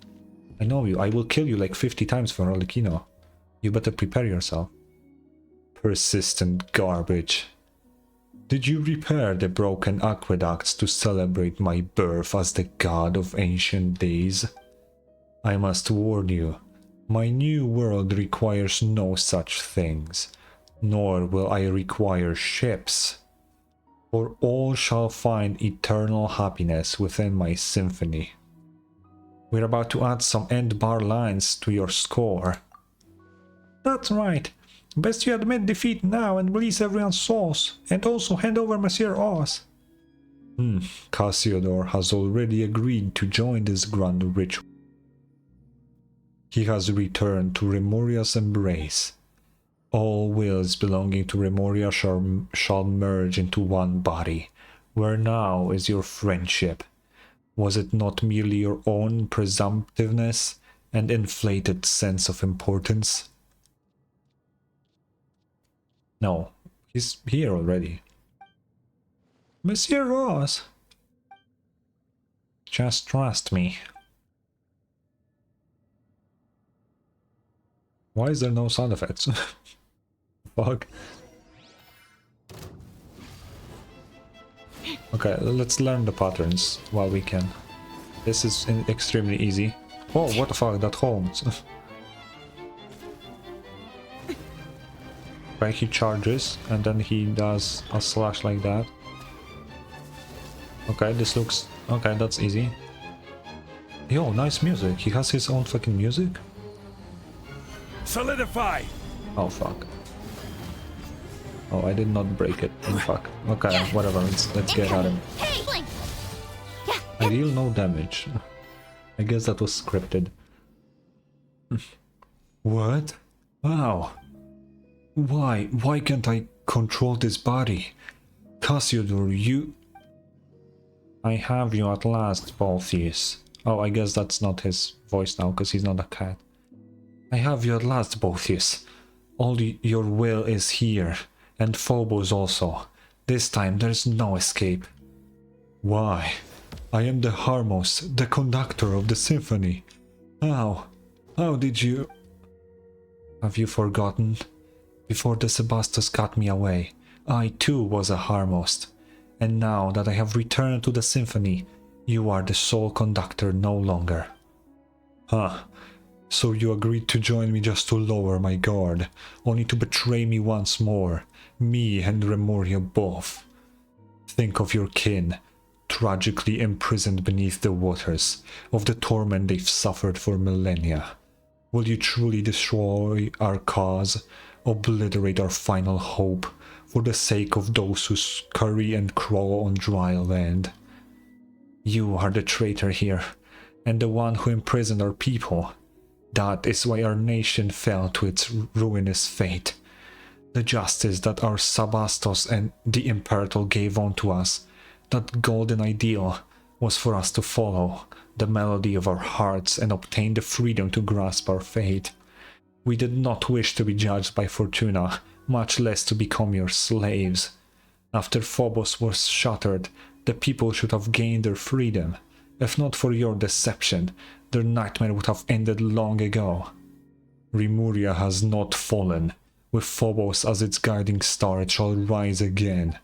I know you. I will kill you like 50 times for Arlecchino. You better prepare yourself. Persistent garbage. Did you repair the broken aqueducts to celebrate my birth as the god of ancient days? I must warn you, my new world requires no such things, nor will I require ships. For all shall find eternal happiness within my symphony. We're about to add some end bar lines to your score. That's right. Best you admit defeat now and release everyone's souls, and also hand over Monsieur Oz. Cassiodor has already agreed to join this grand ritual. He has returned to Remoria's embrace. All wills belonging to Remoria shall merge into one body. Where now is your friendship? Was it not merely your own presumptiveness and inflated sense of importance? No, he's here already. Monsieur Ross! Just trust me. Why is there no sound effects? Fuck. Okay, let's learn the patterns while we can. This is extremely easy. Oh, what the fuck, that holds. Right, he charges, and then he does a slash like that. Okay, this looks... Okay, that's easy. Yo, nice music. He has his own fucking music? Solidify! Oh, fuck. Oh, I did not break it. Oh, fuck. Okay, whatever, let's get at him. I deal no damage. I guess that was scripted. What? Wow. Why can't I control this body? Cassiodor, you... I have you at last, Baltheus. Oh, I guess that's not his voice now, because he's not a cat. I have you at last, Baltheus. All your will is here, and Phobos also. This time there's no escape. Why? I am the Harmos, the conductor of the symphony. How? How did you... Have you forgotten? Before the Sebastos cut me away, I too was a Harmost. And now that I have returned to the symphony, you are the sole conductor no longer. Huh. So you agreed to join me just to lower my guard, only to betray me once more, me and Remoria both. Think of your kin, tragically imprisoned beneath the waters, of the torment they've suffered for millennia. Will you truly destroy our cause, obliterate our final hope, for the sake of those who scurry and crawl on dry land? You are the traitor here, and the one who imprisoned our people. That is why our nation fell to its ruinous fate. The justice that our Sebastos and the Imperator gave unto us, that golden ideal, was for us to follow the melody of our hearts and obtain the freedom to grasp our fate. We did not wish to be judged by Fortuna, much less to become your slaves. After Phobos was shattered, the people should have gained their freedom. If not for your deception, their nightmare would have ended long ago. Remuria has not fallen. With Phobos as its guiding star, it shall rise again.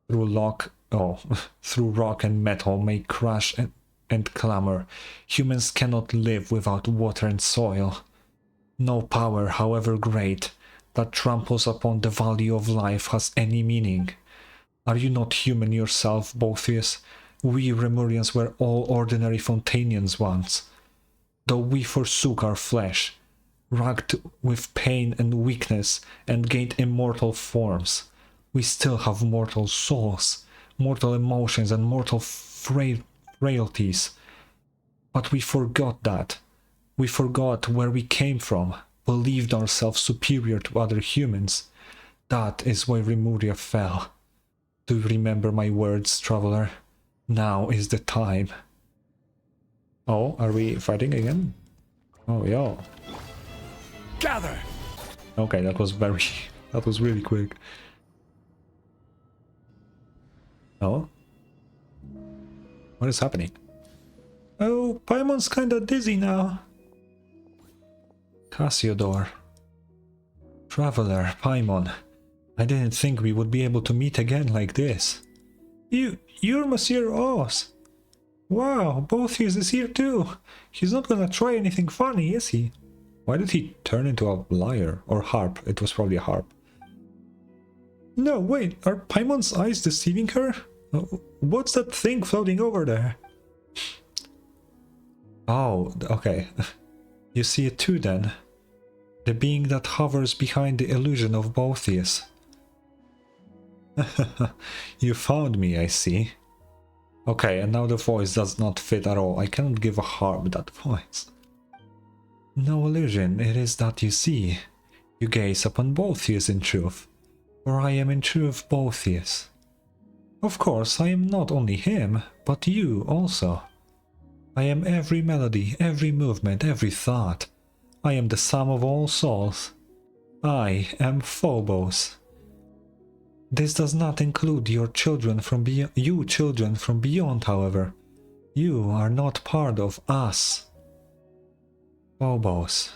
Through rock and metal may crash and clamor. Humans cannot live without water and soil. No power, however great, that tramples upon the value of life has any meaning. Are you not human yourself, Boethius? We Remurians were all ordinary Fontanians once. Though we forsook our flesh, racked with pain and weakness, and gained immortal forms, we still have mortal souls, mortal emotions, and mortal frailties. But we forgot that. We forgot where we came from, believed ourselves superior to other humans. That is why Remuria fell. Do you remember my words, traveler? Now is the time. Oh, are we fighting again? Oh, yo. Gather! Okay, that was very... that was really quick. Oh? What is happening? Oh, Paimon's kinda dizzy now. Cassiodor. Traveler, Paimon. I didn't think we would be able to meet again like this. You're Monsieur Oz. Wow, Boethius is here too. He's not gonna try anything funny, is he? Why did he turn into a lyre? Or harp? It was probably a harp. No, wait, are Paimon's eyes deceiving her? What's that thing floating over there? Oh, okay. You see it too then. The being that hovers behind the illusion of Boethius. You found me, I see. Okay, and now the voice does not fit at all. I cannot give a harp that voice. No illusion, it is that you see. You gaze upon Boethius in truth, for I am in truth Boethius. Of course, I am not only him, but you also. I am every melody, every movement, every thought. I am the sum of all souls. I am Phobos. This does not include your children from beyond, however. You are not part of us. Phobos.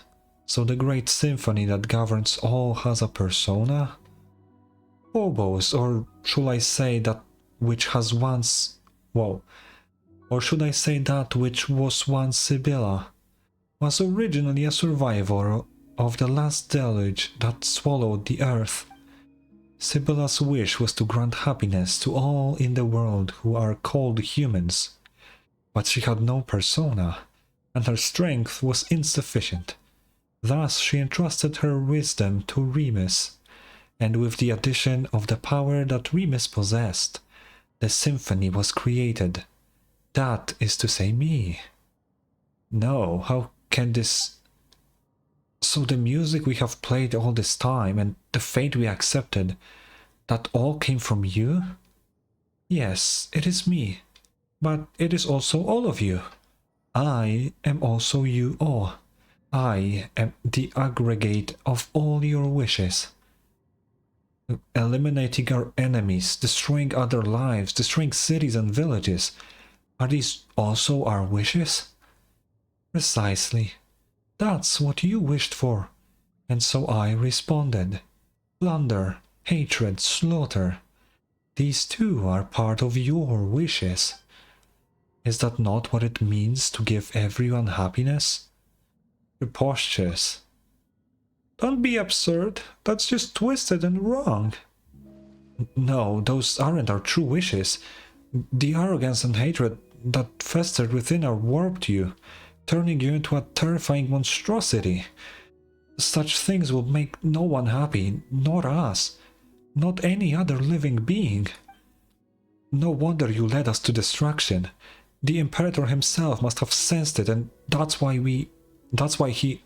So the great symphony that governs all has a persona? Phobos, or should I say that which has once... Whoa. Or should I say that which was once Sibylla, was originally a survivor of the last deluge that swallowed the earth. Sibylla's wish was to grant happiness to all in the world who are called humans, but she had no persona, and her strength was insufficient. Thus she entrusted her wisdom to Remus, and with the addition of the power that Remus possessed, the symphony was created. That is to say me. No, how can this... So the music we have played all this time and the fate we accepted, that all came from you? Yes, it is me, but it is also all of you. I am also you all. I am the aggregate of all your wishes. Eliminating our enemies, destroying other lives, destroying cities and villages. Are these also our wishes? Precisely. That's what you wished for. And so I responded. Plunder, hatred, slaughter. These too are part of your wishes. Is that not what it means to give everyone happiness? Preposterous. Don't be absurd. That's just twisted and wrong. No, those aren't our true wishes. The arrogance and hatred that festered within are warped you, turning you into a terrifying monstrosity. Such things will make no one happy, not us, not any other living being. No wonder you led us to destruction. The Imperator himself must have sensed it, and that's why he...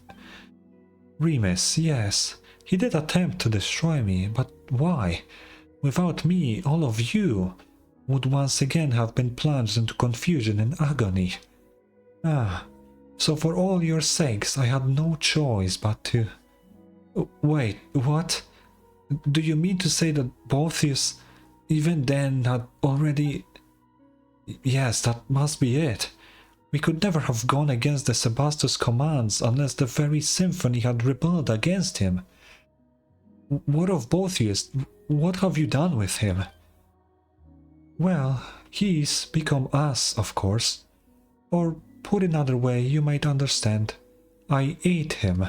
Remus, yes, he did attempt to destroy me, but why? Without me, all of you would once again have been plunged into confusion and agony. Ah, so for all your sakes I had no choice but to... Wait, what? Do you mean to say that Boethius even then had already... Yes, that must be it. We could never have gone against the Sebastos' commands unless the very symphony had rebelled against him. What of Boethius? What have you done with him? Well, he's become us, of course. Or, put another way, you might understand. I ate him.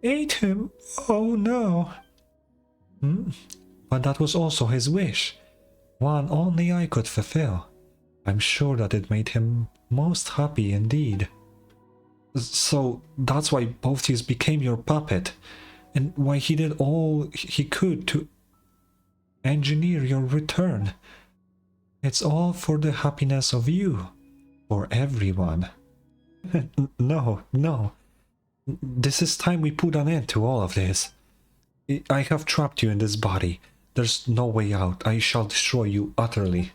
Ate him? Oh no. But that was also his wish. One only I could fulfill. I'm sure that it made him most happy indeed. So that's why Boethius became your puppet, and why he did all he could to engineer your return. It's all for the happiness of you, for everyone. No, no. This is time we put an end to all of this. I have trapped you in this body. There's no way out. I shall destroy you utterly.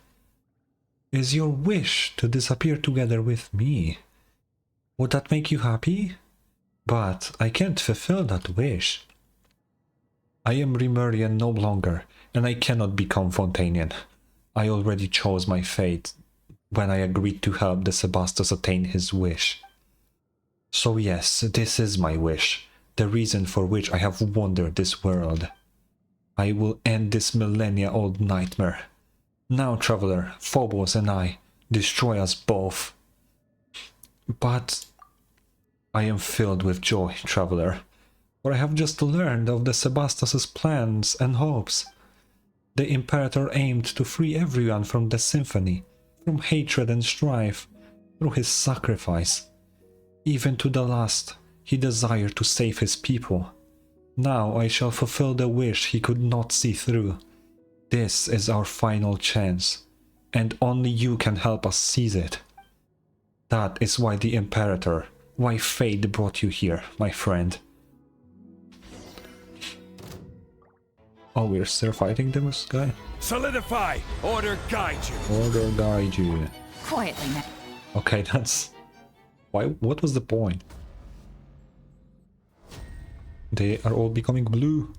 Is your wish to disappear together with me? Would that make you happy? But I can't fulfill that wish. I am Rimurian no longer, and I cannot become Fontanian. I already chose my fate when I agreed to help the Sebastos attain his wish. So yes, this is my wish, the reason for which I have wandered this world. I will end this millennia-old nightmare. Now, traveler, Phobos and I, destroy us both. But I am filled with joy, traveler, for I have just learned of the Sebastos' plans and hopes. The Imperator aimed to free everyone from the symphony, from hatred and strife, through his sacrifice. Even to the last, he desired to save his people. Now I shall fulfill the wish he could not see through. This is our final chance, and only you can help us seize it. That is why the Imperator, why fate brought you here, my friend. Oh, we're still fighting this guy? Solidify! Order guide you! Order guide you. Quietly now. Okay, that's... Why? What was the point? They are all becoming blue.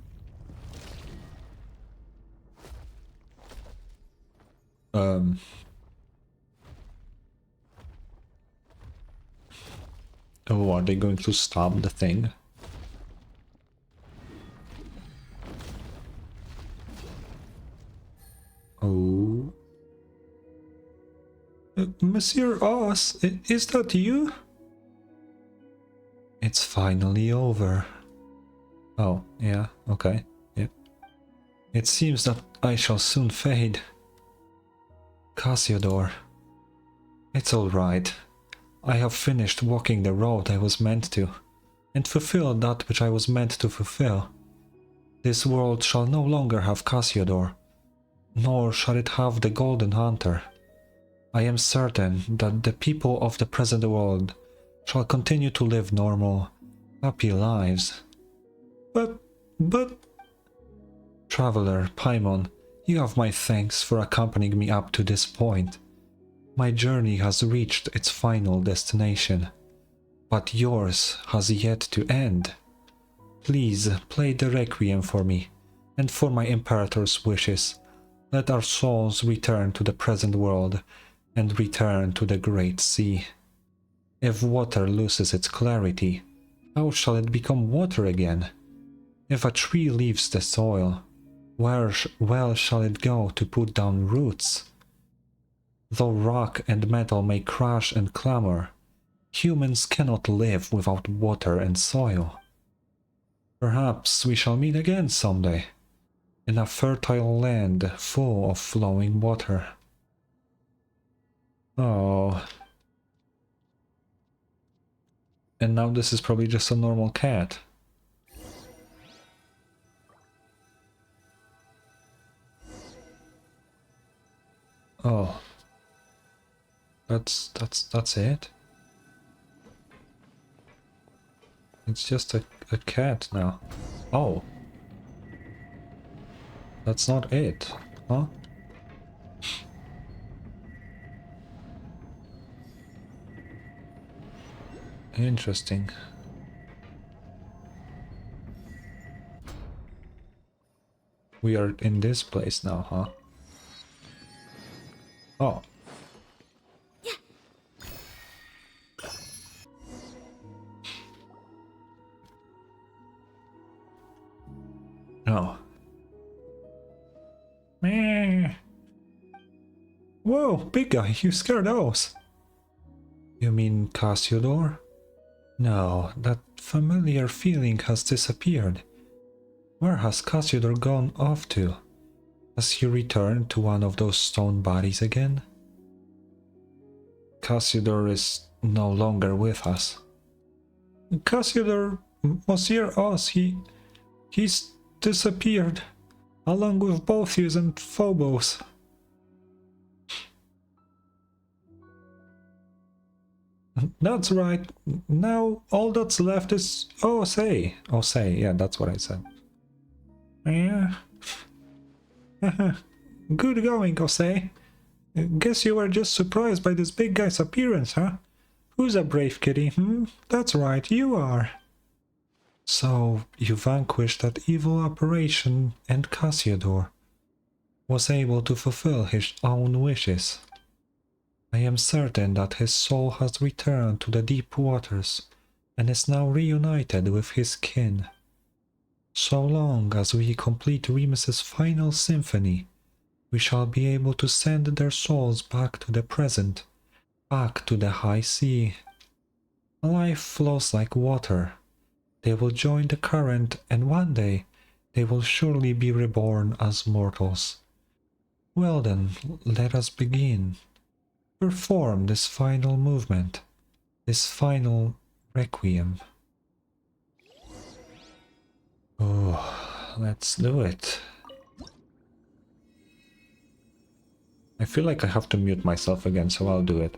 Oh, are they going to stop the thing? Oh. Monsieur Oz, is that you? It's finally over. Oh, yeah, okay, yep. It seems that I shall soon fade. Cassiodor. It's alright. I have finished walking the road I was meant to, and fulfilled that which I was meant to fulfill. This world shall no longer have Cassiodor, nor shall it have the Golden Hunter. I am certain that the people of the present world shall continue to live normal, happy lives. But... Traveler, Paimon, you have my thanks for accompanying me up to this point. My journey has reached its final destination, but yours has yet to end. Please play the Requiem for me, and for my Imperator's wishes. Let our souls return to the present world, and return to the Great Sea. If water loses its clarity, how shall it become water again? If a tree leaves the soil, where shall it go to put down roots? Though rock and metal may crash and clamor, humans cannot live without water and soil. Perhaps we shall meet again someday, in a fertile land full of flowing water. Oh. And now this is probably just a normal cat. Oh. That's it? It's just a cat now. Oh. That's not it, huh? Interesting. We are in this place now, huh? Oh. Oh. Meh. Whoa, big guy, you scared us. You mean Cassiodor? No, that familiar feeling has disappeared. Where has Cassiodor gone off to? Has he returned to one of those stone bodies again? Cassiodor is no longer with us. Cassiodor, Monsieur Oz, he's disappeared, along with Boethius and Phobos. That's right. Now all that's left is Osei. Osei, yeah, that's what I said. Yeah. Good going, Osei. Guess you were just surprised by this big guy's appearance, huh? Who's a brave kitty, That's right, you are. So, you vanquished that evil operation, and Cassiodor was able to fulfill his own wishes. I am certain that his soul has returned to the deep waters and is now reunited with his kin. So long as we complete Remus's final symphony, we shall be able to send their souls back to the present, back to the high sea. Life flows like water. They will join the current, and one day they will surely be reborn as mortals. Well then, let us begin. Perform this final movement, this final requiem. Oh, let's do it. I feel like I have to mute myself again, so I'll do it.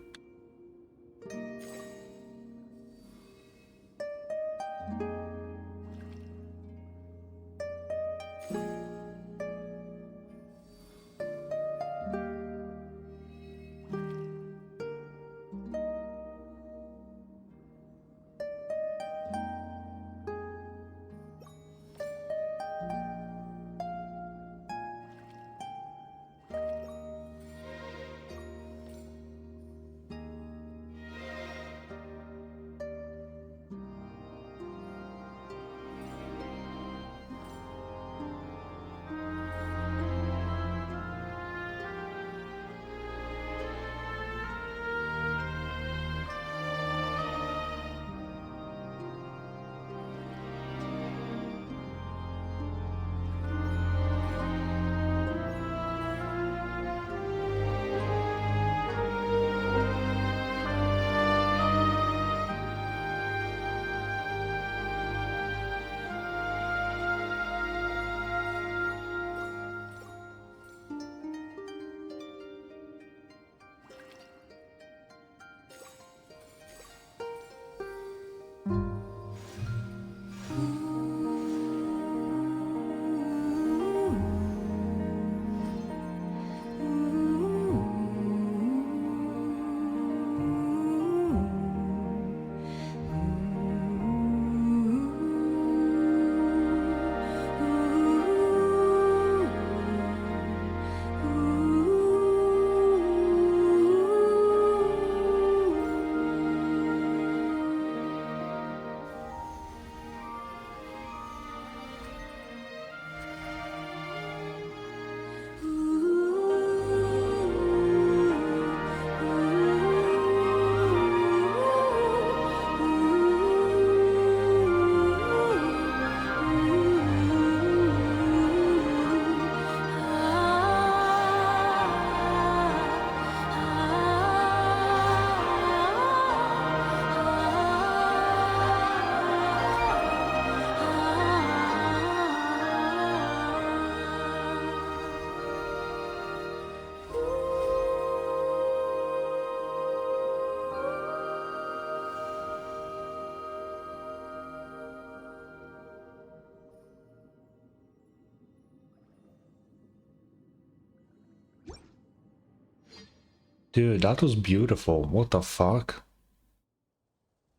Dude, that was beautiful. What the fuck?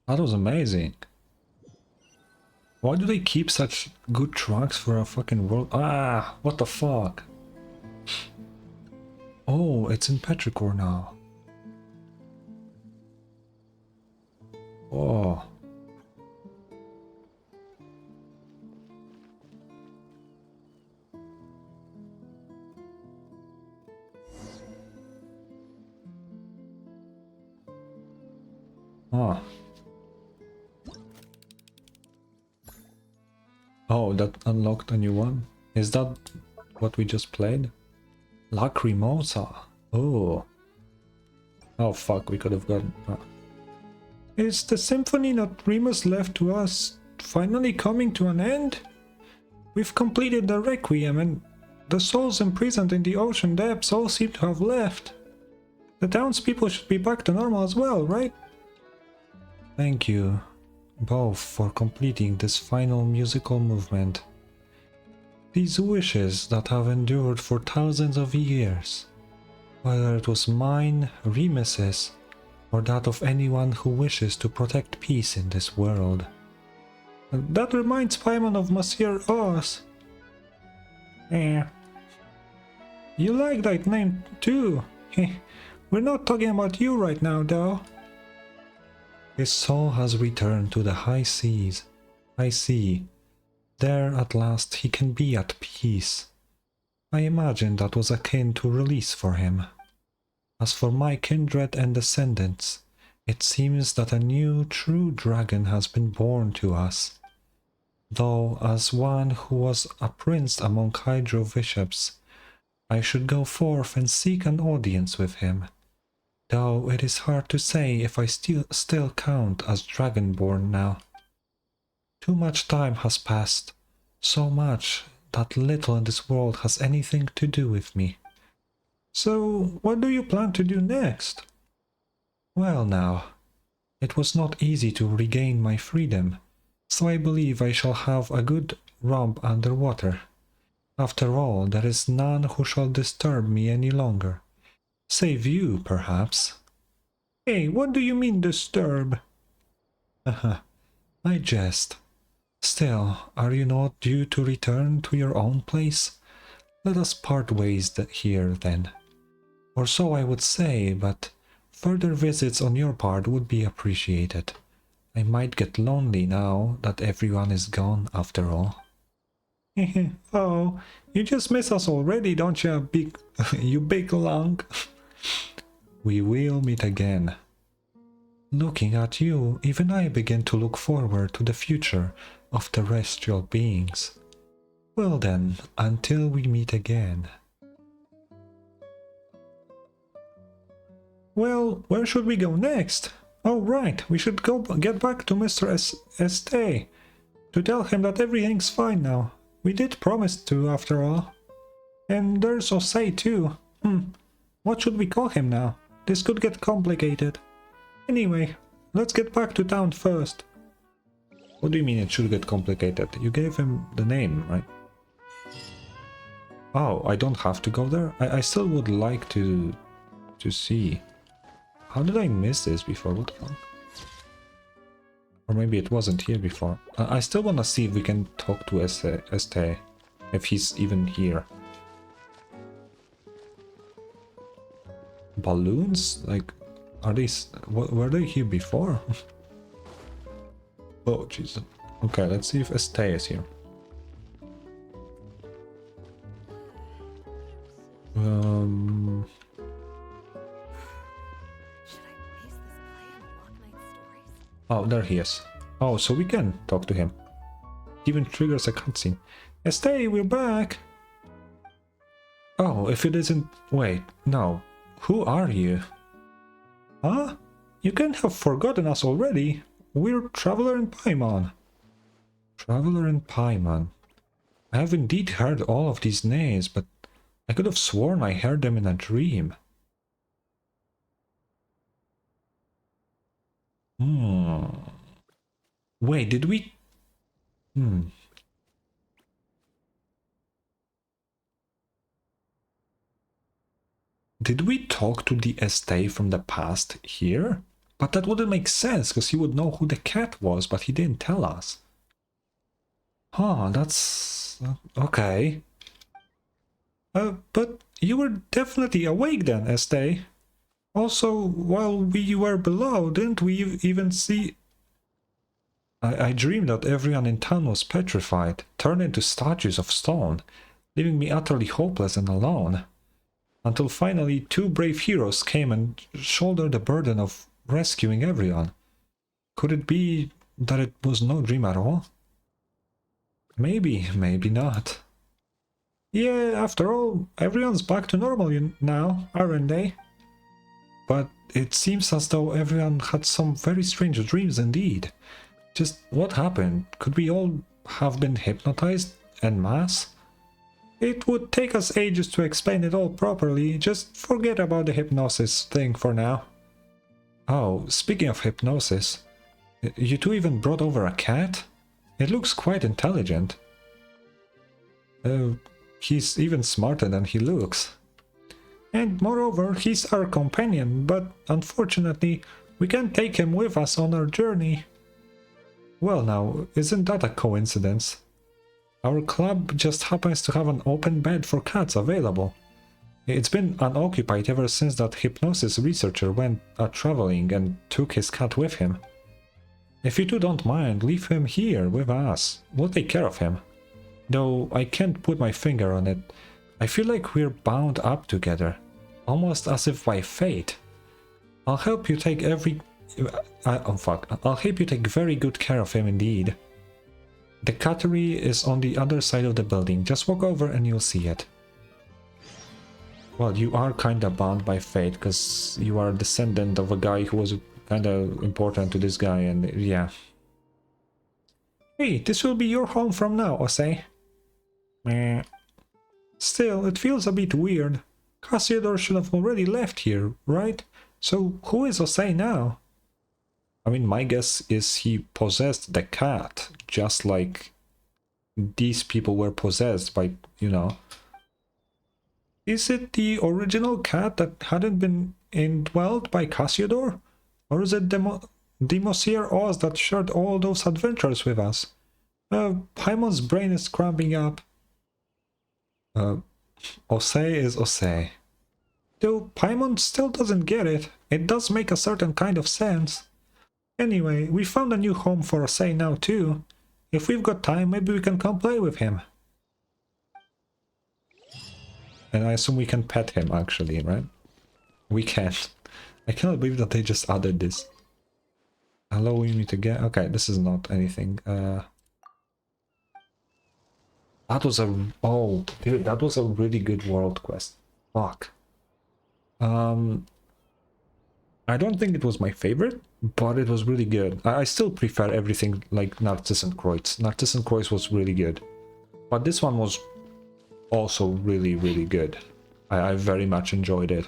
That was amazing. Why do they keep such good tracks for a fucking world? Ah, what the fuck? Oh, it's in Petrichor now. Oh. Ah. Oh, that unlocked a new one? Is that what we just played? Lacrimosa. Oh. Oh fuck, we could have gotten... Is the symphony that Remus left to us finally coming to an end? We've completed the Requiem and the souls imprisoned in the ocean depths all seem to have left. The townspeople should be back to normal as well, right? Thank you both for completing this final musical movement. These wishes that have endured for thousands of years, whether it was mine, Remus's, or that of anyone who wishes to protect peace in this world. That reminds Paimon of Monsieur Oz. Eh. You like that name too. We're not talking about you right now, though. His soul has returned to the high seas. I see. There at last he can be at peace. I imagine that was akin to release for him. As for my kindred and descendants, it seems that a new true dragon has been born to us. Though, as one who was a prince among Hydro bishops, I should go forth and seek an audience with him. Though it is hard to say if I still count as dragonborn now. Too much time has passed, so much that little in this world has anything to do with me. So, what do you plan to do next? Well now, it was not easy to regain my freedom, so I believe I shall have a good romp underwater. After all, there is none who shall disturb me any longer. Save you, perhaps. Hey, what do you mean disturb? Haha, I jest. Still, are you not due to return to your own place? Let us part ways here, then. Or so I would say, but further visits on your part would be appreciated. I might get lonely now that everyone is gone, after all. Oh, you just miss us already, don't you, you big lung? We will meet again. Looking at you, even I begin to look forward to the future of terrestrial beings. Well then, until we meet again. Well, where should we go next? Oh right, we should go get back to Mr. Estee to tell him that everything's fine now. We did promise to, after all. And there's Osei too. What should we call him now? This could get complicated. Anyway, let's get back to town first. What do you mean it should get complicated? You gave him the name, right? Oh, I don't have to go there? I still would like to see. How did I miss this before? What the fuck? Or maybe it wasn't here before. I still want to see if we can talk to Este, if he's even here. Balloons? Like, are these... were they here before? Oh, Jesus. Okay, let's see if Este is here. Should I paste this play in the Lock Knight stories? Oh, there he is. Oh, so we can talk to him. Even triggers a cutscene. Este, we're back! Oh, if it isn't... Wait, no. Who are you? Huh? You can't have forgotten us already. We're Traveler and Paimon. Traveler and Paimon. I have indeed heard all of these names, but I could have sworn I heard them in a dream. Wait, did we... Did we talk to the Estee from the past here? But that wouldn't make sense, because he would know who the cat was, but he didn't tell us. Huh, that's... okay. But you were definitely awake then, Estee. Also, while we were below, didn't we even see... I dreamed that everyone in town was petrified, turned into statues of stone, leaving me utterly hopeless and alone. Until finally 2 brave heroes came and shouldered the burden of rescuing everyone. Could it be that it was no dream at all? Maybe, maybe not. Yeah, after all, everyone's back to normal now, aren't they? But it seems as though everyone had some very strange dreams indeed. Just what happened? Could we all have been hypnotized en masse? It would take us ages to explain it all properly. Just forget about the hypnosis thing for now. Oh, speaking of hypnosis, You two even brought over a cat? It looks quite intelligent. He's even smarter than he looks. And moreover, he's our companion, but unfortunately, we can't take him with us on our journey. Well now, isn't that a coincidence? Our club just happens to have an open bed for cats available. It's been unoccupied ever since that hypnosis researcher went traveling and took his cat with him. If you two don't mind, leave him here with us. We'll take care of him. Though I can't put my finger on it, I feel like we're bound up together, almost as if by fate. I'll help you take I'll help you take very good care of him indeed. The cattery is on the other side of the building. Just walk over and you'll see it. Well, you are kinda bound by fate, because you are a descendant of a guy who was kinda important to this guy, and yeah. Hey, this will be your home from now, Osei. Meh. Still, it feels a bit weird. Cassiodor should have already left here, right? So, who is Osei now? I mean, my guess is he possessed the cat, just like these people were possessed by, you know. Is it the original cat that hadn't been indwelled by Cassiodor? Or is it Demosier Oz that shared all those adventures with us? Paimon's brain is cramping up. Osei is Osei. Though Paimon still doesn't get it, it does make a certain kind of sense. Anyway, we found a new home for Osei now too. If we've got time, maybe we can come play with him. And I assume we can pet him actually, right? We can. I cannot believe that they just added this. Allowing me to get... Okay, this is not anything. That was a... Oh, dude, that was a really good world quest. Fuck. I don't think it was my favorite, but it was really good. I still prefer everything like Narcissus and Kreuz. Narcissus and Kreuz was really good. But this one was also really, really good. I very much enjoyed it.